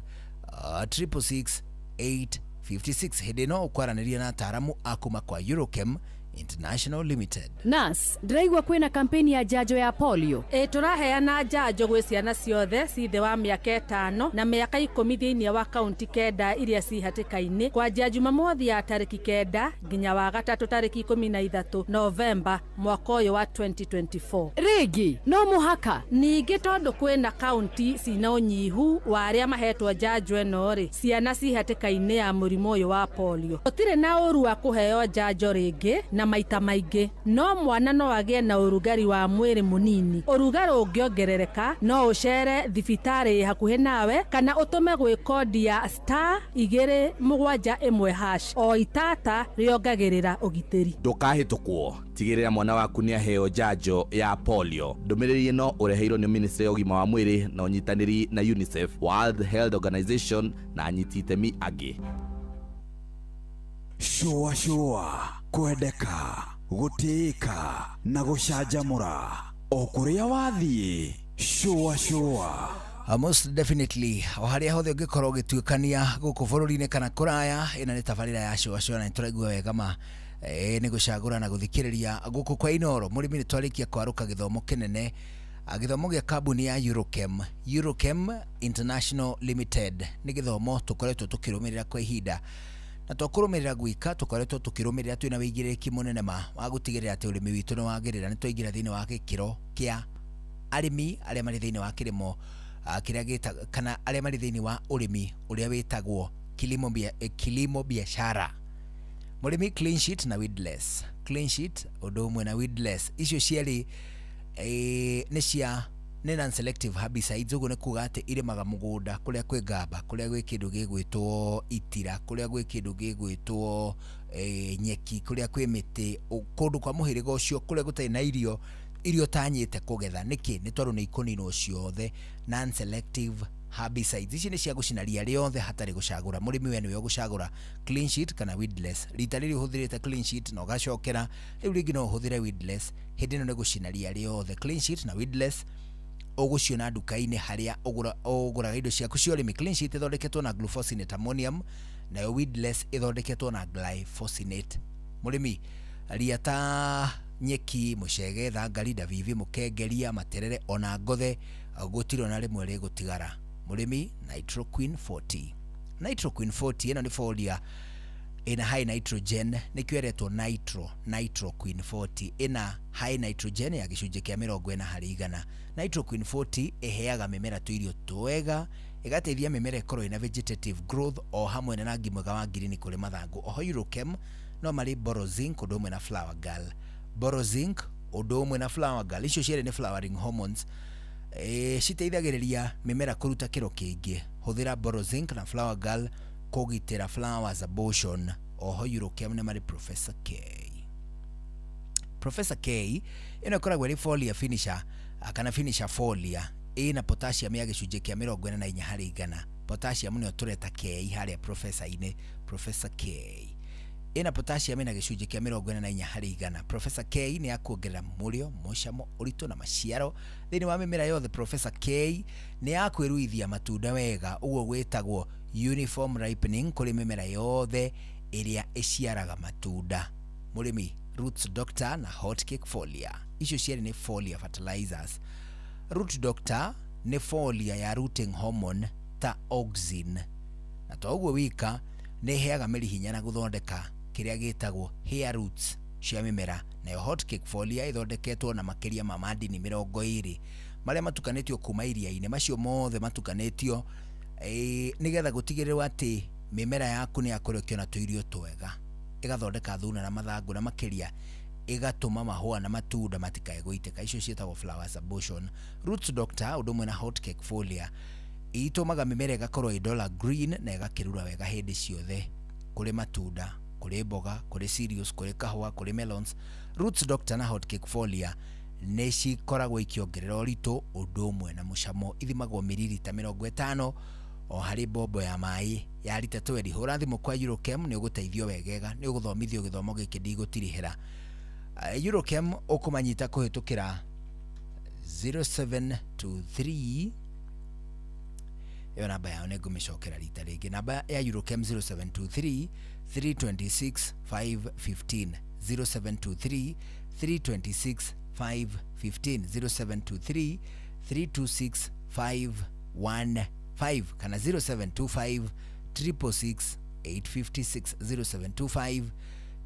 366 856. Hindi no ukwaraniria na ataramu akuma kwa Eurochem International Limited. Nas, ndiraigua kwina kampeni ya njanjo ya polio. Turaheana njanjo gwi ciana ciothe cithe wa miaka 5 na miaka 10 thiini wa kaunti 9 iria ci hatikaini kwanjia Jumamothi ya tariki 9 nginya wa gatatu tariki 13 Novemba mwaka uyu wa 2024. Rigi no muhaka ningi tondu kwina kaunti cina unyihu wa aria mahetwo njanjo eno ri ciana ci hatikaini ya murimo uyu wa polio. Gutire na uru wa kuheo njanjo ringi na maita maingi. No mwana no agie na urugari wa mwiri munini. Urugari ungiongerereka no ucere thibitari hakuhi nawe kana utume gwi kodi ya *271# o itata riongagirira ugitiri. Ndukahitukwo, tigirira mwana waku ni aheo njanjo ya polio. Ndumiriri ino ureheirwo ni Ministry ya Ugima wa Mwiri na unyitaniri na UNICEF, World Health Organization na anyiti itemi angi. Shua kwendeka gutika na gucanjamura o kuria wathie. Shua most definitely o haria hothe ungikorwo ugituikania guku bururi-ini kana kuraya, ina ni tabarira ya shua na turaigua wega ma ni gucagura na guthikiriria guku kwa Inoro. Murimi ni twarikia kwaruka githomo kinene, githomo gia kambuni ya Eurochem International Limited. Ni githomo tukoretwo tukirumirira kwa ihinda na tukurumirira gwika, tukoretwo tukirumirira twina wigiriki munene ma wa gutigirira ati urimi witu ni wagirira. Ni twaingira thiini wa gikiro kia arimi aria mari thiini wa kirimo kiria gita kana aria mari thiini wa urimi uria witagwo kilimo biashara. Murimi clean sheet na weedless. Clean sheet undu umwe na weedless, icio cieri ni cia ni non-selective herbicides. Uguo ni kuga ati irimaga mugunda kuria kwi ngamba, kuria gwi kindu gigwitwo itira, kuria gwi kindu gigwitwo nyeki, kuria kwi miti, kundu kwa muhiriga ucio kuria gutari na irio tanyite kugetha. Niki ni tondu ni ikuninwo ciothe non-selective herbicides. Ici nĩ cia gũcinaria rĩothe hatarĩ gũcagũra. Mũrĩmi we nĩwe ũgũcagũra clean sheet kana weedless. Rita rĩrĩ ũhũthĩrĩte clean sheet na ũgacokera, rĩu rĩngĩ no ũhũthĩre weedless. Hĩndĩ ĩno nĩ gũcinaria rĩothe. Clean sheet na weedless ũgũciona nduka-inĩ harĩa ũgũraga indo ciaku cia ũrĩmi. Clean sheet ĩthondeketwo na glufosinate ammonium, nayo weedless ĩthondeketwo na glyphosate. Mũrĩmi, ria ta nyeki, mũcege, thangari, ndavivi, mũkengeria, materere ona ngothe gũtirĩ na rĩmwe rĩgũtigara. Mũrĩmi, Nitroqueen 40. Nitroqueen 40 ĩno nĩ foliar ina high nitrogen, nĩkĩo ĩretwo Nitroqueen 40 ina high nitrogen ya gĩcunjĩ kĩa 40%. Nitroqueen 40 ĩheaga mĩmera tũirio twega, ĩgateithia mĩmera ĩkorwo ina vegetative growth o hamwe na rangi mwega wa ngirini kũrĩ mathangũ. Oho Eurochem no marĩ Borozinc ũndũ ũmwe na Flower Girl. Borozinc ũndũ ũmwe na Flower Girl, icio cierĩ nĩ flowering hormones. Citeithagĩrĩria mĩmera kũruta kĩro kĩingĩ. Hũthĩra Borozinc na Flower Girl kũgitĩra flowers abortion. Oho Eurochem nĩ marĩ Professor K. Professor K ĩno ĩkoragwo ĩrĩ foliar finisher kana finisher foliar, ĩna potassium ya gĩcunjĩ kĩa 44%. Potassium nĩyo tũreta K harĩa professor-inĩ. Professor K ina potassium ina gĩcunjĩ kĩa 44%. Professor K nĩ akuongerera mũrĩo, mũcamo, ũritũ na maciaro thĩinĩ wa mĩmera yothe. Professor K nĩ akwĩruithia matunda wega, ũguo gwĩtagwo uniform ripening kũrĩ mĩmera yothe ĩrĩa ĩciaraga matunda. Mũrĩmi, Roots Doctor na Hotcake Foliar, icio cierĩ nĩ foliar fertilizers. Root Doctor nĩ foliar ya rooting hormone ta auxin, na to ũguo wika nĩ heaga mĩri hinya na gũthondeka kĩrĩa gĩtagwo hair roots cia mĩmera. Nayo Hotcake Foliar ĩthondeketwo na makĩria ma madini 20 marĩa matukanĩtio kuma iria-inĩ. Macio mothe matukanĩtio nĩgetha gũtigĩrĩrwo atĩ mĩmera yaku nĩ yakũrĩkio na tũirio twega, ĩgathondeka thuna na mathangũ, na makĩria ĩgatũma mahũa na matunda matikae gũitĩka. Icio ciĩtagwo flowers abortion. Roots Doctor ũndũ ũmwe na Hotcake Foliar itumaga mĩmera ĩgakorwo ĩ green na ĩgakĩrura wega hĩndĩ ciothe kũrĩ matunda, kũrĩ mboga, kũrĩ cereals, kũrĩ kahũa, kũrĩ melons. Roots Doctor na Hotcake Foliar nĩ cikoragwo ikiongerera ũritũ ũndũ ũmwe na mũcamo. Ithimagwo mililita 50 o harĩ bombo ya maĩ ya lita 20. Hũra thimũ kwa Eurochem nĩ ũgũteithio wegega, nĩ ũgũthomithio gĩthomo gĩkĩ ndigũtirihĩra. Eurochem ũkũmanyita kũhĩtũkĩra 0723, iyo namba yao nĩ ngũmĩcokera rita rĩngĩ. Namba ya Eurochem 0723 326 515, 0723 326 515, 0723 326 515 kana 0725 666 856, 0725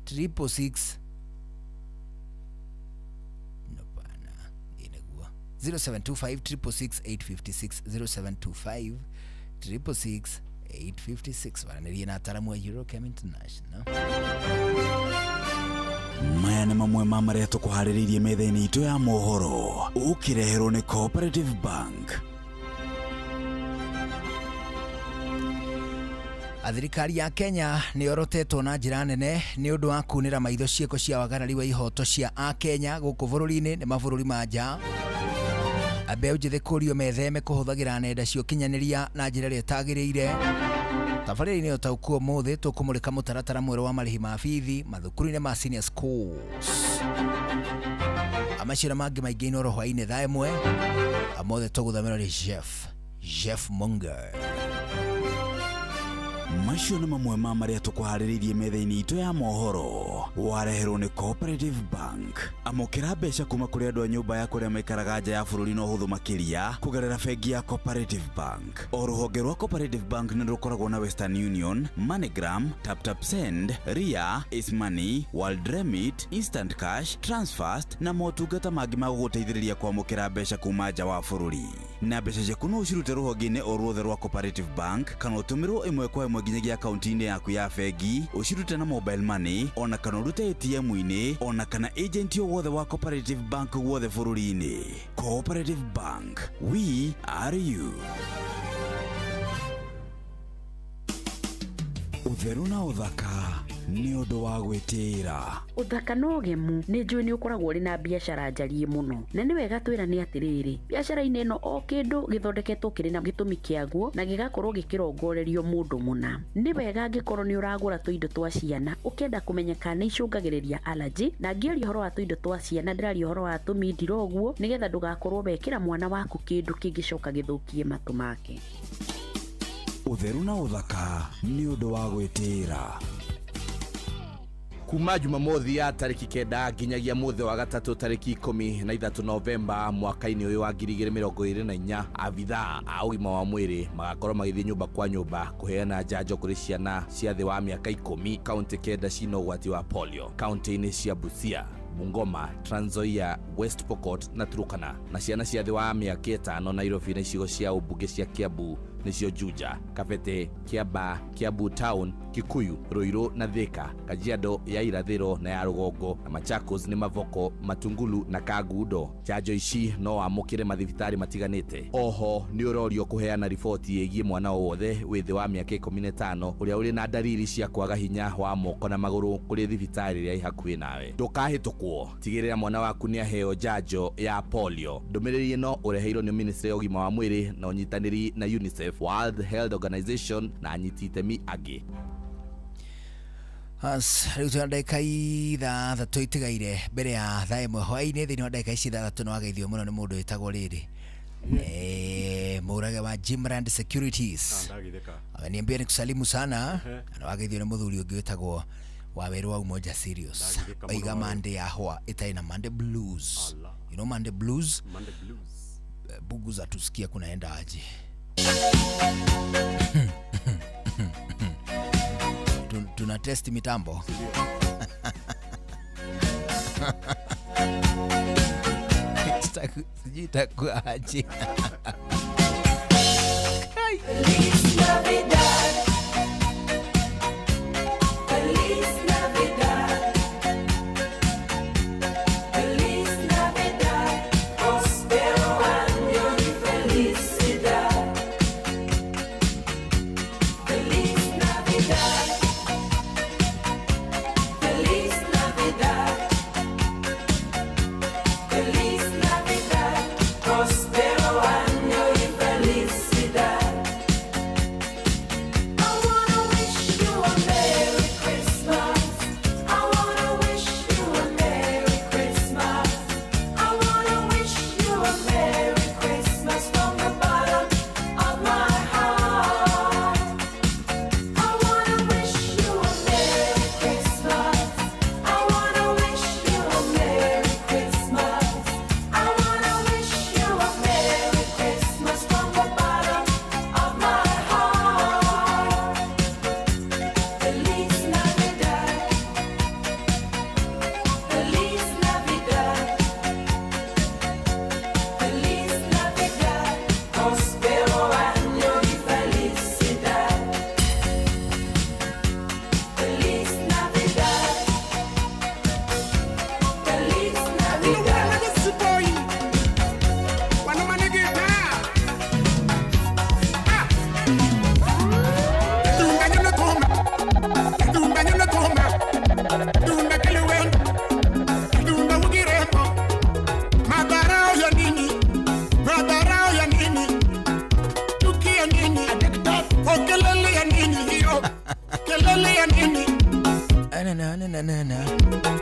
666 0725 666 856, 0725 666 856. Waranĩrie na ataaramu wa Eurochem International. Maya nĩ mamwe ma marĩa tũkũharĩrĩirie metha-inĩ itũ ya mohoro, ũkĩreherwo nĩ Cooperative Bank. Thirikari ya Kenya nĩ yorotetwo na njĩra nene nĩ ũndũ wa kunĩra maitho ciĩko cia wagarari wa ihoto cia Akenya gũkũ bũrũri-inĩ nĩ mabũrũri ma nja. Mbeũ njĩthĩ kũrio metheme kũhũthagĩra nenda cia ũkinyanĩria na njĩra ĩrĩa ĩtagĩrĩire. Tabarĩra-inĩ yo taũkuo mũthĩ tũkũmũrĩka mũtaratara mwerũ wa marĩhi ma bithi mathukuru-inĩ ma senior schools. Amacira mangĩ maingĩ inoro hwainĩ thaa ĩmwe, amothe tũgũthamĩra nĩ Jeff Munger. Macio nĩ mamwe ma marĩa tũkũharĩrĩirie metha-inĩ itũ ya mohoro, wareherwo nĩ Cooperative Bank. Amũkĩra mbeca kuma kũrĩ andũ a nyũmba ya kũrĩa maikaraga nja ya bũrũri na ũhũthũ makĩria kũgerera bengi ya Cooperative Bank. O rũhonge rwa Cooperative Bank nĩ rũkoragwo na Western Union, MoneyGram, TapTapSend, Ria, Ismoney, World Remit, Instant Cash, Transfast na motungata mangĩ ma gũgũteithĩrĩria kwamũkĩra mbeca kuma nja wa bũrũri. Na mbeca ciaku no ũcirute rũhonge-inĩ o ruothe rwa Cooperative Bank kana ũtũmĩrwo ĩmwe kwa ĩmwe nginyagia akaunti-inĩ yaku ya bengi, ũcirute na mobile money, ona kana ũrute ATM-inĩ, ona kana agent o wothe wa Cooperative Bank wothe bũrũri-inĩ. Cooperative Bank, we are you. Ũtheru na ũthaka nĩ ũndũ wa gwĩtĩĩra. Uthaka no gemu nĩ njũĩ nĩ ũkoragwo ũrĩ na biacara njariĩ mũno, na nĩ wega twĩrane atĩrĩrĩ, biacara-inĩ ĩno o kĩndũ gĩthondeketwo kĩrĩ na gĩtũmi kĩaguo na gĩgakorwo gĩkĩrongorerio mũndũ mũna. Nĩ wega angĩkorwo nĩ ũragũra tũindo twa ciana ũkĩenda kũmenya kana nĩ icũngagĩrĩria allergy, na ngĩaria ũhoro wa tũindo twa ciana ndĩraria ũhoro wa tũmindiro ũguo, nĩgetha ndũgakorwo wekĩra mwana waku kĩndũ kĩngĩcoka gĩthũkie matũ make. Ũtheru na ũthaka nĩ ũndũ wa gwĩtĩĩra. Kuma Jumamothi ya tariki 9 nginyagia muthi wa gatatu tariki 13 Novemba mwaka-inĩ ũyũ wa 2024, abithaa a ũgima wa mwĩrĩ magakorwo magĩthiĩ nyũmba kwa nyũmba kũheana njanjo kũrĩ ciana cia thĩ wa mĩaka 10 kaunti 9 cina ũgwati wa polio, kaunti-inĩ cia Busia, Bungoma, Trans Nzoia, West Pokot na Turkana, na ciana cia thĩ wa mĩaka 5 Nairobi na icigo cia ũmbunge cia Kiambu nĩcio Juja, Kabete, Kiamba, Kiambu Town, Kikuyu, Ruiru na Thika, Kajiado ya irathĩro na ya rũgongo, na Machakos nĩ Mavoko, Matungulu na Kagundo. Njanjo ici no amũkĩre mathibitarĩ matiganĩte. Oho nĩ ũrorio kũheana riboti ĩgiĩ mwana o wothe wĩ thĩ wa mĩaka 15 ũrĩa ũrĩ na ndariri cia kwaga hinya wa moko na magũrũ kũrĩ thibitarĩ ĩrĩa ĩ hakuhĩ nawe. Ndũkahĩtũkwo, tigĩrĩra mwana waku nĩ aheo njanjo ya polio. Ndũmĩrĩri ĩno ũreheirwo nĩ Ministry ya ũgima wa mwĩrĩ na ũnyitanĩri na UNICEF, World Health Organization na anyiti itemi angĩ. Rĩu tũna ndagĩka ithathatũ itigaire mbere ya thaa ĩmwe hwaĩ-inĩ. Thĩinĩ wa ndagĩka ici ithathatũ nĩ wageithio mũno nĩ mũndũ wĩtagwo rĩrĩ mũrage wa Jimrand Securities. Niambia nikusalimu sana. Na wageithio nĩ mũthuri ũngĩ wĩtagwo Waweru wa Umoja Serious. Waiga Monday ya hwa ĩtarĩ na Monday Blues. You know Monday Blues? Bugu za tusikia kunaenda aje. Tuna test mitambo. Sijui itakuwa aje. Feliz Navidad. Feliz Navidad. Feliz Navidad. Prospero año y felicidad. Feliz Navidad. Feliz Navidad. Feliz Navidad. Prospero año y felicidad.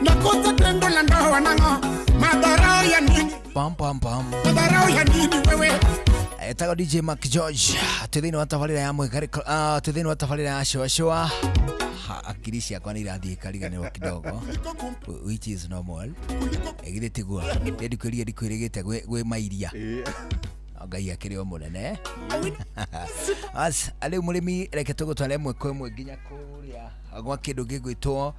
Nakosa tendo la ndoa nango. Madharau ya nini? Pam pam pam. Madharau ya nini wewe? Etago DJ Mark George. Tuthini wa tafarira ya mwekari. Tuthini wa tafarira ya showa showa. Akirishi ya kwani irathi kariganirwo kidogo. Which is normal. Egithe tigwa. Ndikwirigite gwe mairia. Ngai akĩrĩ o mũnene. As arĩ mũrĩmi reke tũgũtware ĩmwe kwa ĩmwe nginya kũrĩa gwa kĩndũ gĩgwĩtwo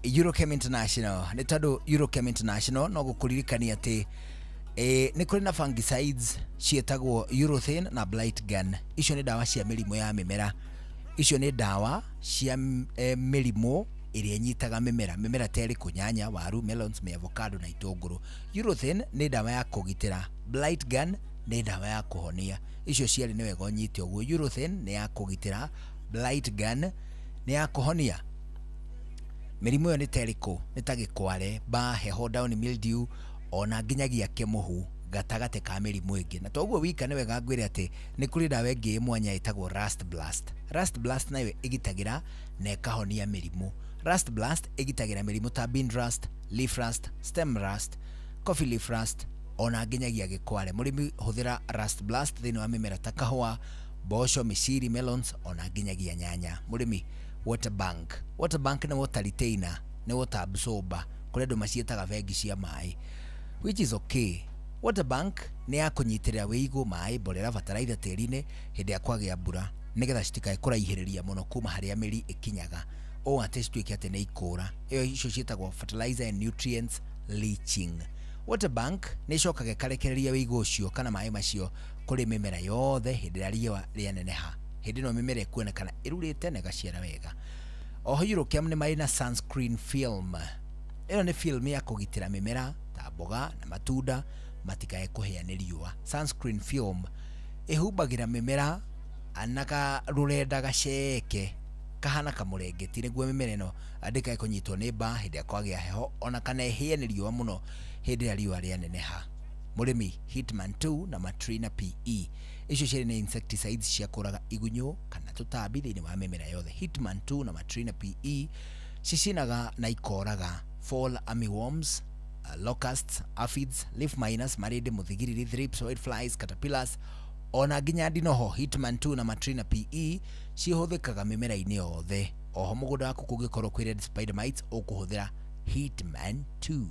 Eurochem International. Nĩ tondũ Eurochem International no gũkũririkania atĩ nĩ kũrĩ na fungicides ciĩtagwo urethane na blight gun. Icio nĩ ndawa cia mĩrimũ ya mĩmera. Icio nĩ ndawa cia mĩrimũ ĩrĩa nyitaga mĩmera terĩ kũnyanya, waru, melons, avocado na itũngũrũ. Urethane nĩ ndawa ya kũgitĩra, blight gun nĩ ndawa ya kũhonia. Icio ciarĩ nĩ wega ũnyite ũguo. Urethane nĩ ya kũgitĩra, blight gun nĩ ya kũhonia. Mĩrimũ ĩyo nĩ teriko, nĩ ta gĩkware, mbaa, heho, down mildew, ona nginyagia kĩmũhu gatagatĩ ka mĩrimũ ĩngĩ. Na toguo wika nĩ wega ngwĩre atĩ nĩ kũrĩ ndawa ĩngĩ mwanya ĩtagwo Rust Blast. Rust Blast nayo ĩgitagĩra na ĩkahonia mĩrimũ. Rust Blast ĩgitagĩra mĩrimũ ta bean rust, leaf rust, stem rust, coffee leaf rust, ona nginyagia gĩkware. Mũrĩmi hũthĩra Rust Blast thĩinĩ wa mĩmera ta kahũa, mboco, mĩciri, melons, ona nginyagia nyanya. Mũrĩmi water bank. Water bank nĩ water retainer, nĩ water absorber, kũrĩa andũ maciĩtaga bengi cia maĩ, which is okay. Water bank nĩ ya kũnyitĩrĩra wĩigũ maĩ, mborera, bataraitha tĩri-inĩ hĩndĩ ya kwagĩa mbura, nĩgetha citikae kũraihĩrĩria mũno kuma harĩa mĩri ĩkinyaga, o atĩ cituĩke atĩ nĩ ikũra. Ĩyo icio ciĩtagwo fertilizer and nutrients leaching. Water bank nĩ icokaga ĩkarekereria wĩigũ ũcio kana maĩ macio kũrĩ mĩmera yothe hĩndĩ ĩrĩa riũa rĩaneneha. Hĩndĩ ĩno mĩmera ĩkuonekana ĩrurĩte na ĩgaciara wega. Oho Eurochem nĩ marĩ na sunscreen film. Ĩno nĩ film ya kũgitĩra mĩmera ta mboga na matunda matikae kũhĩa nĩ riũa. Sunscreen film ĩhumbagĩra mĩmera anaka rũrenda gaceke kahana kamũrengeti nĩguo mĩmera ĩno ndĩkae kũnyitwo nĩ mbaa hĩndĩ ya kwagĩa heho, ona kana ĩhĩe nĩ riũa mũno hĩndĩ ya riũa rĩaneneha. Mũrĩmi Hitman 2 na Matrina PE icio ciĩrĩ nĩ insecticides cia kũraga igunyũ kana tũtambi thĩinĩ wa mĩmera yothe. Hitman 2 na Matrina PE cicinaga na ikoraga fall armyworms, locusts, aphids, leaf miners, marĩndĩ, mũthigiriri, thrips, whiteflies, caterpillars, ona nginya ndinoho. Hitman 2 na Matrina PE cihũthĩkaga mĩmera-inĩ yothe. Oho mũgũnda waku kũngĩkorwo kwĩ red spider mites ũkũhũthĩra Hitman 2.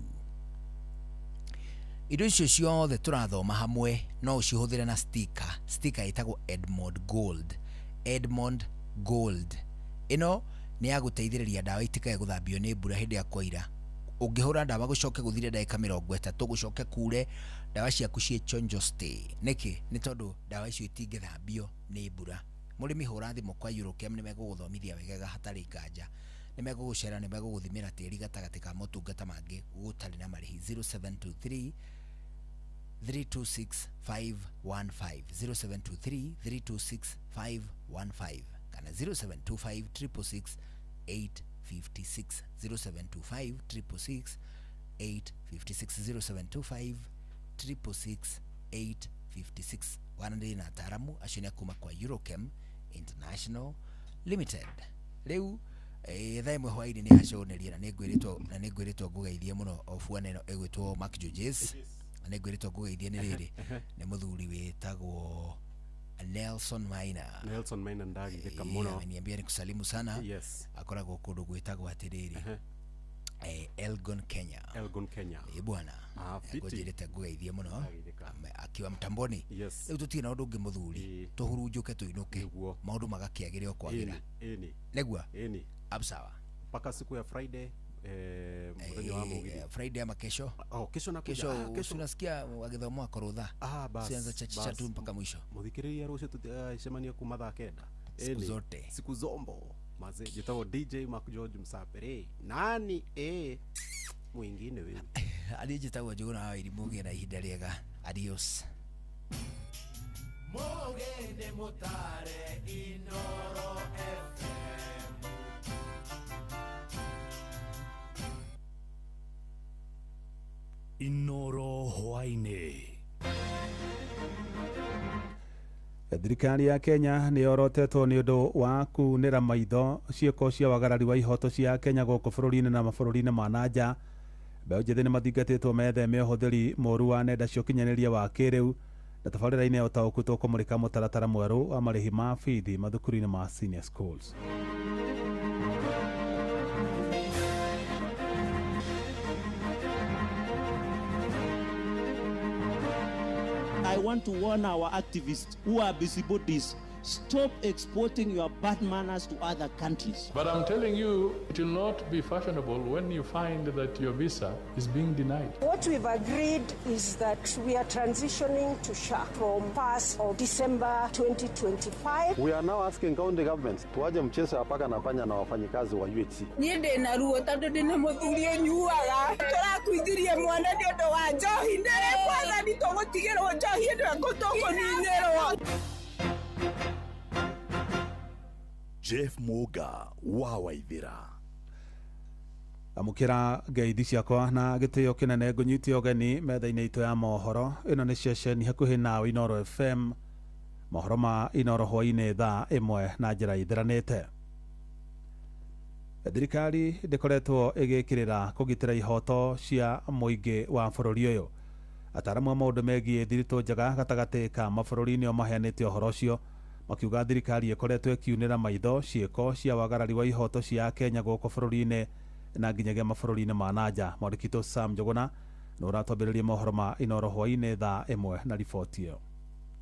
Indo icio ciothe tũrathoma hamwe no ũcihũthĩre na sticker. Sticker ĩtagwo Edmond Gold. Edmond Gold ĩno nĩ ya gũteithĩrĩria ndawa itikae gũthambio nĩ mbura hĩndĩ ya kwaira. Ũngĩhũra ndawa gũcoke gũthire ndagĩka 30 gũcoke kure, ndawa ciaku ciĩ chonjo stay. Nĩkĩ? Nĩ tondũ ndawa icio itingĩthambio nĩ mbura. Mũrĩmi hũra thimũ kwa Eurochem nĩ megũgũthomithia wega hatarĩ nganja. Nĩ megũgũcera, nĩ megũgũthimĩra tĩri gatagatĩ ka motungata mangĩ gũtarĩ na marĩhi. 0723 326 515 0723 326 515 kana 0725 366 856 0725 366 856 0725 366 856. Wanandĩ na ataaramu acio nĩ kuma kwa Eurochem International Limited. Rĩu thaa ĩmwe hwaĩ-inĩ nĩ haconeria na nĩ ngwĩrĩtwo ngũgeithie mũno obuana ĩno ĩgwĩtwo Mark Georges. Nĩ ngwĩrĩtwo ngũgeithie nĩ rĩrĩ nĩ mũthuri wĩtagwo Nelson Maina. Nelson Maina ndagithĩka mũno. Ameniambia nikusalimu sana. Yes. Akoragwo kũndũ gwĩtagwo atĩrĩrĩ Elgon, Kenya. Elgon, Kenya. Bwana. Ngũnjĩrĩte ngũgeithie mũno akiwa mtamboni. Yes. Rĩu tũtirĩ na ũndũ ũngĩ mũthuri tũhurunjũke tũinũke maũndũ magakĩagĩre o kwagĩra. Nĩguo? Absawa. Mpaka siku ya Friday mwenye wa Mungu. Friday ama kesho? Kesho na kesho unasikia wagithomo akorotha. Basi. Sianza chachicha tu mpaka mwisho. Muthikiriria rucio tusemania kuma thaa 9. Siku zote. Siku zombo. Maze jitao DJ Mark George Msapere. Nani mwingine wewe. Alijitao jogona hawa ilimuge na ihinda rĩega. Adios. Mogende motare Inoro FM. Inoro hwainĩ. Thirikari ya Kenya nĩ yorotetwo nĩ ũndũ wa kunĩra maitho ciĩko cia wagarari wa ihoto cia Kenya gũkũ bũrũri-inĩ na mabũrũri-inĩ ma nanja. Mbeũ njĩthĩ nĩ mathingatĩtwo metheme ũhũthĩri mũru wa nenda cia ũkinyanĩria wa kĩrĩu na tabarĩra-inĩ ya ũtaũku tũkũmũrĩka mũtaratara mwerũ wa marĩhi ma bithi mathukuru-inĩ ma senior schools. I want to warn our activists who are busybodies, stop exporting your bad manners to other countries. But I'm telling you, it will not be fashionable when you find that your visa is being denied. What we've agreed is that we are transitioning to SHA from 1st of December 2025. We are now asking county governments tuaje mchezo ya paka na panya na wafanyikazi wa UHC. Niende na ruo tando ndine muthurie nyuaga turakuithirie mwana ni undu wa njohi ndere kwanza ni tugutigirwo njohi ndio ngutoko ninero. Jeff Muga wa Waithira. amukira ngeithi ciakwa na gitio kinene ngunyitio ogeni metha-inĩ itũ ya mohoro. Ĩno nĩ ceceni hakuhĩ nawe Inoro FM, mohoro ma Inoro hwainĩ thaa 1 na njĩra ithiranĩte. Thirikari ndĩkoretwo ĩgĩkĩrĩra kũgitĩra ihoto cia mũingĩ wa bũrũri ũyũ. Ataaramu a maũndũ megiĩ thiritũ njega gatagatĩ ka mabũrũri nĩo maheanĩte ũhoro ũcio, makiuga thirikari ĩkoretwo ĩkiunĩra maitho ciĩko cia wagarari wa ihoto cia Kenya gũkũ bũrũri-inĩ na nginyagia mabũrũri-inĩ ma nanja. Mwandĩki Sam Njuguna nĩ ũratwambĩrĩria mohoro ma Inoro hwainĩ thaa 1 na riboti ĩyo.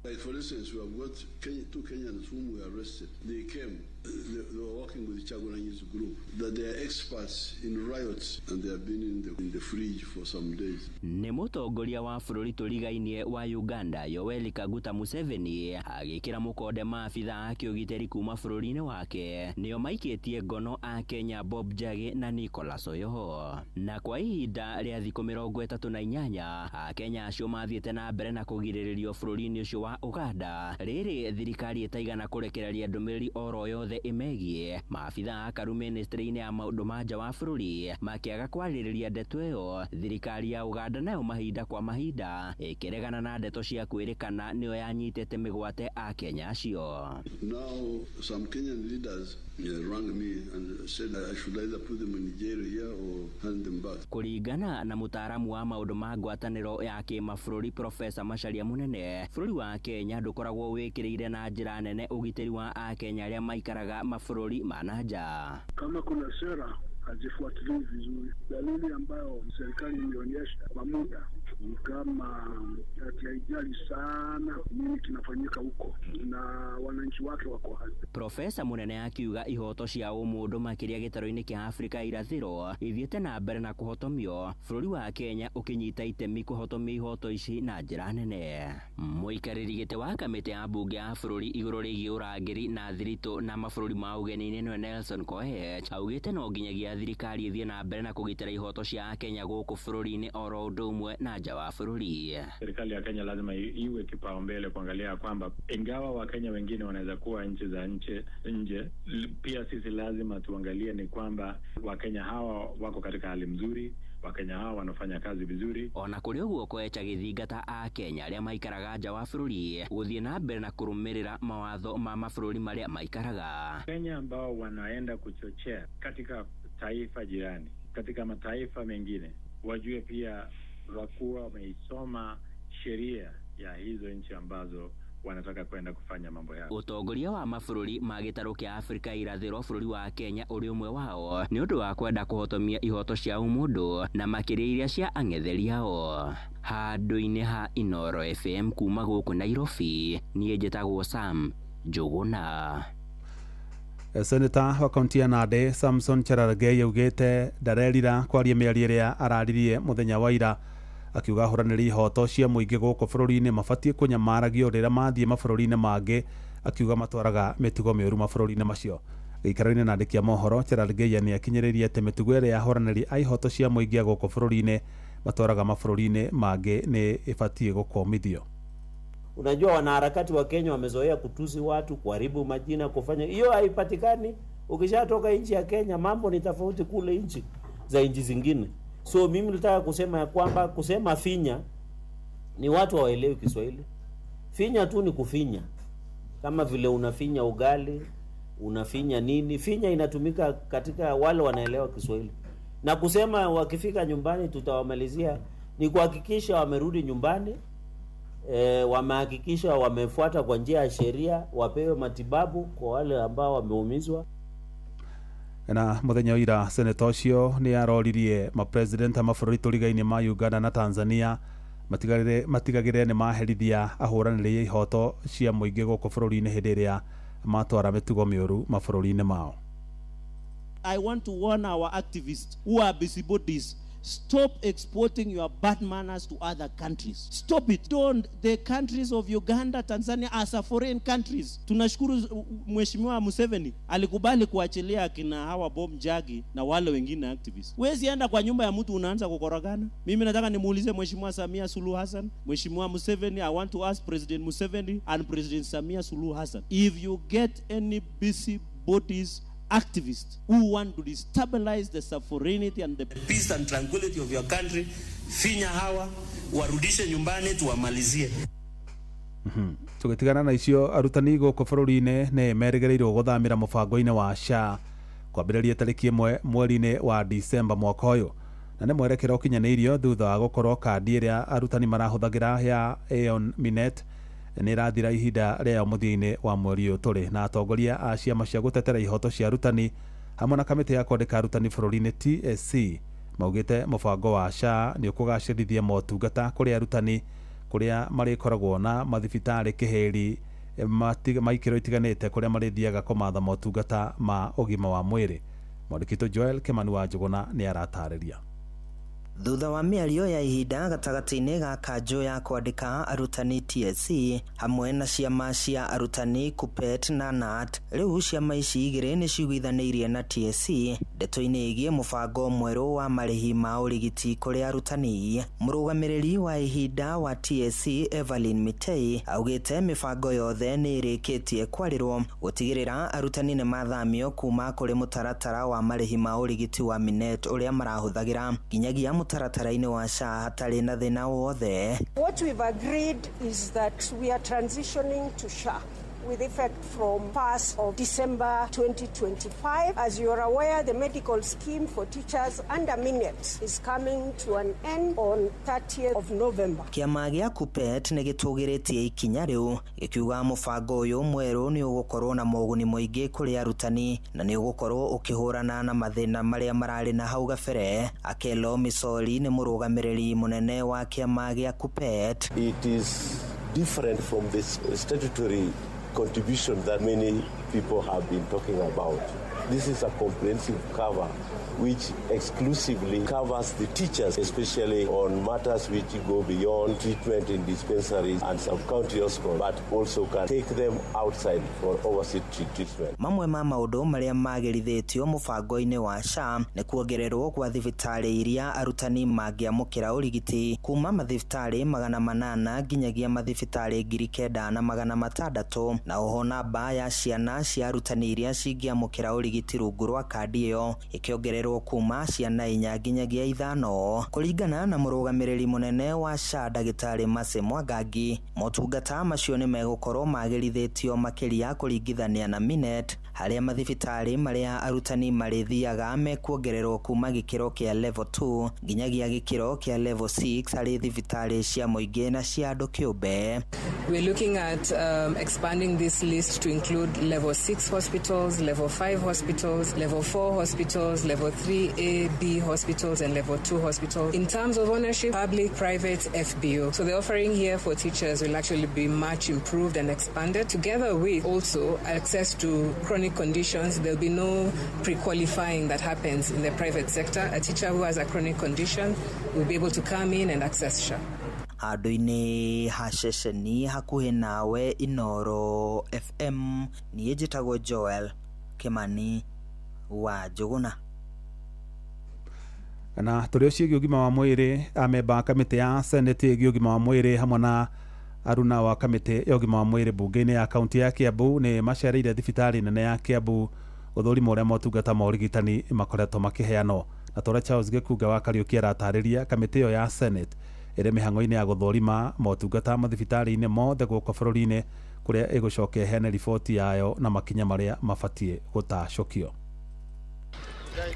Like for instance, we have got two Kenyans whom we arrested. They came, they were working with the Chagulanyi's group, that they are experts in riots and they have been in the fridge for some days. Nĩ mũtongoria wa bũrũri tũrigainie wa Uganda Yoweri Kaguta Museveni agĩkĩra mũkonde maabitha a kĩũgitĩri kuma bũrũri-inĩ wake nĩo maikĩtie ngono a Kenya Bob Njagi na Nicholas Oyoho. Na kwa ihinda rĩa thikũ 38 a Kenya acio mathiĩte na mbere na kũgirĩrĩrio bũrũri-inĩ ũcio wa Uganda. Rĩrĩ thirikari ĩtaigana kũrekereria ndũmĩrĩri oro yothe ĩmegiĩ maabitha a karu ministry-inĩ ya maũndũ ma nja wa bũrũri makĩaga kwarĩrĩria ndeto ĩyo. Thirikari ya Uganda nayo mahinda kwa mahinda ĩkĩregana na ndeto cia kwĩrĩkana nĩyo yanyitĩte mĩgwate a Kenya acio. Now some Kenyan leaders rang me and said I should either put them in jail here or hand them back. Kũringana na mũtaaramu wa maũndũ ma ngwatanĩro ya kĩmabũrũri Profesa Macharia Munene, bũrũri wa Kenya ndũkoragwo wĩkĩrĩire na njĩra nene ũgitĩri wa a Kenya arĩa maikaraga mabũrũri ma nanja. Kama kuna sera hazifuatiliwi vizuri, dalili ambayo serikali imeonyesha kwa muda ni kama haijali sana nini kinafanyika huko na wananchi wake wako hapo. Profesa Munene akiuga ihoto cia ũmũndũ makĩria gĩtaro-inĩ kĩa Afrika irathĩro ithiĩte na mbere na kũhotomio, bũrũri wa Kenya ũkĩnyita itemi kũhotomia ihoto ici na njĩra nene. Mũikarĩri gĩtĩ wa kamĩtĩ ya mbunge ya bũrũri igũrũ rĩgiĩ ũrangĩri na thiritũ na mabũrũri ma ũgeni-inĩ nĩwe Nelson Koech augĩte no nginyagia thirikari ĩthiĩ na mbere na kũgitĩra ihoto cia Kenya gũkũ bũrũri-inĩ oro ũndũ ũmwe na nja wa bũrũri. Serikali ya Kenya lazima iwe kipaumbele kuangalia kwamba ingawa Wakenya wengine wanaweza kuwa nchi za nje, pia sisi lazima tuangalie ni kwamba Wakenya hawa wako katika hali mzuri, Wakenya hawa wanafanya kazi vizuri. Ona kũrĩ ũguo Koech agĩthingata a Kenya arĩa maikaraga nja wa bũrũri gũthiĩ na mbere na kũrũmĩrĩra mawatho ma mabũrũri marĩa maikaraga. Kenya ambao wanaenda kuchochea katika taifa jirani, katika mataifa mengine, wajue pia wakuwa wameisoma sheria ya hizo nchi ambazo wanataka kwenda kufanya mambo yao. Utongoria wa mabũrũri ma gĩtarũ kĩa Afrika irathĩro bũrũri wa Kenya ũrĩ ũmwe wao nĩ ũndũ wa kwenda kũhotomia ihoto cia ũmũndũ na makĩria iria cia ang'etheri ao. Handũ-inĩ ha Inoro FM kuma gũkũ Nairobi, niĩ njĩtagwo Sam Njuguna. Seneta wa kaunti ya Nandi Samson Cherargei augĩte ndarerira kwaria mĩario ĩrĩa araririe mũthenya wa ira, akiuga ahũranĩri ihoto cia mũingĩ gũkũ bũrũri-inĩ mabatiĩ kũnyamaragio rĩrĩa mathiĩ mabũrũri-inĩ mangĩ, akiuga matwaraga mĩtugo mĩũru mabũrũri-inĩ macio. Gĩikaro-inĩ na andĩki a mohoro, Cherargei nĩ akinyĩrĩirie atĩ mĩtugo ĩrĩa ya ahũranĩri a ihoto cia mũingĩ gũkũ bũrũri-inĩ matwaraga mabũrũri-inĩ mangĩ nĩ ĩbatiĩ gũkomithio. Unajua wanaharakati wa Kenya wamezoea kutusi watu, kuharibu majina, kufanya hiyo haipatikani. Ukishatoka nchi ya Kenya mambo ni tofauti kule nchi za nchi zingine. So mimi nataka kusema ya kwamba kusema finya ni watu hawaelewi Kiswahili. Finya tu ni kufinya. Kama vile unafinya ugali, unafinya nini? Finya inatumika katika wale wanaelewa Kiswahili. Na kusema wakifika nyumbani tutawamalizia ni kuhakikisha wamerudi nyumbani. Wamehakikisha wamefuata kwa njia ya sheria, wapewe matibabu kwa wale ambao wameumizwa. Na muthenya ira seneta ũcio nĩ aroririe ma-president a mabũrũri tũrigainie ma Uganda na Tanzania matigagĩrĩre nĩ maherithia ahũranĩri ihoto cia mũingĩ gũkũ bũrũri-inĩ hĩndĩ ĩrĩa matwara mĩtugo mĩũru mabũrũri-inĩ mao. I want to warn our activists who are busybodies. Stop exporting your bad manners to other countries. Stop it. Don't. The countries of Uganda, Tanzania as a foreign countries. Tunashukuru Mheshimiwa Museveni alikubali kuachilia akina hawa Bob Njagi na wale wengine activists. Wezi enda kwa nyumba ya mtu unaanza kukorogana. Mimi nataka nimuulize Mheshimiwa Samia Suluhu Hassan, Mheshimiwa Museveni, I want to ask President Museveni and President Samia Suluhu Hassan, if you get any busybodies activists who want to destabilize the sovereignty and the peace and tranquility of your country, finya hawa, warudishe nyumbani tuwamalizie. Tugitigana na icio arutani gũkũ bũrũri-inĩ nĩ merĩgĩrĩirwo gũthamĩra mũbango-inĩ wa SHA kwambĩrĩria tarĩki 1 mweri-inĩ wa Disemba mwaka ũyũ, na nĩ mwerekero ũkinyanĩirio thutha wa gũkorwo kandi ĩrĩa arutani marahũthagĩra ya Aeon Minet nĩ ĩrathira ihinda rĩayo mũthia-inĩ wa mweri ũyũ tũrĩ, na atongoria a ciama cia gũtetera ihoto cia arutani hamwe na kamĩtĩ ya kwandĩka arutani bũrũri-inĩ TSC maugĩte mũbango wa SHA nĩ ũkũgacĩrithia motungata kũrĩ arutani kũrĩa marĩkoragwo na mathibitarĩ kĩheri maikĩro itiganĩte kũrĩa marĩthiaga kũmatha motungata ma ũgima wa mwĩrĩ. Mwandĩkitwo Joel Kimani wa Njũgũna nĩ aratarĩria. Thutha wa mĩario ya ihinda gatagatĩ-inĩ ga kanjũ ya kwandĩka arutani TSC hamwe na ciama cia arutani KUPPET na KNUT, rĩu ciama ici igĩrĩ nĩ ciugithanĩirie na TSC ndeto-inĩ ĩgiĩ mũbango mwerũ wa marĩhi ma ũrigiti kũrĩ arutani. Mũrũgamĩrĩri wa ihinda wa TSC Evelyn Mitei augĩte mĩbango yothe nĩ ĩrĩkĩtie kwarĩrwo gũtigĩrĩra arutani nĩ mathamio kuma kũrĩ mũtaratara wa marĩhi ma ũrigiti wa Minet ũrĩa marahũthagĩra nginyagia mũtaratara-inĩ wa SHA hatarĩ na thĩna wothe. What we've agreed is that we are transitioning to SHA with effect from 1st of December 2025. As you are aware, the medical scheme for teachers under Minet is coming to an end on 30th of November. Kĩama gĩa KUPPET nĩ gĩtũgĩrĩtie ikinya rĩu gĩkiuga mũbango ũyũ mwerũ nĩ ũgũkorwo na moguni mũingĩ kũrĩ arutani na nĩ ũgũkorwo ũkĩhũrana na mathĩna marĩa mararĩ na hau gabere. Akelo Misoli nĩ mũrũgamĩrĩri mũnene wa kĩama gĩa KUPPET. It is different from this statutory contribution that many people have been talking about. This is a comprehensive cover which exclusively covers the teachers, especially on matters which go beyond treatment in dispensaries and sub-county hospitals, but also can take them outside for overseas treatment. Mamwe ma maũndũ marĩa magĩrithĩtio mũbango-inĩ wa SHA nĩ kuongererwo kwa thibitarĩ iria arutani mangĩamũkĩra ũrigiti kuma mathibitarĩ 800 nginyagia mathibitarĩ 9,600, na oho namba ya ciana cia arutani iria cingĩamũkĩra ũrigiti rungu rwa kandi ĩyo ĩkĩongererwo kuma ciana 4 nginyagia 5. Kũringana na mũrũgamĩrĩri mũnene wa SHA Ndagĩtarĩ Mercy Mwangangi, motungata macio nĩ megũkorwo magĩrithĩtio makĩria kũringithania na Minet, harĩa mathibitarĩ marĩa arutani marĩthiaga mekuongererwo kuma gĩkĩro kĩa level 2 nginyagia gĩkĩro kĩa level 6 harĩ thibitarĩ cia mũingĩ na cia andũ kĩũmbe. We're looking at expanding this list to include level 6 hospitals, level 5 hospitals, level 4 hospitals, level 3A, B hospitals, and level 2 hospitals. In terms of ownership, public, private, FBO. So the offering here for teachers will actually be much improved and expanded, together with also access to chronic conditions. There'll be no pre-qualifying that happens in the private sector. A teacher who has a chronic condition will be able to come in and access SHA. Handũ-inĩ ha ceceni hakuhĩ nawe Inooro FM, niĩ njĩtagwo Joel Kimani wa Njũgũna. Na tũrĩ o ciĩgiĩ ũgima wa mwĩrĩ, amemba a kamĩtĩ ya Senate ĩgiĩ ũgima wa mwĩrĩ hamwe na aruna wa kamĩtĩ ya ũgima wa mwĩrĩ mbunge-inĩ ya kaunti ya Kiambu nĩ macereire thibitarĩ nene ya Kiambu gũthũrima ũrĩa motungata ma ũrigitani makoretwo makĩheanwo. Na tũrĩa Charles Gĩkunga wa Kariũki aratarĩria kamĩtĩ ĩyo ya Senate ĩrĩ mĩhang'o-inĩ ya gũthũrima motungata mathibitarĩ-inĩ mothe gũkũ bũrũri-inĩ, kũrĩa ĩgũcoka ĩheane riboti yayo na makinya marĩa mabatiĩ gũtacũkio.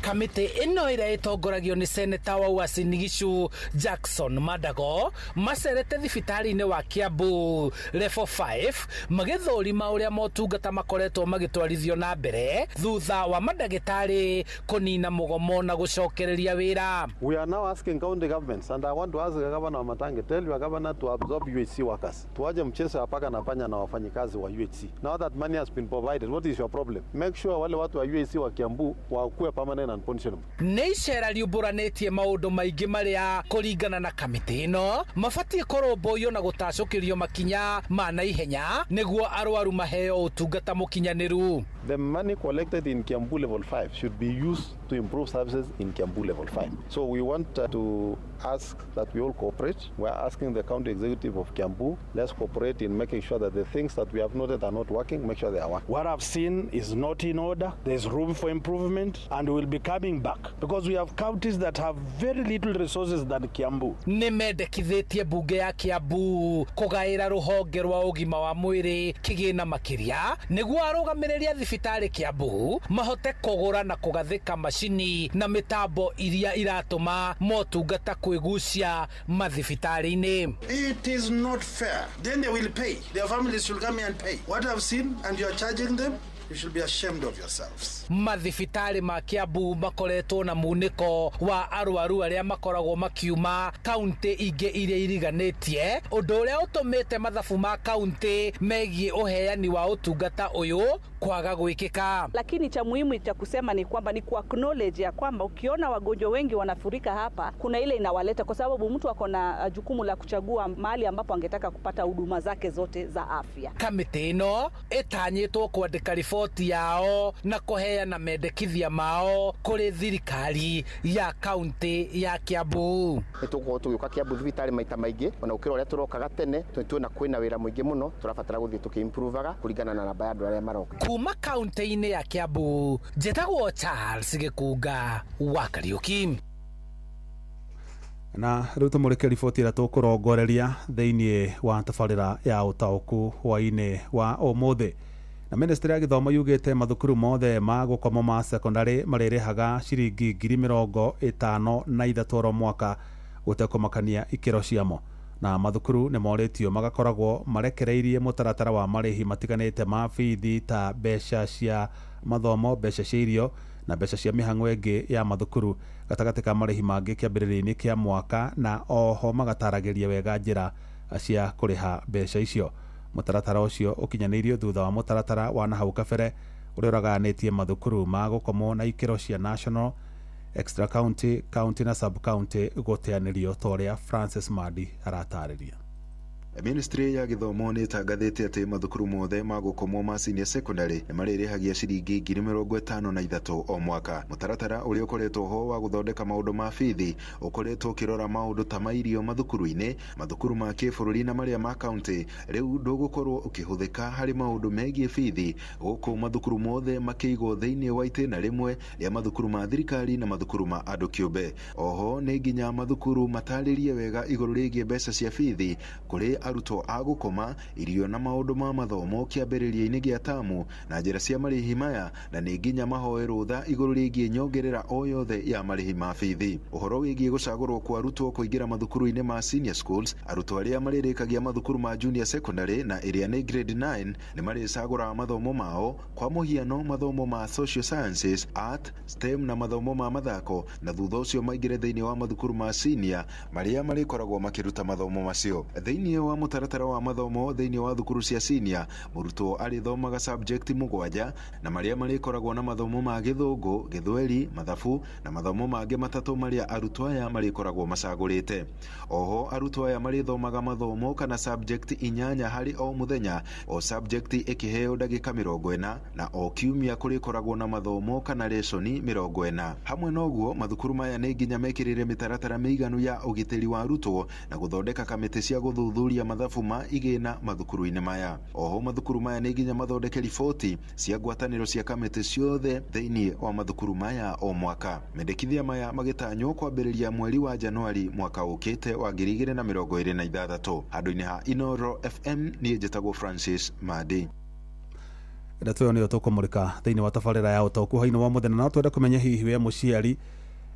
Kamĩtĩ ĩno ĩrĩa ĩtongoragio nĩ seneta wa Uasin Gishu Jackson Madago macerete thibitarĩ-inĩ wa Kiambu level 5 magĩthũrima ũrĩa motungata makoretwo magĩtwarithio na mbere thutha wa mandagĩtarĩ kũnina mũgomo na gũcokereria wĩra. We are now asking county governments, and I want to ask the governor of Matangi, tell your governor to absorb UHC workers. Tuaje mchezo ya paka na panya na wafanyikazi wa UHC. Now that money has been provided, what is your problem? Make sure wale watu wa UHC wa Kiambu wakuwe permanent and pensionable. Nĩ icera riũmbũranĩtie maũndũ maingĩ marĩa kũringana na kamĩtĩ ĩno mabatiĩ kũrũmbũiyo na gũtacũkĩrio makinya ma naihenya nĩguo arwaru maheo ũtungata mũkinyanĩru. The money collected in Kiambu level 5 should be used to to improve services in Kiambu level 5. So we want to ask that we all cooperate. We are asking the county executive of Kiambu, let's cooperate in making sure that the things that we have noted are not working, make sure they are working. What I've seen is not in order. There's room for improvement, and we'll be coming back because we have counties that have very little resources than Kiambu. Nimendekithitie bunge ya Kiambu kugaira ruhonge rwa ugima wa mwiri kigina makiria niguo arugamiriria thibitari Kiambu mahote kugura na kugathika mashini na mitambo iria iratuma motungata kwigucia mathibitari-ini. It is not fair. Then they will pay. Their families should come and pay. What I've seen, and you are charging them, you should be ashamed of yourselves. Mathibitari ma Kiambu makoretwo na muniko wa arwaru aria makoragwo makiuma kaunti ingi iria iriganitie undu uria utumite mathabu ma kaunti megie uheani wa utungata uyu kwaga gwikika. Lakini cha muhimu cha kusema ni kwamba ni ku acknowledge ya kwamba ukiona wagonjwa wengi wanafurika hapa, kuna ile inawaleta kwa sababu mtu ako na jukumu la kuchagua mahali ambapo angetaka kupata huduma zake zote za afya. Kamiti ino itanyitwo kwandika riboti yao na kuheana mendekithia mao kuri thirikari ya kaunti ya Kiambu. Nituko tugiuka Kiambu thibitari maita maingi ona ukira uria turokaga tene tuona kwina wira muingi muno turabatara guthii tukiimprovaga kuringana na namba ya andu aria maroka. Kuma kaunti-ini ya Kiambu, njĩtagwo Charles Gĩkunga wa Kariuki. Na rĩu tũmũrĩke riboti ĩrĩa tũkũrongoreria thĩinĩ wa tabarĩra ya ũtaũku hwaĩ-inĩ wa ũmũthĩ. Na ministry ya gĩthomo yugĩte mathukuru mothe ma gũkoma ma secondary marĩrĩhaga ciringi 53,000 mwaka gũtekũmakania ikĩro ciamo. Na mathukuru nĩ morĩtio magakoragwo marekereirie mũtaratara wa marĩhi matiganĩte ma bithi ta mbeca cia mathomo, mbeca cia irio na mbeca cia mĩhang'o ĩngĩ ya mathukuru gatagatĩ ka marĩhi mangĩ kĩambĩrĩria-inĩ kĩa mwaka, na oho magataragĩria wega njĩra cia kũrĩha mbeca icio. Mũtaratara ũcio ũkinyanĩirio thutha wa mũtaratara wa nahau kabere ũrĩa ũraganĩtie mathukuru ma gũkomwo na ikĩro cia national, extra county, county na sub county gũteanĩrio ta ũrĩa Francis Madi aratarĩria. Ministry ya gĩthomo nĩ ĩtangathĩte atĩ mathukuru mothe ma gũkomwo ma senior secondary nĩ marĩrĩhagia ciringi 53,000 o mwaka. Mũtaratara ũrĩa ũkoretwo ho wa gũthondeka maũndũ ma bithi ũkoretwo ũkĩrora maũndũ ta mairio mathukuru-inĩ, mathukuru ma kĩbũrũri na marĩa ma county. Rĩu ndũgũkorwo ũkĩhũthĩka harĩ maũndũ megiĩ bithi, gũkũ mathukuru mothe makĩigwo thĩinĩ wa itĩna rĩmwe rĩa mathukuru ma thirikari na mathukuru ma andũ kĩũmbe. Oho nĩ nginya mathukuru matarĩrie wega igũrũ rĩgiĩ mbeca cia bithi kũrĩ arutwo a gũkoma, irio na maũndũ ma mathomo kĩambĩrĩria-inĩ gĩa tamu na njĩra cia marĩhi maya, na nĩ nginya mahoe rũtha igũrũ rĩgiĩ nyongerera o yothe ya marĩhi ma bithi. Ũhoro wĩgiĩ gũcagũrwo kwa arutwo kũingĩra mathukuru-inĩ ma senior schools, arutwo arĩa marĩrĩkagia mathukuru ma junior secondary na ĩrĩa nĩ grade 9 nĩ marĩcagũra mathomo mao, kwa mũhiano mathomo ma social sciences, art, STEM na mathomo ma mathako, na thutha ũcio maingĩre thĩinĩ wa mathukuru ma senior marĩa marĩkoragwo makĩruta mathomo macio. Thĩinĩ wa mũtaratara wa mathomo thĩinĩ wa thukuru cia senior, mũrutwo arĩthomaga subject 7 na marĩa marĩkoragwo na mathomo ma gĩthũngũ, gĩthweri, mathabu na mathomo mangĩ 3 marĩa arutwo aya marĩkoragwo macagũrĩte. Oho arutwo aya marĩthomaga mathomo kana subject 8 harĩ o mũthenya, o subject ĩkĩheo ndagĩka 40 na o kiumia kũrĩkoragwo na mathomo kana lesson 40. Hamwe noguo mathukuru maya nĩ nginya mekĩrĩre mĩtaratara mĩiganu ya ũgitĩri wa arutwo na gũthondeka kamĩtĩ cia gũthuthuria mathabu ma igĩna mathukuru-inĩ maya. Oho mathukuru maya nĩ nginya mathondeke riboti cia ngwatanĩro cia kamĩtĩ ciothe thĩinĩ wa mathukuru maya o mwaka. Mendekithia maya magĩtanywo kwambĩrĩria mweri wa Januari mwaka ũkĩte wa 2026. Handũ-inĩ ha Inoro FM niĩ njĩtagwo Francis Madi. Ndeto nĩyo tũkũmũrĩka thĩinĩ wa tabarĩra ya ũtaũku hwaĩ-inĩ wa mũthenya, na twende kũmenya hihi we mũciari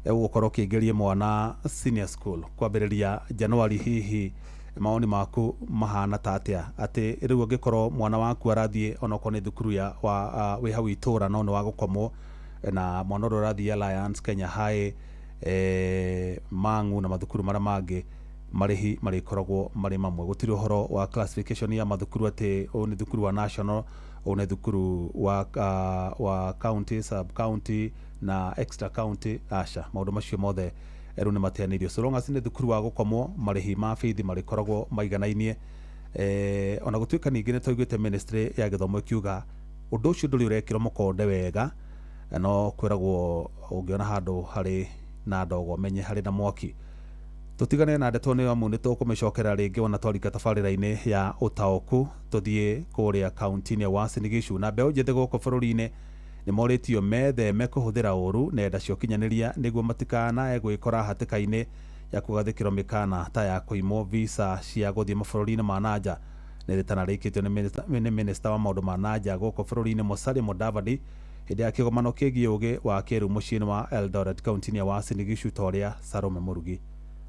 ũgũkorwo ũkĩingĩria mwana senior school kwambĩrĩria Januari, hihi maoni maku mahana ta atĩa, atĩ rĩu angĩkorwo mwana waku arathiĩ onokorwo nĩ thukuru ya wĩ hau itũũra no nĩ wa gũkomwo, na mwana ũrĩa ũrathiĩ Alliance, Kenya High, Mang'u na mathukuru marĩa mangĩ, marĩhi marĩkoragwo marĩ mamwe. Gũtirĩ ũhoro wa classification ya mathukuru atĩ ũyũ nĩ thukuru wa national, ũyũ nĩ thukuru wa county, sub county na extra county. Aca, maũndũ macio mothe rĩu nĩ mateanĩirio. So long as nĩ thukuru wa gũkomwo, marĩhi ma bithi marĩkoragwo maiganainie. Ona gũtuĩka ningĩ nĩ tũiguĩte ministry ya gĩthomo ĩkiuga ũndũ ũcio ndũrĩ ũrekĩrwo mũkonde wega, no kwiragwo ungiona handu hari na ndogo menye hari na mwaki. Tutigane na ndeto ni amu ni tukumicokera ringi ona twarika tabarira-ini ya utaoku tuthie kuria kaunti-ini ya Uasin Gishu na mbeu njithe guku bururi-ini ni moritio metheme kuhuthira uru nenda cia ukinyaniria niguo matikana gwikora hatika-ini ya kugathikirwo mikana ta ya kuimwo visa cia guthie mabũrũri-inĩ ma nanja. Nĩ rĩtana rĩkĩtio nĩ minista wa maũndũ ma nanja gũkũ bũrũri-inĩ Musalia Mudavadi hĩndĩ ya kĩgomano kĩgiĩ ũgĩ wa kĩrĩu mũciĩ-inĩ wa Eldoret kaunti-inĩ ya Uasin Gishu ta ũrĩa Salome Murugi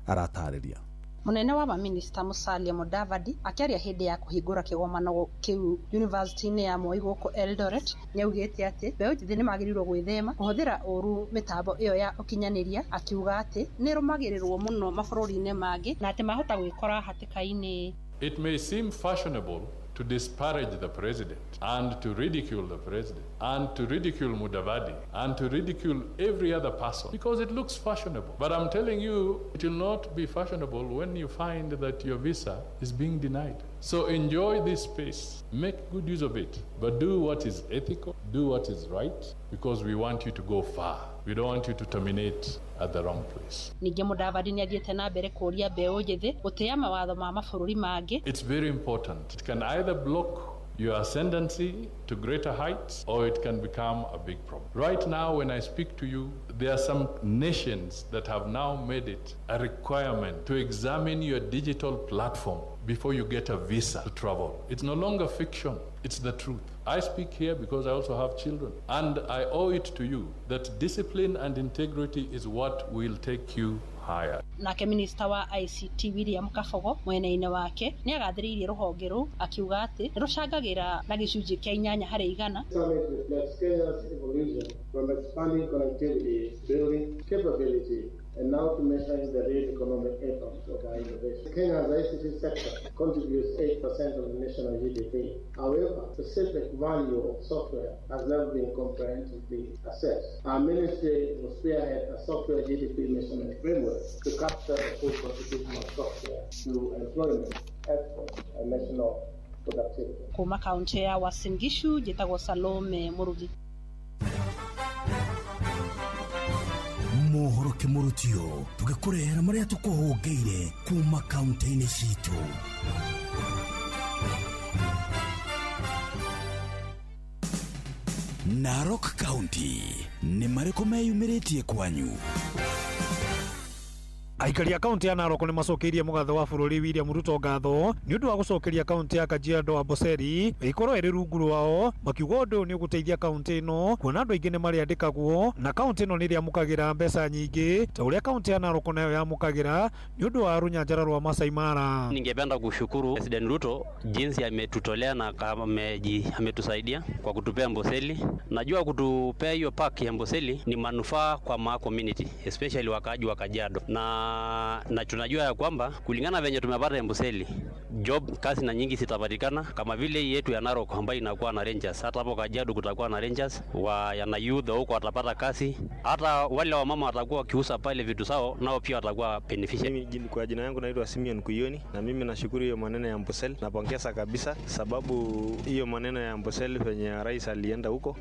aratarĩria. Munene wa Minista Musalia Mudavadi akiaria hindi ya kuhingura kigomano kiu University-ini ya Moi guku Eldoret niaugite ati mbeu njithi ni magirirwo gwithema kuhuthira uru mitambo iyo ya ukinyaniria, akiuga ati ni rumagirirwo muno mabũrũri-inĩ mangĩ na ati mahota gwikora hatika-ini. It may seem fashionable to disparage the president and to ridicule the president and to ridicule Mudavadi and to ridicule every other person because it looks fashionable. But I'm telling you, it will not be fashionable when you find that your visa is being denied. So enjoy this space, make good use of it, but do what is ethical, do what is right, because we want you to go far. We don't want you to terminate at the wrong place. Ningi Mudavadi ni athiete na mbere kuria mbeu njithi gutia mawatho ma mabũrũri mangĩ. It's very important. It can either block your ascendancy to greater heights or it can become a big problem. Right now when I speak to you, there are some nations that have now made it a requirement to examine your digital platform before you get a visa to travel. It's no longer fiction, it's the truth. I speak here because I also have children, and I owe it to you that discipline and integrity is what will take you higher. Nake minista wa ICT William Kabogo mwena-inĩ wake ni agathĩrĩirie rũhonge rũu akiuga atĩ rũcangagĩra na gĩcunjĩ kĩa 8 harĩ 100. Summit reflects Kenya's evolution from expanding connectivity, building capability, and now to measuring the real economic impact of our innovation. Kenya's ICT sector contributes 8% of the national GDP. However, the specific value of software has never been comprehensively assessed. Our ministry will spearhead a software GDP measurement framework to capture the full contribution of software to employment, export, and national productivity. Kuma kaunti ya Uasin Gishu, njĩtagwo Salome Murugi. Mohoro kimurutio tugikurehera maria tukuhungeire kuma kaunti-ini citu. Narok County ni mariko meyumiritie kwanyu. Aikari a kaunti ya Narok ni macokeirie mugatho wa bururi William Ruto ngatho ni undu wa gucokeria kaunti ya Kajiado wa Amboseli ikorwo iri rungu rwao, makiuga undu ni uguteithia kaunti ino kuona andu aingi ni mariandikagwo na kaunti ino ni riamukagira mbeca nyingi ta uria kaunti ya Narok nayo yamukagira ni undu wa runyanjara rwa Masai Mara. Ningependa kushukuru President Ruto jinsi ametutolea na ametusaidia kwa kutupea Amboseli. Najua kutupea hiyo park ya Amboseli ni manufaa kwa ma community, especially wakaaji wa Kajiado, na tunajua ya kwamba kulingana venye tumepata Amboseli job kazi na nyingi zitapatikana kama vile yetu ya Narok ambayo inakuwa na rangers. Hata hapo Kajiado kutakuwa na rangers wa yana youth huko watapata kazi, hata wale wa mama watakuwa wakiuza pale vitu sawa nao pia watakuwa beneficial. Mimi kwa jina yangu naitwa Simeon Kuyoni na mimi nashukuru hiyo maneno ya Amboseli, napongeza kabisa sababu hiyo maneno ya Amboseli venye rais alienda huko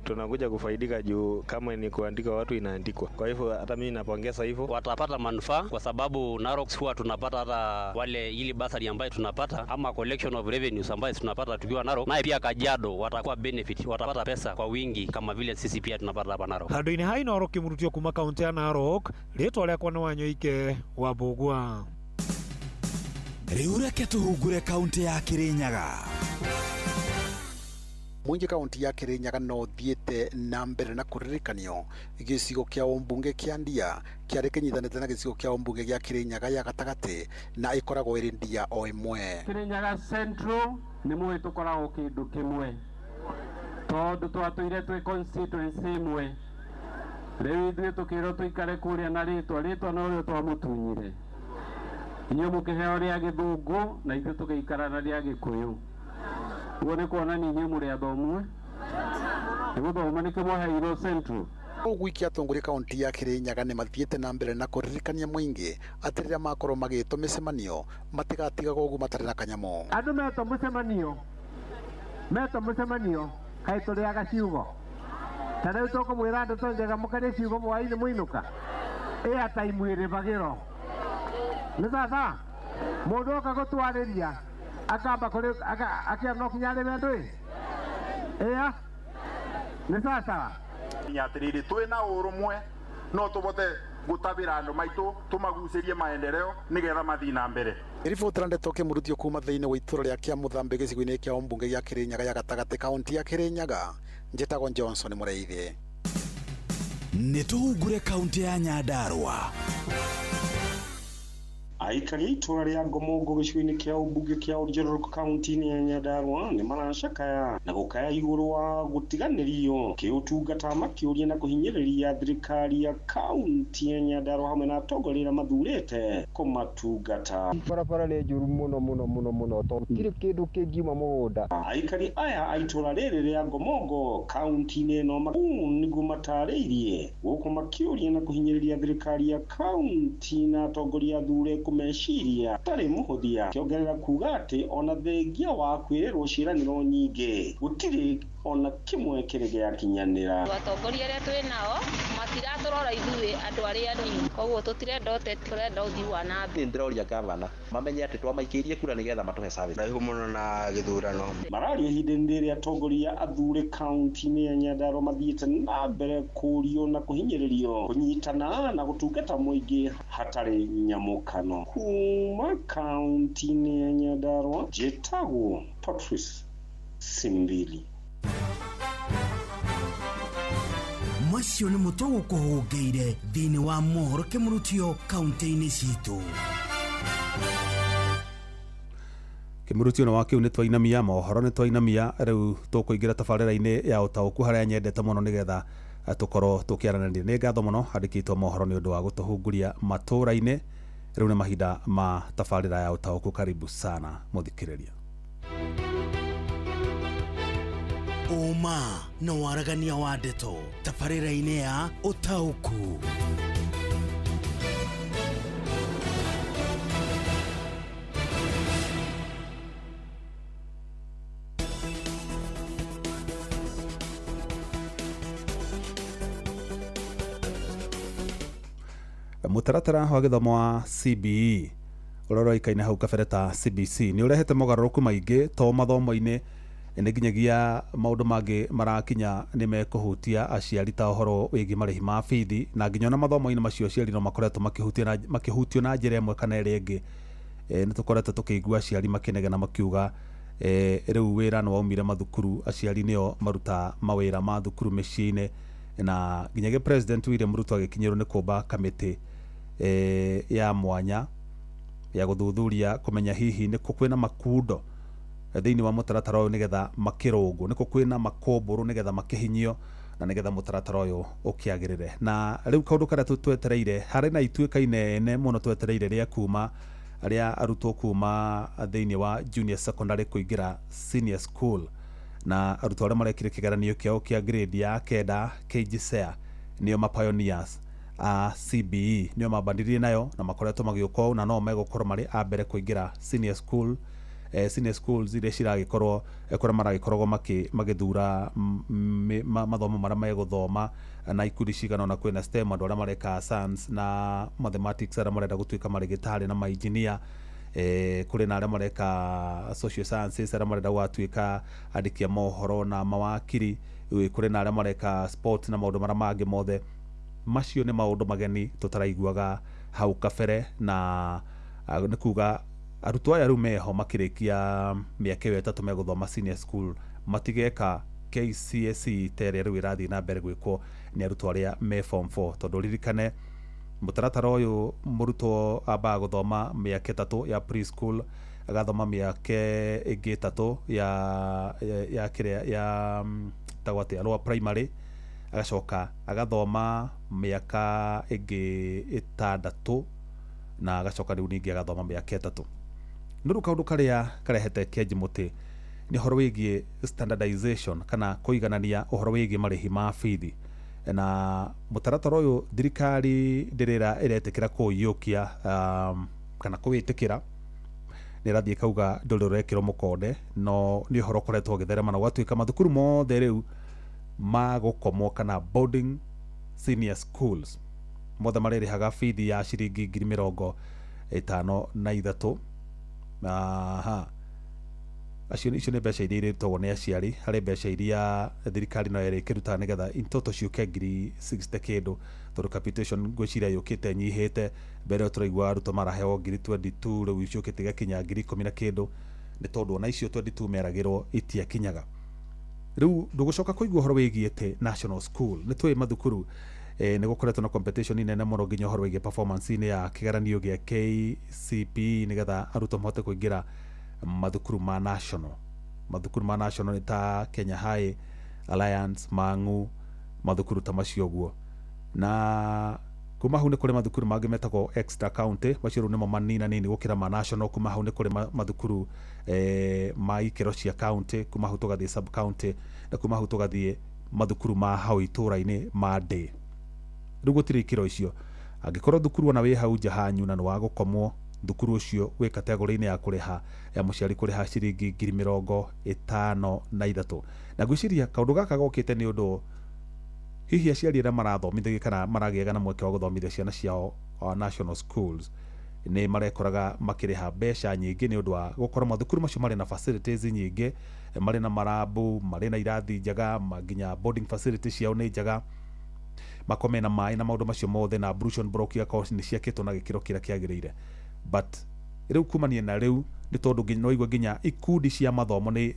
tunakuja kufaidika juu kama ni kuandika watu inaandikwa. Kwa hivyo hata mimi napongeza hivyo, watapata manufaa kwa sababu Narok huwa tunapata hata wale ili basari ambayo tunapata ama collection of revenues ambayo tunapata tukiwa Narok, na pia Kajiado watakuwa benefit, watapata pesa kwa wingi kama vile sisi pia tunapata hapa Narok. Handũ-inĩ hai Narok kimurutio kuma kaunti ya Narok, rĩtwa rĩakwa nĩ Wanyoike wa Mbũgua. Rĩu reke tũhungure kaunti ya Kirinyaga. Mwingi kaunti ya Kirinyaga no thiete na mbere na kuririkanio gicigo kia umbunge kia Ndia kiari kinyithanite na gicigo kia umbunge gia Kirinyaga ya gatagati na ikoragwo iri Ndia o imwe. Kirinyaga Central ni mwe tukoragwo kindu kimwe tondu twatuire twi constituency imwe. Riu ithuĩ tukirwo tuikare kuria na ritwa no rio twamutunyire, inyuĩ mukiheo ria Githungu na ithuĩ tugiikara na ria Gikuyu. Uone kuona ni nyinyi muri athomwe niguthoma nikimwaheirwo Central. Ugwiki atongoria kaunti ya Kirinyaga ni mathiete na mbere na kuririkania mwingi atirira makorwo magitwo micemanio matigatiga gogu matari na kanyamo. Andu meto mucemanio kaituriaga ciugo na rĩu tũkũmwĩra andũ tonjega mũkĩrĩ ciugo mwainĩ mũinũka airtime ĩrĩbagĩro nĩ sasa mũndũ oka gũtwarĩria akamba kũrĩ akĩamba kinya rĩme ndũĩ ĩa nĩ sasa nyatiriri twina urumwe no tubote gutabira andu maitu tumagucirie maendeleo nigetha mathi na mbere. Riboti ndeto kimurutio kuma thiini wa itura ria kia Muthambe gicigo-ini kia Ombunge gia Kirinyaga ya gatagati kaunti ya Kirinyaga. Njĩtagwo Johnson Mũreithie. Nĩtũhungure kaunti ya Nyandarua. Aikari itura ria Ngomongo gicigo-ini kia Ombunge kia Orjeru kaunti-ini ya Nyandarua ni maracakaya na gukaya iguru wa gutiganirio kiutungata makiuria na kuhinyiriria thirikari ya kaunti ya Nyandarua hamwe na atongoria mathurite kumatungata. Barabara ni njuru muno tondu kiri kindu kingiuma mugunda. Aikari aya aitura riri ria Ngomongo kaunti-ini no niguo matariirie guku makiuria na kuhinyiriria thirikari ya kaunti na atongoria athure kumeshiria tari muhuthia kiongerera kuga ati ona thengia wa kwirirwo ciraniro nyingi gutiri ona kimwe kirige akinyanira. Atongoria aria twi nao matiraturora ithuĩ andũ arĩa anini, koguo tutirenda turenda uthii wa na mbere. Ndiroria gavana mamenye ati twamaikirie kura nigetha matuhe service na muno na githurano. Marario hindini ria atongoria athure kaunti-ini ya Nyandarua mathiite na mbere kurio na kuhinyiririo kunyitana na gutungata muingi hatari nyamukano. Kuma kaunti-ini ya Nyandarua, Njĩtagwo Patrice Simbili. Macio nĩ mũtongo kũhũngeire thĩinĩ wa mohoro kĩmurutio kaunti-inĩ citũ. Kĩmurutio wa kĩu nĩ twainamia mohoro nĩ twainamia rĩu tũkũingĩra tabarĩra-inĩ ya ũtaũku harĩa nyendete mũno nĩgetha tũkorwo tũkĩaranĩria. Nĩ ngatho mũno handĩkĩtwo mohoro nĩ ũndũ wa gũtũhungũria matũũra-inĩ. Rĩu nĩ mahinda ma tabarĩra ya ũtaũku. Karibu sana mũthikĩrĩria. Uma na waragania wa ndeto tabarĩra-inĩ ya ũtaũku. Mũtaratara wa gĩthomo wa CBE ũroroikaine hau kabere ta CBC nĩ ũrehete mogarũrũku maingĩ to mathomo-inĩ nĩ nginyagia maũndũ mangĩ marakinya nĩ mekũhutia aciari ta ũhoro wĩgiĩ marĩhi ma bithi na nginya na mathomo-inĩ macio aciari no makoretwo makĩhutio na njĩra ĩmwe kana ĩrĩa ĩngĩ. Nĩ tũkoretwo tũkĩigua aciari makĩnegena makiuga rĩu wĩra nĩ waumire mathukuru, aciari nĩo maruta mawĩra ma thukuru mĩciĩ-inĩ, na nginyagia President William Ruto agĩkinyĩrwo nĩ kũmba kamĩtĩ ya mwanya ya gũthuthuria kũmenya hihi nĩ kwĩna makundo thĩinĩ wa mũtaratara ũyũ nĩgetha makĩrũngwo, nĩ kwĩna makombũrũ nĩgetha makĩhinyio na nĩgetha mũtaratara ũyũ ũkĩagĩrĩre. Na rĩu kaũndũ karĩa twetereire harĩ na ituĩka inene mũno twetereire rĩa kuma arĩa arutwo kuma thĩinĩ wa junior secondary kũingĩra senior school, na arutwo arĩa marekire kĩgeranio kĩao kĩa grade ya kenda KJSEA nĩo ma pioneers a CBE nĩo mambanirie nayo na makoretwo magĩũka na no megũkorwo marĩ a mbere kũingĩra senior school. Senior schools iria ciragĩkorwo kũrĩa maragĩkoragwo magĩthura mathomo marĩa megũthoma na ikundi cigana na kwĩna STEM andũ arĩa mareka science na mathematics arĩa marenda gũtuĩka marĩgĩtarĩ na mainjinia, kũrĩ na arĩa mareka social sciences arĩa marenda gũtuĩka andĩki a mohoro na mawakiri, kũrĩ na arĩa mareka sport na maũndũ marĩa mangĩ mothe. Macio nĩ maũndũ mageni tũtaraiguaga hau kabere, na nĩ kuga arutwo aya rĩu meho makĩrĩkia mĩaka ĩyo ĩtatũ megũthoma senior school matigeka KCSE ta ĩrĩa rĩu ĩrathiĩ na mbere gwĩkwo nĩ arutwo arĩa me form 4, tondũ ririkane mũtaratara ũyũ mũrutwo ambaga gũthoma mĩaka ĩtatũ ya preschool, agathoma mĩaka ĩngĩ ĩtatũ ya kĩrĩa ya tagwatĩ lower primary, agacoka agathoma mĩaka ĩngĩ ĩtandatũ na agacoka rĩu ningĩ agathoma mĩaka ĩtatũ. Nũru kaũndũ karĩa karehete kĩanji mũtĩ nĩ ũhoro wĩgiĩ standardization kana kũiganania ũhoro wĩgiĩ marĩhi ma bithi, na mũtaratara ũyũ thirikari ndĩrĩra ĩretĩkĩra kũũiyũkia kana kũwĩtĩkĩra, nĩ ĩrathiĩ kauga ndũrĩ ũrekĩrwo mũkonde, no nĩ ũhoro ũkoretwo ũgĩtherema na gwatuĩka mathukuru mothe rĩu ma gukomwo kana boarding senior schools mothe marĩrĩhaga bithi ya ciringi 53,000. Aha, icio nĩ mbeca iria irĩtagwo nĩ aciari harĩ mbeca iria thirikari no ĩrĩkĩruta nĩgetha in total ciũke 60 kĩndũ, tondũ capitation ngwĩciria yũkĩte nyihĩte. Mbere tũraigua arutwo maraheo 22, rĩu ciũkĩte igakinya 10,000 na kĩndũ, nĩ tondũ ona icio 22 meragĩrwo itiakinyaga. Rĩu ndũgũcoka kũigua ũhoro wĩgiĩ national school. Nĩ tũĩ mathukuru nĩ gũkoretwo na competition nene mũno nginya ũhoro wĩgiĩ performance-inĩ ya kĩgeranio gĩa KCPE nĩgetha arutwo mahote kũingĩra mathukuru ma national. Mathukuru ma national nĩ ta Kenya High, Alliance, Mang'u, mathukuru ta macio ũguo. Na kuma hau nĩ kũrĩ mathukuru mangĩ metagwo extra county, macio rĩu nĩmo maninanini gũkĩra ma national. Kuma hau nĩ kũrĩ mathukuru ma ikĩro cia county, kuma hau tũgathiĩ sub county, na kuma hau tũgathiĩ mathukuru ma hau itũra-inĩ ma day. Rĩu gũtirĩ ikĩro icio. Angĩkorwo thukuru ona wĩ hau nja hanyu na nĩ wa gũkomwo, thukuru ũcio wĩ kategori-inĩ ya kũrĩha ya mũciari kũrĩha ciringi 53,000. Na ngwĩciria kaũndũ gaka gokĩte nĩ ũndũ hihi aciari arĩa marathomithagia kana maragĩaga na mweke wa gũthomithia ciana ciao national schools nĩ marekoraga makĩrĩha mbeca nyingĩ nĩ ũndũ wa gũkorwo mathukuru macio marĩ na facilities nyingĩ, marĩ na marambu, marĩ na irathi njega, nginya boarding facilities ciao nĩ njega, makome na maĩ na maũndũ macio mothe, na ablution block igakorwo nĩ ciakĩtwo na gĩkĩro kĩrĩa kĩagĩrĩire. But rĩu kumania na rĩu nĩ tondũ no igua nginya ikundi cia mathomo nĩ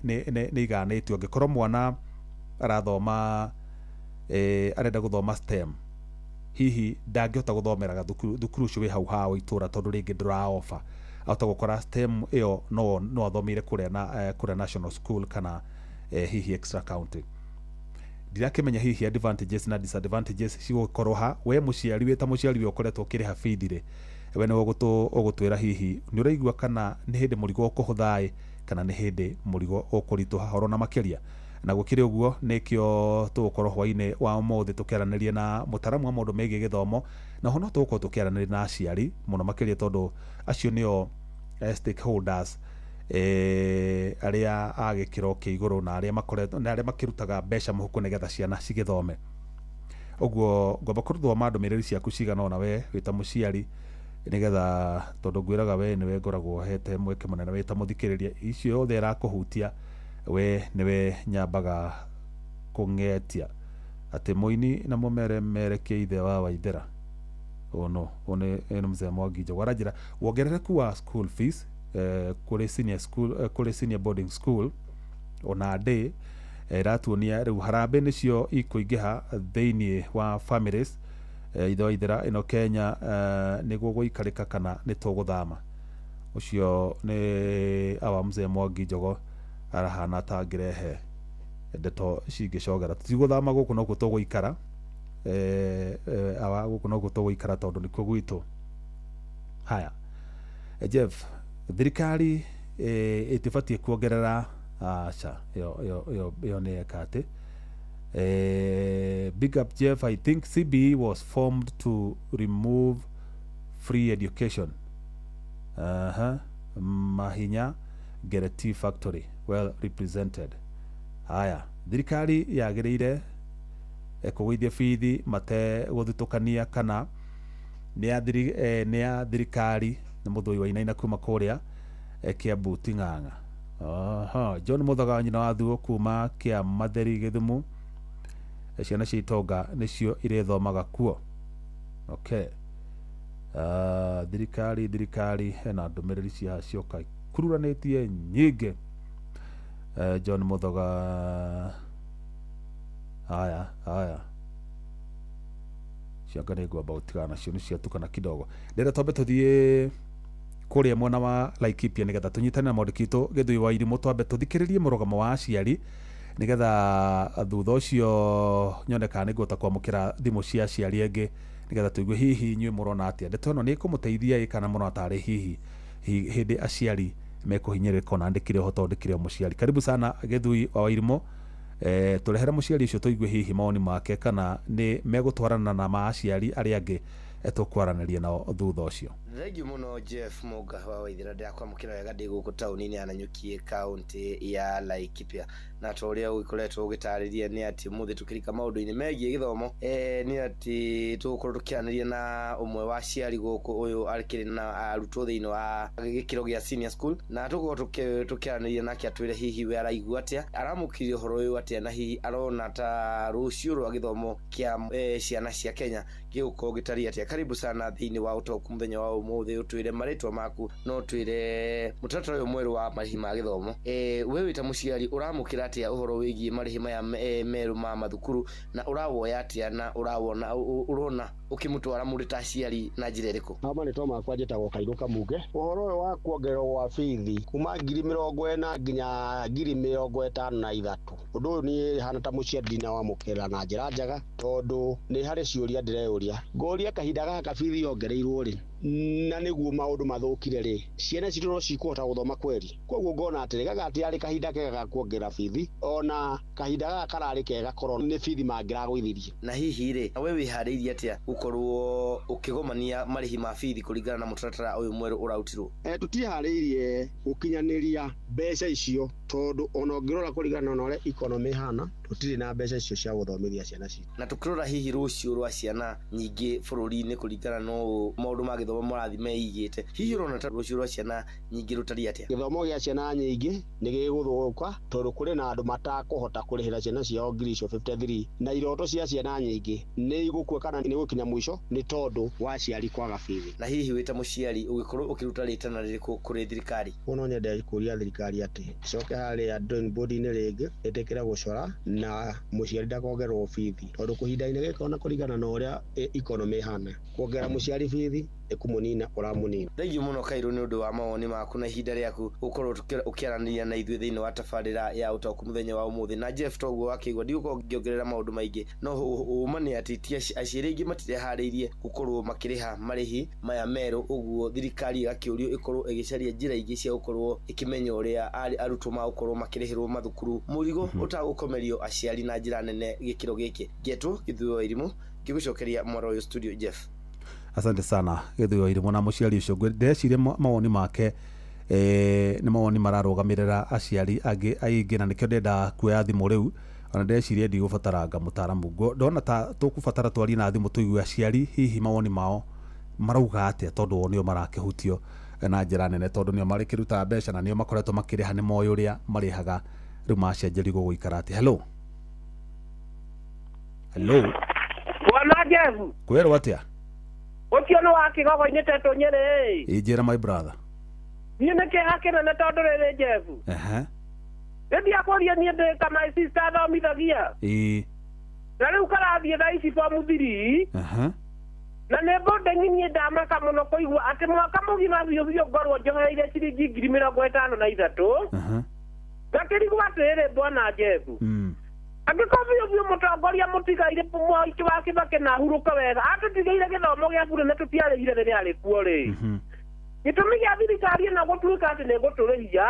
iganĩtio. Angĩkorwo mwana arathoma arenda gũthoma STEM, hihi ndangĩhota gũthomeraga thukuru ũcio wĩ hau hao itũra tondũ rĩngĩ ndũraofa. Ahota gũkora STEM ĩyo no athomeire kũrĩa national school kana hihi extra county. Ndirakĩmenya hihi advantages na disadvantages cigũkorwo ha. We mũciari wĩ ta mũciari we ũkoretwo ũkĩrĩha bithi-rĩ, we nĩwe ũgũtwĩra hihi nĩ ũraigua kana nĩ hĩndĩ mũrigo ũkũhũtha kana nĩ hĩndĩ mũrigo ũkũritũha horo na makĩria. Na gũkĩrĩ ũguo nĩkĩo tũgũkorwo hwainĩ wa ũmũthĩ tũkĩaranĩria na mũtaramu wa maũndũ megiĩ gĩthomo, na ho no tũgũkorwo tũkĩaranĩria na aciari mũno makĩria tondũ acio nĩo stakeholders arĩa a gĩkĩro kĩa igũrũ na arĩa makĩrutaga mbeca mũhuko nĩgetha ciana cigĩthome. Ũguo ngwamba kũthoma ndũmĩrĩri ciaku cigana ona we wĩ ta mũciari, nĩgetha tondũ ngwĩraga we nĩwe ngoragwo hete mweke mũnene wĩ ta mũthikĩrĩria. Icio yothe ĩrakũhutia we nĩwe nyambaga kũng'etia atĩ mũini na mũmere merekie ithe wa Waithera. Ono nĩ mzee Mwangi Njogu aranjĩra wongerereku wa school fees kũrĩ senior boarding school ona day ĩratuonia rĩu harambĩ nĩcio ikũingĩha thĩinĩ wa families ithe wa Waithera ĩno Kenya nĩguo gũikarĩka kana nĩ tũgũthama. Ũcio nĩ awa mzee Mwangi Njogu arahana ta ngĩrehe ndeto cingĩcogera. Tutigũthama gũkũ no tũgũikara, awa gũkũ no tũgũikara tondũ nĩkuo gwitũ. Haya, Jeff, thirikari ĩtibatiĩ kuongerera aca ĩyo nĩ eka atĩ. Big up Jeff, I think CBE was formed to remove free education. Mahinya Gereti Factory well represented. Haya, thirikari yagĩrĩire kũgũithia bithi mate gũthutũkania kana nĩ ya thirikari nĩ mũthũi wa Inaina kuma kũrĩa Kiambu Ting'ang'a. John Mũthaga nyina wa Thuo kuma Kĩa Matheri Gĩthumu, ciana cia itonga nĩcio irĩthomaga kuo. Okay. Thirikari hena ndũmĩrĩri cia cioka kururanĩtie nyingĩ. John Mũthaga haya cianga nĩ ngwamba gũtigana nacio nĩ ciatukana kidogo. Ndĩrenda twambe tũthiĩ kũrĩa mwena wa Laikipia nĩgetha tũnyitane na mwandĩki witũ Gĩthũi wa Irimũ, twambe tũthikĩrĩrie mũrũgamo wa aciari nĩgetha thutha ũcio nyone kana nĩngũhota kwamũkĩra thimũ cia aciari angĩ nĩgetha tũigue hihi inyuĩ mũrona atĩa. Ndeto ĩno nĩ ĩkũmũteithia kana mũrona tarĩ hihi hĩndĩ aciari mekũhinyĩrĩrĩka ona andĩkire ũhota ũndĩkire mũciari. Karibu sana Gĩthũi wa Irimũ, tũrehere mũciari ũcio tũigue hihi maoni make kana nĩ megũtwarana na maaciari arĩa angĩ tũkwaranĩria nao thutha ũcio. Thengiũ mũno Jeff Mũnga wa Waithĩra ndakwamũkĩra wega ndĩ gũkũ taũni-inĩ ya Nanyuki kaunti ya Laikipia na torĩa ũgĩkoretwo ũgĩtarĩria nĩ atĩ mũthĩ tũkĩrika maũndũ-inĩ megiĩ gĩthomo nĩ atĩ tũgũkorwo tũkĩaranĩria na ũmwe wa aciari gũkũ ũyũ arĩkĩrĩ na arutwo thĩinĩ wa gĩkĩro gĩa senior school na tũgũkorwo tũkĩaranĩria nake atwĩre hihi we araigua atĩa aramũkĩrire ũhoro ũyũ atĩa na hihi arona ta rũciũ rwa gĩthomo kĩa ciana cia Kenya gĩgũkorwo gĩtariĩ atĩa. Karibu sana thĩinĩ wa ũtaũku mũthenya wa ũmũthĩ ũtwĩre marĩtwa maku no twĩre mũtaratara ũyũ mwerũ wa marĩhi ma gĩthomo we wĩta mũciari ũramũkĩra atĩa ũhoro wĩgiĩ marĩhi maya merũ ma mathukuru na ũrawoya atĩa na ũrona ũkĩmũtwara mũrĩ ta aciari na njĩra ĩrĩkũ? Marĩtwa makwa njĩtagwo Kairũ Kamunge. Ũhoro ũyũ wa kuongererwo gwa bithi kuma 40,000 nginya 53,000 ũndũ ũyũ niĩ hana ta mũciari ndina wamũkĩra na njĩra njega tondũ nĩ harĩ ciũria ndĩreyũria ngoria kahinda gaka bithi yongereirwo rĩ na nĩguo maũndũ mathũkire rĩ ciana citũ no cikũhota gũthoma kweri? Koguo ngona atĩ gagati arĩ kahinda kega ga kuongerera bithi ona kahinda gaka kararĩ kega korwo nĩ bithi mangĩragũithirie. Na hihi rĩ we wĩharĩirie atĩa gũkorwo ũkĩgomania marĩhi ma bithi kũringana na mũtaratara ũyũ mwerũ ũrautirwo? Tutiharĩirie gũkinyanĩria mbeca icio tondũ ona ũngĩrora kũringana na ũrĩa economy hana tũtirĩ na mbeca icio cia gũthomithia ciana citũ. Na tũkĩrora hihi rũciũ rwa ciana nyingĩ bũrũri-inĩ kũringana na maũndũ ma gĩthomo marathi meigĩte hihi ũrona ta rũciũ rwa ciana nyingĩ rũtariĩ atĩa? Gĩthomo gĩa ciana nyingĩ nĩ gĩgũthũka tondũ kũrĩ na andũ matakũhota kũrĩhĩra ciana ciao ngiri icio 53 na iroto cia ciana nyingĩ nĩ igũkua kana nĩ gũkinya mũico nĩ tondũ wa aciari kwaga bithi. Na hihi wĩta mũciari ũgĩkorwo ũkĩruta rĩtana rĩrĩkũ kũrĩ thirikari? No nyende kũria thirikari atĩ coke harĩa drawing board-inĩ rĩngĩ ĩtĩkĩre gũcora na mũciari ndakongererwo bithi tondũ kũhinda-inĩ gĩkĩ ona kũringana na ũrĩa economy hana kuongerera mũciari bithi ĩkũmũnina ũramũnina. Thengiũ mũno Kairũ nĩ ũndũ wa mawoni maku na ihinda rĩaku gũkorwo ũkĩaranĩria na ithuĩ thĩinĩ wa tabarĩra ya ũtaũku mũthenya wa ũmũthĩ. Na Jeff toguo akĩigua ndigũkorwo ngĩongerera maũndũ maingĩ no ũma nĩ atĩ ti aciari aingĩ matireharĩirie gũkorwo makĩrĩha marĩhi maya merũ ũguo thirikari ĩgakĩũrio ĩkorwo ĩgĩcaria njĩra ingĩ cia gũkorwo ĩkĩmenya ũrĩa arutwo magũkorwo makĩrĩhĩrwo mathukuru mũrigo ũtagũkomerio aciari na njĩra nene gĩkĩro gĩkĩ. Ngetwo Gĩthũi wa Irimũ ngĩgũcokeria mwaro ũyũ studio Jeff. Asante sana Gĩthũi wa Irimũ na mũciari ũcio ndecirie mawoni make nĩ mawoni mararũgamĩrĩra aciari aingĩ na nĩkĩo ndenda kuoya thimũ rĩu ona ndecirie ndigũbataranga mũtaaramu ndona ta tũkũbatara twarie na thimũ tũigue aciari hihi mawoni mao marauga atĩa tondũ o nĩo marakĩhutio na njĩra nene tondũ nĩo marĩkĩruta mbeca na nĩo makoretwo makĩrĩha nĩ moĩ ũrĩa marĩhaga rĩu macenjerio gũgũikara atĩ. Hello Bwana Jeff kwĩrwo atĩa? Ũcio nĩ wa Kĩgogo-inĩ Tetũ Nyĩrĩ. Njĩra my brother. Niĩ nĩ kĩeha kĩnene tondũ rĩrĩ Jeff. Ndiakũria niĩ ndĩ ta my sister athomithagia. Na rĩu karathiĩ thaa ici form 3. Na nĩ mbũndĩ niĩ ndamaka mũno kũigua atĩ mwaka mũgima biũ ngorwo njohereire ciringi 53,000. Ngakĩrigwo atĩrĩ Bwana Jeff. Angĩkorwo biũ mũtongoria mũtigaire Mwai wa Kĩbakĩ na hurũka wega atũtigaire gĩthomo gĩa bure na tũtiarĩhire rĩrĩa arĩ kuo rĩ. Gĩtũmi gĩa thirikari ĩno gũtuĩka atĩ nĩ gũtũrĩhia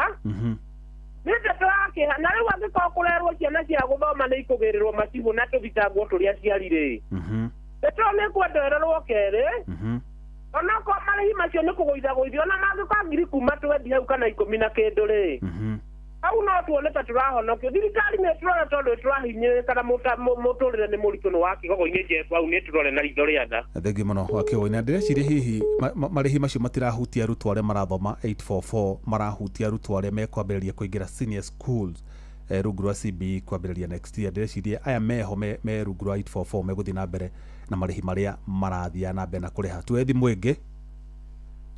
nĩ ndeto yakĩha na rĩu angĩkorwo kũrerwo ciana cia gũthoma nĩ ikũgĩrĩrwo macibũ na tũthitangwo tũrĩa aciari rĩ. Ndeto nĩ kwendererwo kerĩ onakorwo marĩhi macio nĩ kũgũithagũithio ona mangĩkorwo ngiri kuma 20 hau kana 10 na kĩndũ rĩ. Hau no tuone ta tũrahonokio thirikari nĩ tũrona tondũ tũrahinyĩrĩka na mũtũrĩre nĩ mũritũ nĩ wa Kĩgogo-inĩ Jeff hau nĩ tũrore na ritho rĩa tha. Thengiũ mũno wa Kĩgogo-inĩ ndĩreciria hihi marĩhi macio matirahutia arutwo arĩa marathoma 844 marahutia arutwo arĩa mekwambĩrĩria kũingĩra senior schools rungu rwa CBE kwambĩrĩria next year. Ndĩreciria aya meho me rungu rwa 844 megũthiĩ na mbere na marĩhi marĩa marathiĩ na mbere na kũrĩha. Tuoye thimũ ĩngĩ.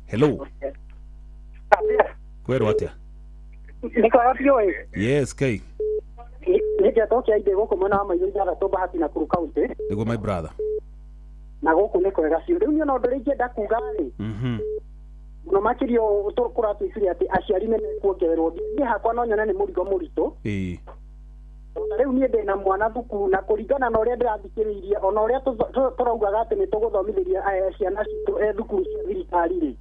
Hello kwĩrwo atĩa? Yes, Kay. Nĩngetwo kĩa inde gũkũ mwena wa Maithori Gathatũ Bahati na Nakuru County. Nĩguo my brother. Na gũkũ nĩ kwega biũ. Rĩu niĩ no ndĩrĩ ingĩenda kuga rĩ. Mũno makĩria tũratwĩciria atĩ aciari nĩ mekuongererwo. Niĩ hakwa no nyone nĩ mũrigo mũritũ. Rĩu niĩ ndĩna mwana thukuru na kũringana na ũrĩa ndĩrathikĩrĩirie ona ũrĩa tũraugaga atĩ nĩ tũgũthomithĩria ciana citũ thukuru cia thirikari rĩ.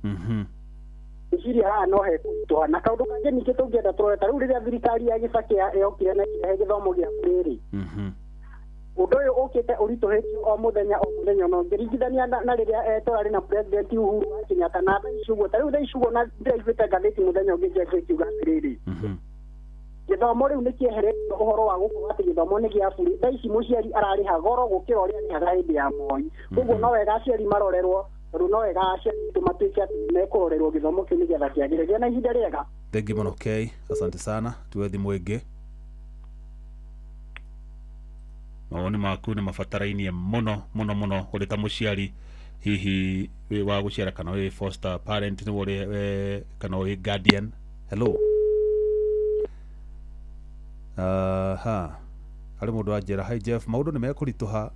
Iciria haha no he kũritũha na kaũndũ kangĩ ningĩ tũngĩenda tũrore ta rĩu rĩrĩa thirikari ya Kĩbakĩ yokire na ĩkĩrehe gĩthomo gĩa bũrũri undu uyu ukite urituhitio o muthenya no ngiringithania na riria turari na president Uhuru wa Kenyatta na icugo tariu tha icugo na ndiraiguite ngatheti muthenya ungi ngiuga atiriri githomo riu ni kieheretio uhoro wa gukorwo ati githomo ni gia buri tha ici muciari arariha goro gukira uria arihaga hindi ya Moi koguo no wega aciari marorerwo tondu no wega aciari tumatuike ati mekurorerwo githomo kiu nigetha kiagĩrĩre na ihinda rĩega. Thengi mũno Kei, asante sana. Tuwe thimũ ĩngĩ. Mawoni maku nĩ mabatarainie mũno ũrĩ ta mũciari hihi wĩ wa gũciara kana wĩ foster parent nĩ ũrĩ kana wĩ guardian. Hello. Harĩ mũndũ anjĩra, hi Jeff, maũndũ nĩ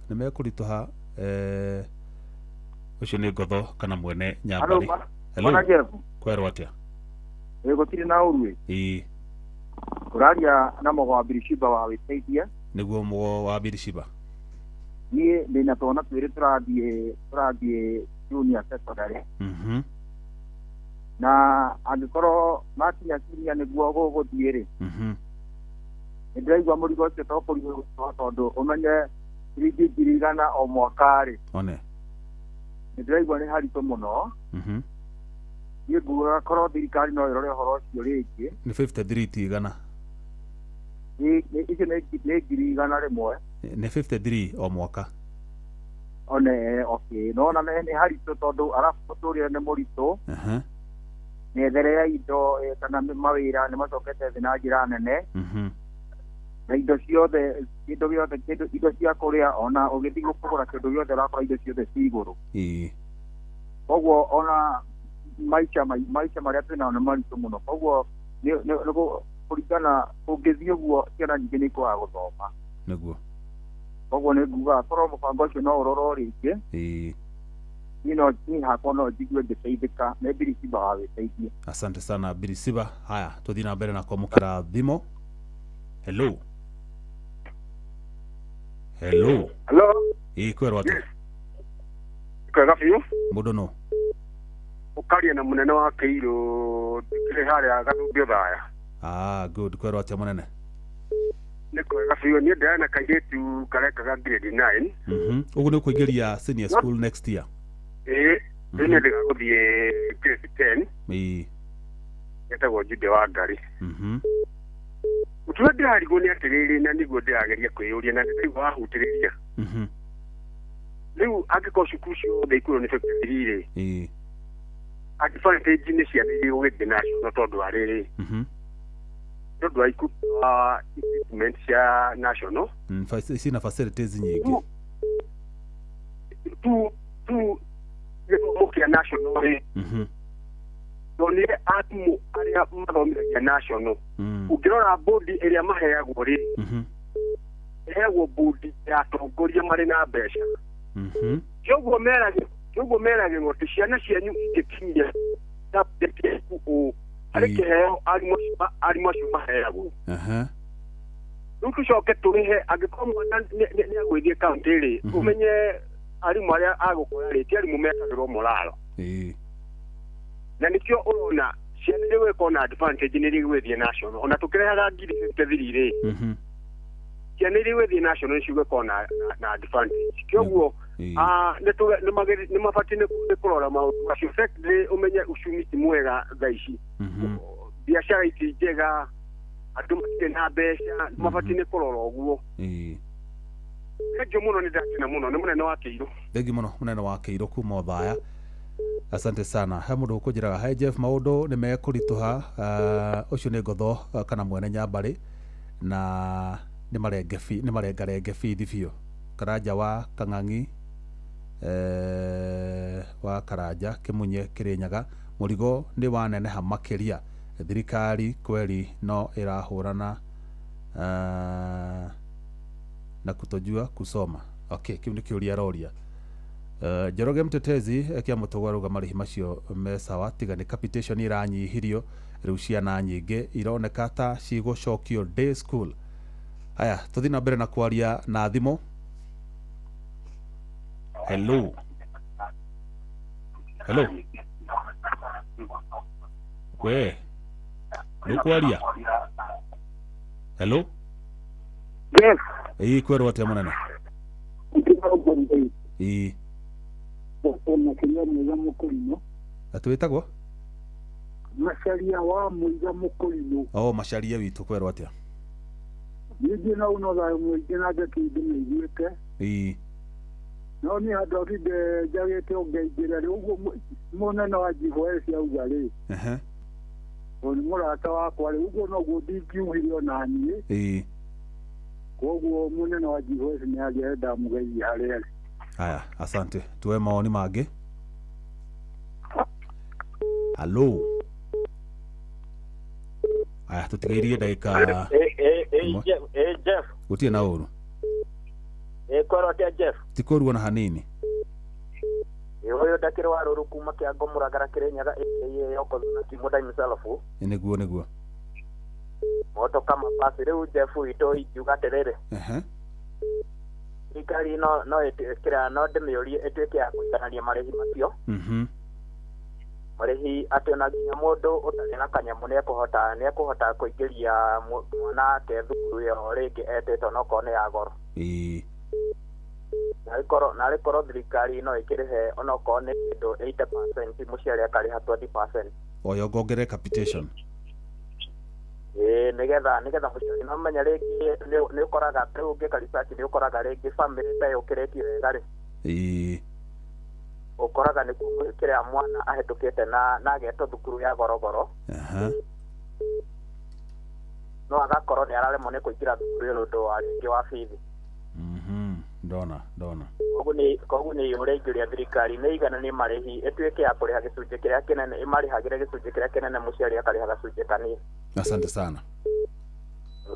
mekũritũha ũcio nĩ Ngotho kana mwene Nyambari. Hello. Kwerwo atĩa? Gũtirĩ na ũru ĩ. Ũraria na Mũgo wa Birishiba wa wĩteithia. Nĩguo Mũgo wa Birishiba. Niĩ ndĩna twana twĩrĩ tũrathiĩ junior secondary. Na angĩkorwo makinya kinya nĩguo gũgũthiĩ rĩ. Nĩndĩraigua mũrigo ũcio tokũrio tondũ ũmenye ciringi 100 o mwaka rĩ. One. Nĩndĩraigua nĩ haritũ mũno. Niĩ nguga korwo thirikari no ĩrore ũhoro ũcio rĩngĩ. Nĩ 53 tigana. Icio nĩ 100 rĩmwe. Nĩ 53 o mwaka. One, okay. No na nĩ haritũ tondũ arabu mũtũrĩre nĩ mũritũ. Nethere ya indo kana mawĩra nĩ macokete thĩ na njĩra nene. Na indo ciothe indo cia kũrĩa ona ũgĩthiĩ kũgũra kĩndũ gĩothe ũrakora indo ciothe ci igũrũ. Koguo ona maica marĩa twĩnao nĩ maritũ mũno. Koguo nĩ kũringana ũngĩthiĩ ũguo ciana nyingĩ nĩ ikwaga gũthoma. Nĩguo. Koguo nĩ nguga korwo mũbango ũcio no ũrorwo rĩngĩ. Niĩ hakwa no njigue ngĩteithĩka nĩ Birishiba wa wĩteithie. Asante sana Birishiba. Haya, tũthiĩ na mbere na kwamũkĩra thimũ. Hello. Hello. Kwerwo atĩa? Kwega biũ. Mũndũ no. Ũkaria na mũnene wa Kĩirũ ndikĩrĩ harĩa Gathũmbĩ Othaya. Good. Kwerwo atĩa mũnene? Nĩ kwega biũ, niĩ ndĩrana kairĩtu karekaga grade 9. Ũguo nĩ ũkũingĩria senior school next year? Rĩu nĩ ndĩgagũthiĩ grade 10. Getagwo Jude wa Ngari. Ũtuĩka ndĩrarigwo nĩ atĩrĩrĩ na nĩguo ndĩrageria kwĩyũria na ndĩraigua wahutĩrĩria. Rĩu angĩkorwo cukuru ciothe ikurwo nĩ 53 rĩ, advantage nĩ ciana iria igũgĩthiĩ national tondũ wa rĩrĩ, tondũ wa equipment cia national cina facilities nyingĩ. Tu gĩthomo kĩa national rĩ, tonire atimũ arĩa mathomithagia national ũngĩrora bodi ĩrĩa maheagwo rĩ, ĩheagwo bodi ya atongoria marĩ na mbeca. Kĩoguo meragĩrwo atĩ ciana cianyu ingĩkinyia subject yaku harĩ kĩheo arimũ acio maheagwo. Rĩu tũcoke tũrĩhe angĩkorwo mwana nĩ agũĩthiĩ kaũntĩ rĩ, ũmenye arimũ arĩa agũkora rĩ ti arimũ mekagĩrwo moralo. Na nĩkĩo ũrona ciana nĩ gwĩka na advantage nĩ igwĩthiĩ national ona tũkĩrehaga 53 rĩ, ciana iria igwĩthiĩ national nĩ cigwĩka na advantage. Kĩoguo nĩ mabatiĩ nĩ kũrora maũndũ macio. Secondly ũmenye uchumi ti mwega thaa ici, biacara iti njega, andũ matirĩ na mbeca, nĩ mabatiĩ nĩ kũrora ũguo. Thengiũ mũno, nĩ ndakena mũno. Nĩ mũnene wa Kĩirũ. Thengiũ mũno mũnene wa Kĩirũ kuma Othaya. Asante sana. He mũndũ ũkũnjĩraga, hi Jeff, maũndũ nĩ mekũritũha. Ũcio nĩ Ngotho kana mwene Nyambari na nĩ marengarenge bithi biũ. Karanja wa Kang'ang'i wa Karanja Kĩmunye Kĩrĩnyaga, mũrigo nĩ waneneha makĩria. Thirikari kweli no ĩrahũrana na kutojua kusoma. Okay, kĩu nĩ kĩũria aroria. Njoroge Mtetezi kĩa mũtũgwa rũga marĩhi macio me sawa, tiga nĩ capitation iranyihirio, rĩu ciana nyingĩ ironeka ta cigũcokio day school. Haya, tuthi na mbere na kwaria na thimo. Hello. We. Nukwaria. Hello. Yes. Kwerwo atĩa mũnene? Bombay. Ona kinya mwiga mukurino. Atwitagwo? Macharia wa mwiga mukurino. Macharia witu kwerwo atia? Ningĩ no ũnothayo mũingĩ na njake ndĩmĩiguĩte. No nĩ handũ akinde njagĩte ũngeingĩra rĩ ũguo mũnene wa GVS auga rĩ. Nĩ mũrata wakwa rĩ ũguo noguo ndingiugire ona niĩ. Koguo mũnene wa GVS nĩ agĩenda mũgeithie harĩa rĩ. Haya, asante. Tuwe maoni mangĩ. Hello. Haya, tutigairie dakika. Jeff. Gutie na uru. Korotia Jeff. Tikoruo na hanini. Uyu ndakire wa ruru kuma Kiango Muragara Kirinyaga yoko na Kimuda himself. Niguo. Moto kama pasi riu Jeff ito ikiuga terere. Ikari no etikira no ndemiuri etweke ya kuiganania marehi macio. Marehi atona nginya mundu utari na kanyamu ne kuhota kuingiria mwana ke thukuru yo ringi etete no kone ya goro. Na rikoro thirikari no ikirihe ono kone ndo 80% muciari akari ha 20%. Oyo gogere capitation. Nigetha muciari no menya ringi ni ukoraga ungi karisati ni ukoraga ringi family ta yukiretio wega ri. Ukoraga ni kumukira mwana ahetukite na geto thukuru ya gorogoro. No agakorwo ni araremwo ni kuingira thukuru yo ndo aringi wa fithi. Ndona. Koguo ni urengeria thirikari ni igana ni marehi etweke ya kuriha gicunje kiria kinene imarihagire gicunje kiria kinene muciari akariha gacunje kanini. Asante sana.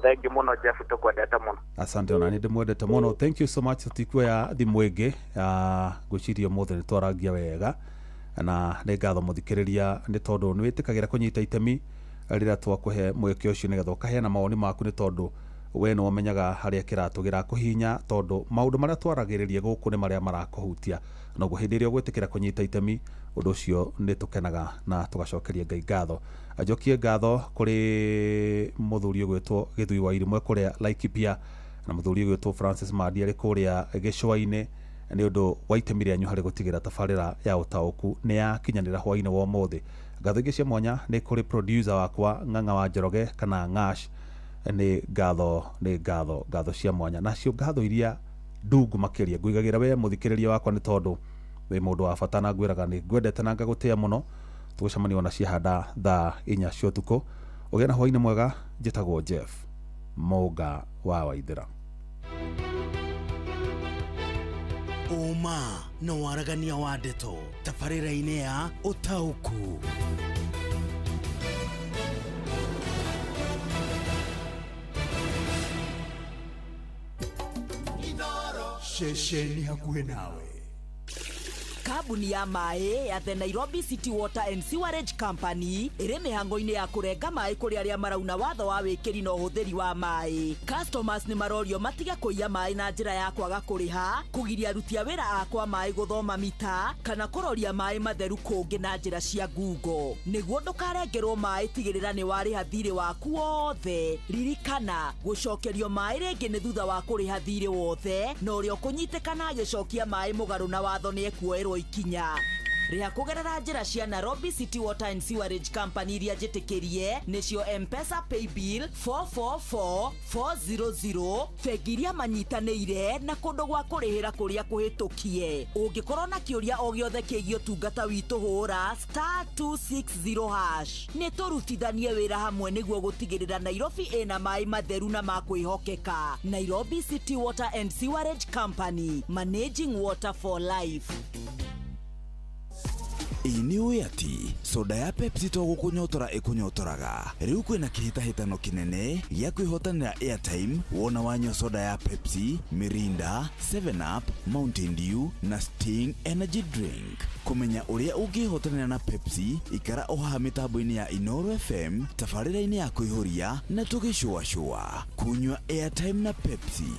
Thank you muno Jeff, tukwendete muno. Asante ona ni ndimwendete muno. Thank you so much. Tutikwe ya thimwenge gucirio mothe ni twaragia wega na ni ngatho muthikiriria ni tondu ni witikagira kunyita itemi rira twakuhe mweke ucio nigetha ukaheana maoni maku ni tondu we no menyaga haria kiratugira kuhinya tondu maundu maria twaragiriria guku ni maria marakuhutia no guhindiria gwitikira kunyita itemi undu ucio ni tukenaga na tugacokeria Ngai ngatho. Ajokie ngatho kuri muthuri gwitwo Githui wa Irimwe kuria Laikipia na muthuri gwitwo Francis Madi ari kuria Gicwaine ni undu wa itemi rianyu hari gutigira tafarira ya utauku ni ya kinyanira hwaine wa mothe. Ngatho ingi cia mwanya ni kuri producer wakwa Ng'ang'a wa Njoroge kana Ng'ash ni ngatho cia mwanya nacio ngatho iria ndungu makiria nguigagira we muthikiriria wakwa ni tondu we mundu wa bata na ngwiraga ni ngwendete na ngagutia muno. Tugucemania ona ciahanda thaa 4 cia utuku. Ugia na hwaine mwega. Njitagwo Jeff Moga wa Waithira. Uma na waragania wa ndeto tabarĩra-inĩ ya ũtaũku. Shesheni hakuhĩ nawe. Kambuni ya maĩ ya The Nairobi City Water and Sewerage Company ĩrĩ mĩhango-inĩ ya kũrenga maĩ kũrĩ arĩa marauna watho wa wĩkĩri na ũhũthĩri wa maĩ. Customers nĩ marorio matige kũiya maĩ na njĩra ya kwaga kũrĩha, kũgiria aruti a wĩra akwa maĩ gũthoma mita, kana kũroria maĩ matheru kũngĩ na njĩra cia ngungo. Nĩguo ndũkarengerwo maĩ, tigĩrĩra nĩ warĩha thirĩ waku wothe. Ririkana gũcokerio maĩ rĩngĩ nĩ thutha wa kũrĩha thirĩ wothe, na ũrĩa ũkũnyitĩkana agĩcokia maĩ mũgarũ na watho nĩ ekuoerwo ikinya. Rĩha kũgerera njĩra cia Nairobi City Water and Sewerage Company iria njĩtĩkĩrie nĩcio M-Pesa Paybill 444400, bengi iria manyitanĩire na kũndũ gwa kũrĩhĩra kũrĩa kũhĩtũkie. Ũngĩkorwo na kĩũria o gĩothe kĩgiĩ ũtungata witũ hũra *260#. Nĩ tũrutithanie wĩra hamwe nĩguo gũtigĩrĩra Nairobi ĩna maĩ matheru na ma kwĩhokeka. Nairobi City Water and Sewerage Company, managing water for life. Ini uyati soda ya Pepsi to gukunyotora ikunyotoraga. Riu kwina kihitahitano kinene gya kwihotanira airtime wona wanywa soda ya Pepsi, Mirinda, 7 Up, Mountain Dew na Sting energy drink. Kumenya uria ungihotanira na Pepsi, ikara oha mitambo-ini ya Inooro FM, tafarira-ini ya kuihuria na tugicua kunywa airtime na Pepsi.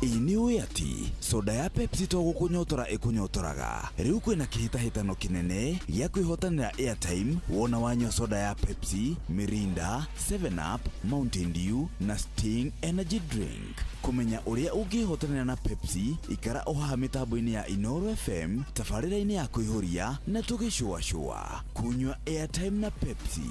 Ini uyati soda ya Pepsi to gukunyotora ikunyotoraga riu kwina kihitahitano kinene gya kwihotanira airtime wona wanywa soda ya Pepsi, Mirinda, 7 Up, Mountain Dew na Sting energy drink. Kumenya uria ungihotanira na Pepsi ikara oha mitambo-ini ya Inooro FM tafarira-ini ya kuihuria na tugicua kunywa airtime na Pepsi.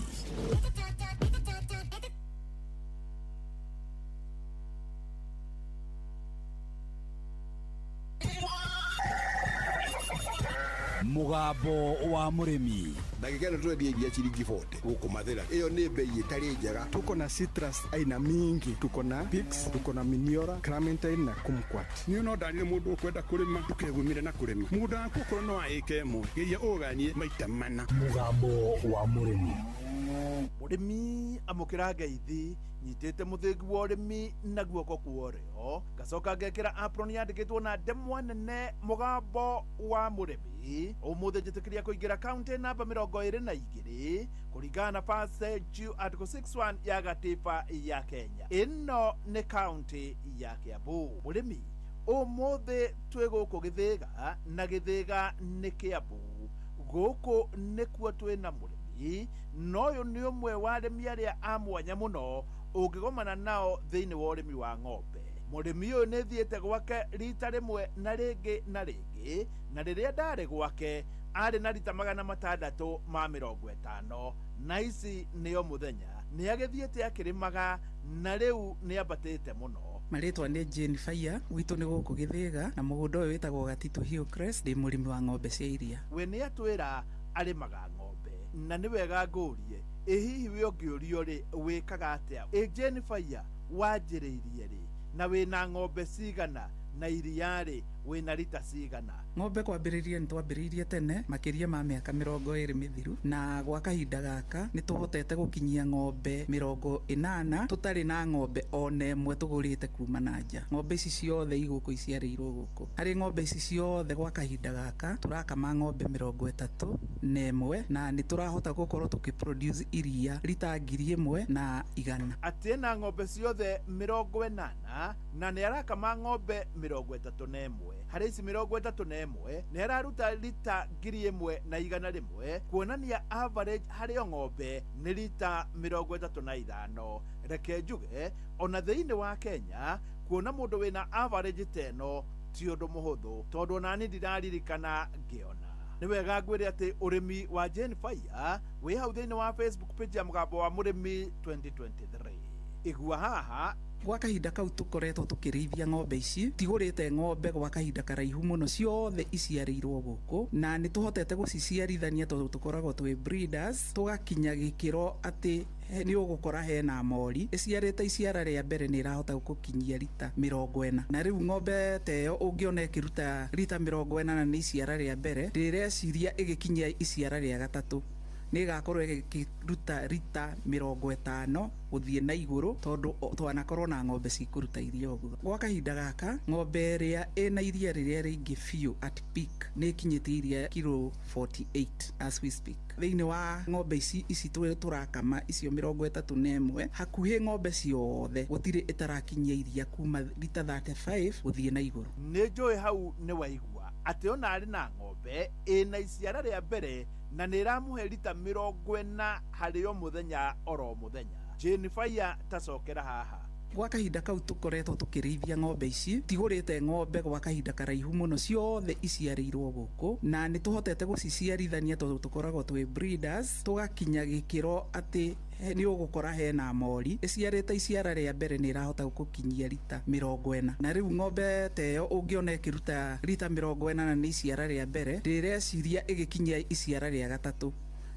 Mugambo wa murimi ndagikana twendi iria ciringi 40 guku mathira iyo ni bei itari njega. Tuko na citrus aina mingi, tuko na Pix, tuko na Miniora, Clementine na Kumquat. Ni no ndarire mundu kwenda kurima tukegumire na kurima mugunda waku korwo no aike mo geria uganie maita mana. Mugambo wa murimi. Murimi amukira ngeithi nyitete muthingi wa urimi na guoko kuorio gacoka ngekira apron yandikitwo na ndemwa nene mugambo wa murimi umuthi njitikiria kuingira county namba 22 kuringana na passage article 61 ya gatiba ya Kenya. Ino ni county ya Kiambu. Murimi umuthi twi guku Githiga na Githiga ni Kiambu. Guku nikuo twina murimi noyo ni umwe wa arimi aria amwanya muno ungigomana nao thiini wa urimi wa ng'ombe. Murimi uyu ni thiete gwake rita rimwe na ringi na riria ndari gwake ari na rita 650 na ici niyo muthenya ni agithiete akirimaga na riu ni ambatite muno. Maritwa ni Jane Fire witu ni guku Githiga na mugunda uyu witagwo Gatitu Hillcrest ndi murimi wa ng'ombe cia iria. We ni atwira arimaga ng'ombe na ni wega ngurie hihi we ungiurio ri wikaga atia. Jane Fire wanjiriirie ri na wina ng'ombe cigana na iria ri wina rita cigana? Ng'ombe kwambiriria ni twambiririe tene makiria ma miaka 20 mithiru na gwa kahinda gaka ni tuhotete gukinyia ng'ombe 80 tutari na ng'ombe ona imwe tugurite kuma na nja. Ng'ombe ici ciothe iguku iciarirwo guku. Hari ng'ombe ici ciothe gwa kahinda gaka turakama ng'ombe 31 na ni turahota gukorwo tukiproduce iria rita 1,100. Atie na ng'ombe ciothe 80 na ni arakama ng'ombe 31. Hari ici 31 ni araruta rita 1,100 kuonania average hari ng'ombe ni rita 35. Reke njuge ona thiini wa Kenya kuona mundu wina average teno ti undu muhuthu tondu nani ndiraririkana ngiona. Ni wega ngwire ati urimi wa Jane Fire wi hau thiini wa Facebook page ya Mugambo wa Murimi 2023. Igua haha gwa kahinda kau tukoretwo tukirithia ng'ombe ici tigurite ng'ombe gwa kahinda karaihu muno ciothe iciarirwo guku na ni tuhotete guciciarithania tondu tukoragwo twi breeders tugakinya gikiro ati ni ugukora hena mori iciarite iciara ria mbere ni irahota gukinyia rita 40 na riu ng'ombe teyo ungiona ikiruta rita 40 na ni iciara ria mbere rireciria igikinyia iciara ria gatatu ni gakorwo ikiruta rita 50 guthie na iguru tondu twanakorwo na ng'ombe cikuruta iria uguo. Gwa kahinda gaka ng'ombe ria ina iria riria ringi fiu at peak ni kinyite iria kilo 48 as we speak. Thiini wa ng'ombe ici turakama icio 31 hakuhi ng'ombe ciothe gutiri itarakinyia iria kuma rita 35 guthie na iguru. Ni njui hau ni waigua ati ona ari na ng'ombe ina iciara ria mbere na ni ramuhe rita 40 hari o muthenya oro muthenya. Jane Fire tacokera haha. Gwa kahinda kau tukoretwo tukirithia ng'ombe ici tigurite ng'ombe gwa kahinda karaihu muno ciothe iciarirwo guku na ni tuhotete guciciarithania tondu tukoragwo twi breeders tugakinya gikiro ati ni ugukora hena mori iciarite iciara ria mbere ni irahota gukinyia rita 40 na riu ng'ombe teyo ungiona ikiruta rita 40 na ni iciara ria mbere rireciria igikinyia iciara ria gatatu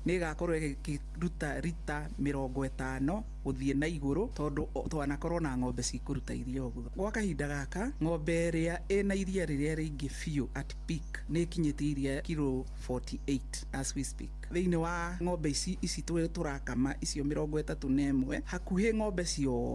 ni gakorwo ikiruta rita 50 guthie na iguru tondu twanakorwo na ng'ombe cikuruta iria uguo. Gwa kahinda gaka ng'ombe ria ina iria riria ringi fiu at peak ni kinyite iria kilo 48 as we speak. Thiini wa ng'ombe ici turakama icio 31 hakuhi ng'ombe cio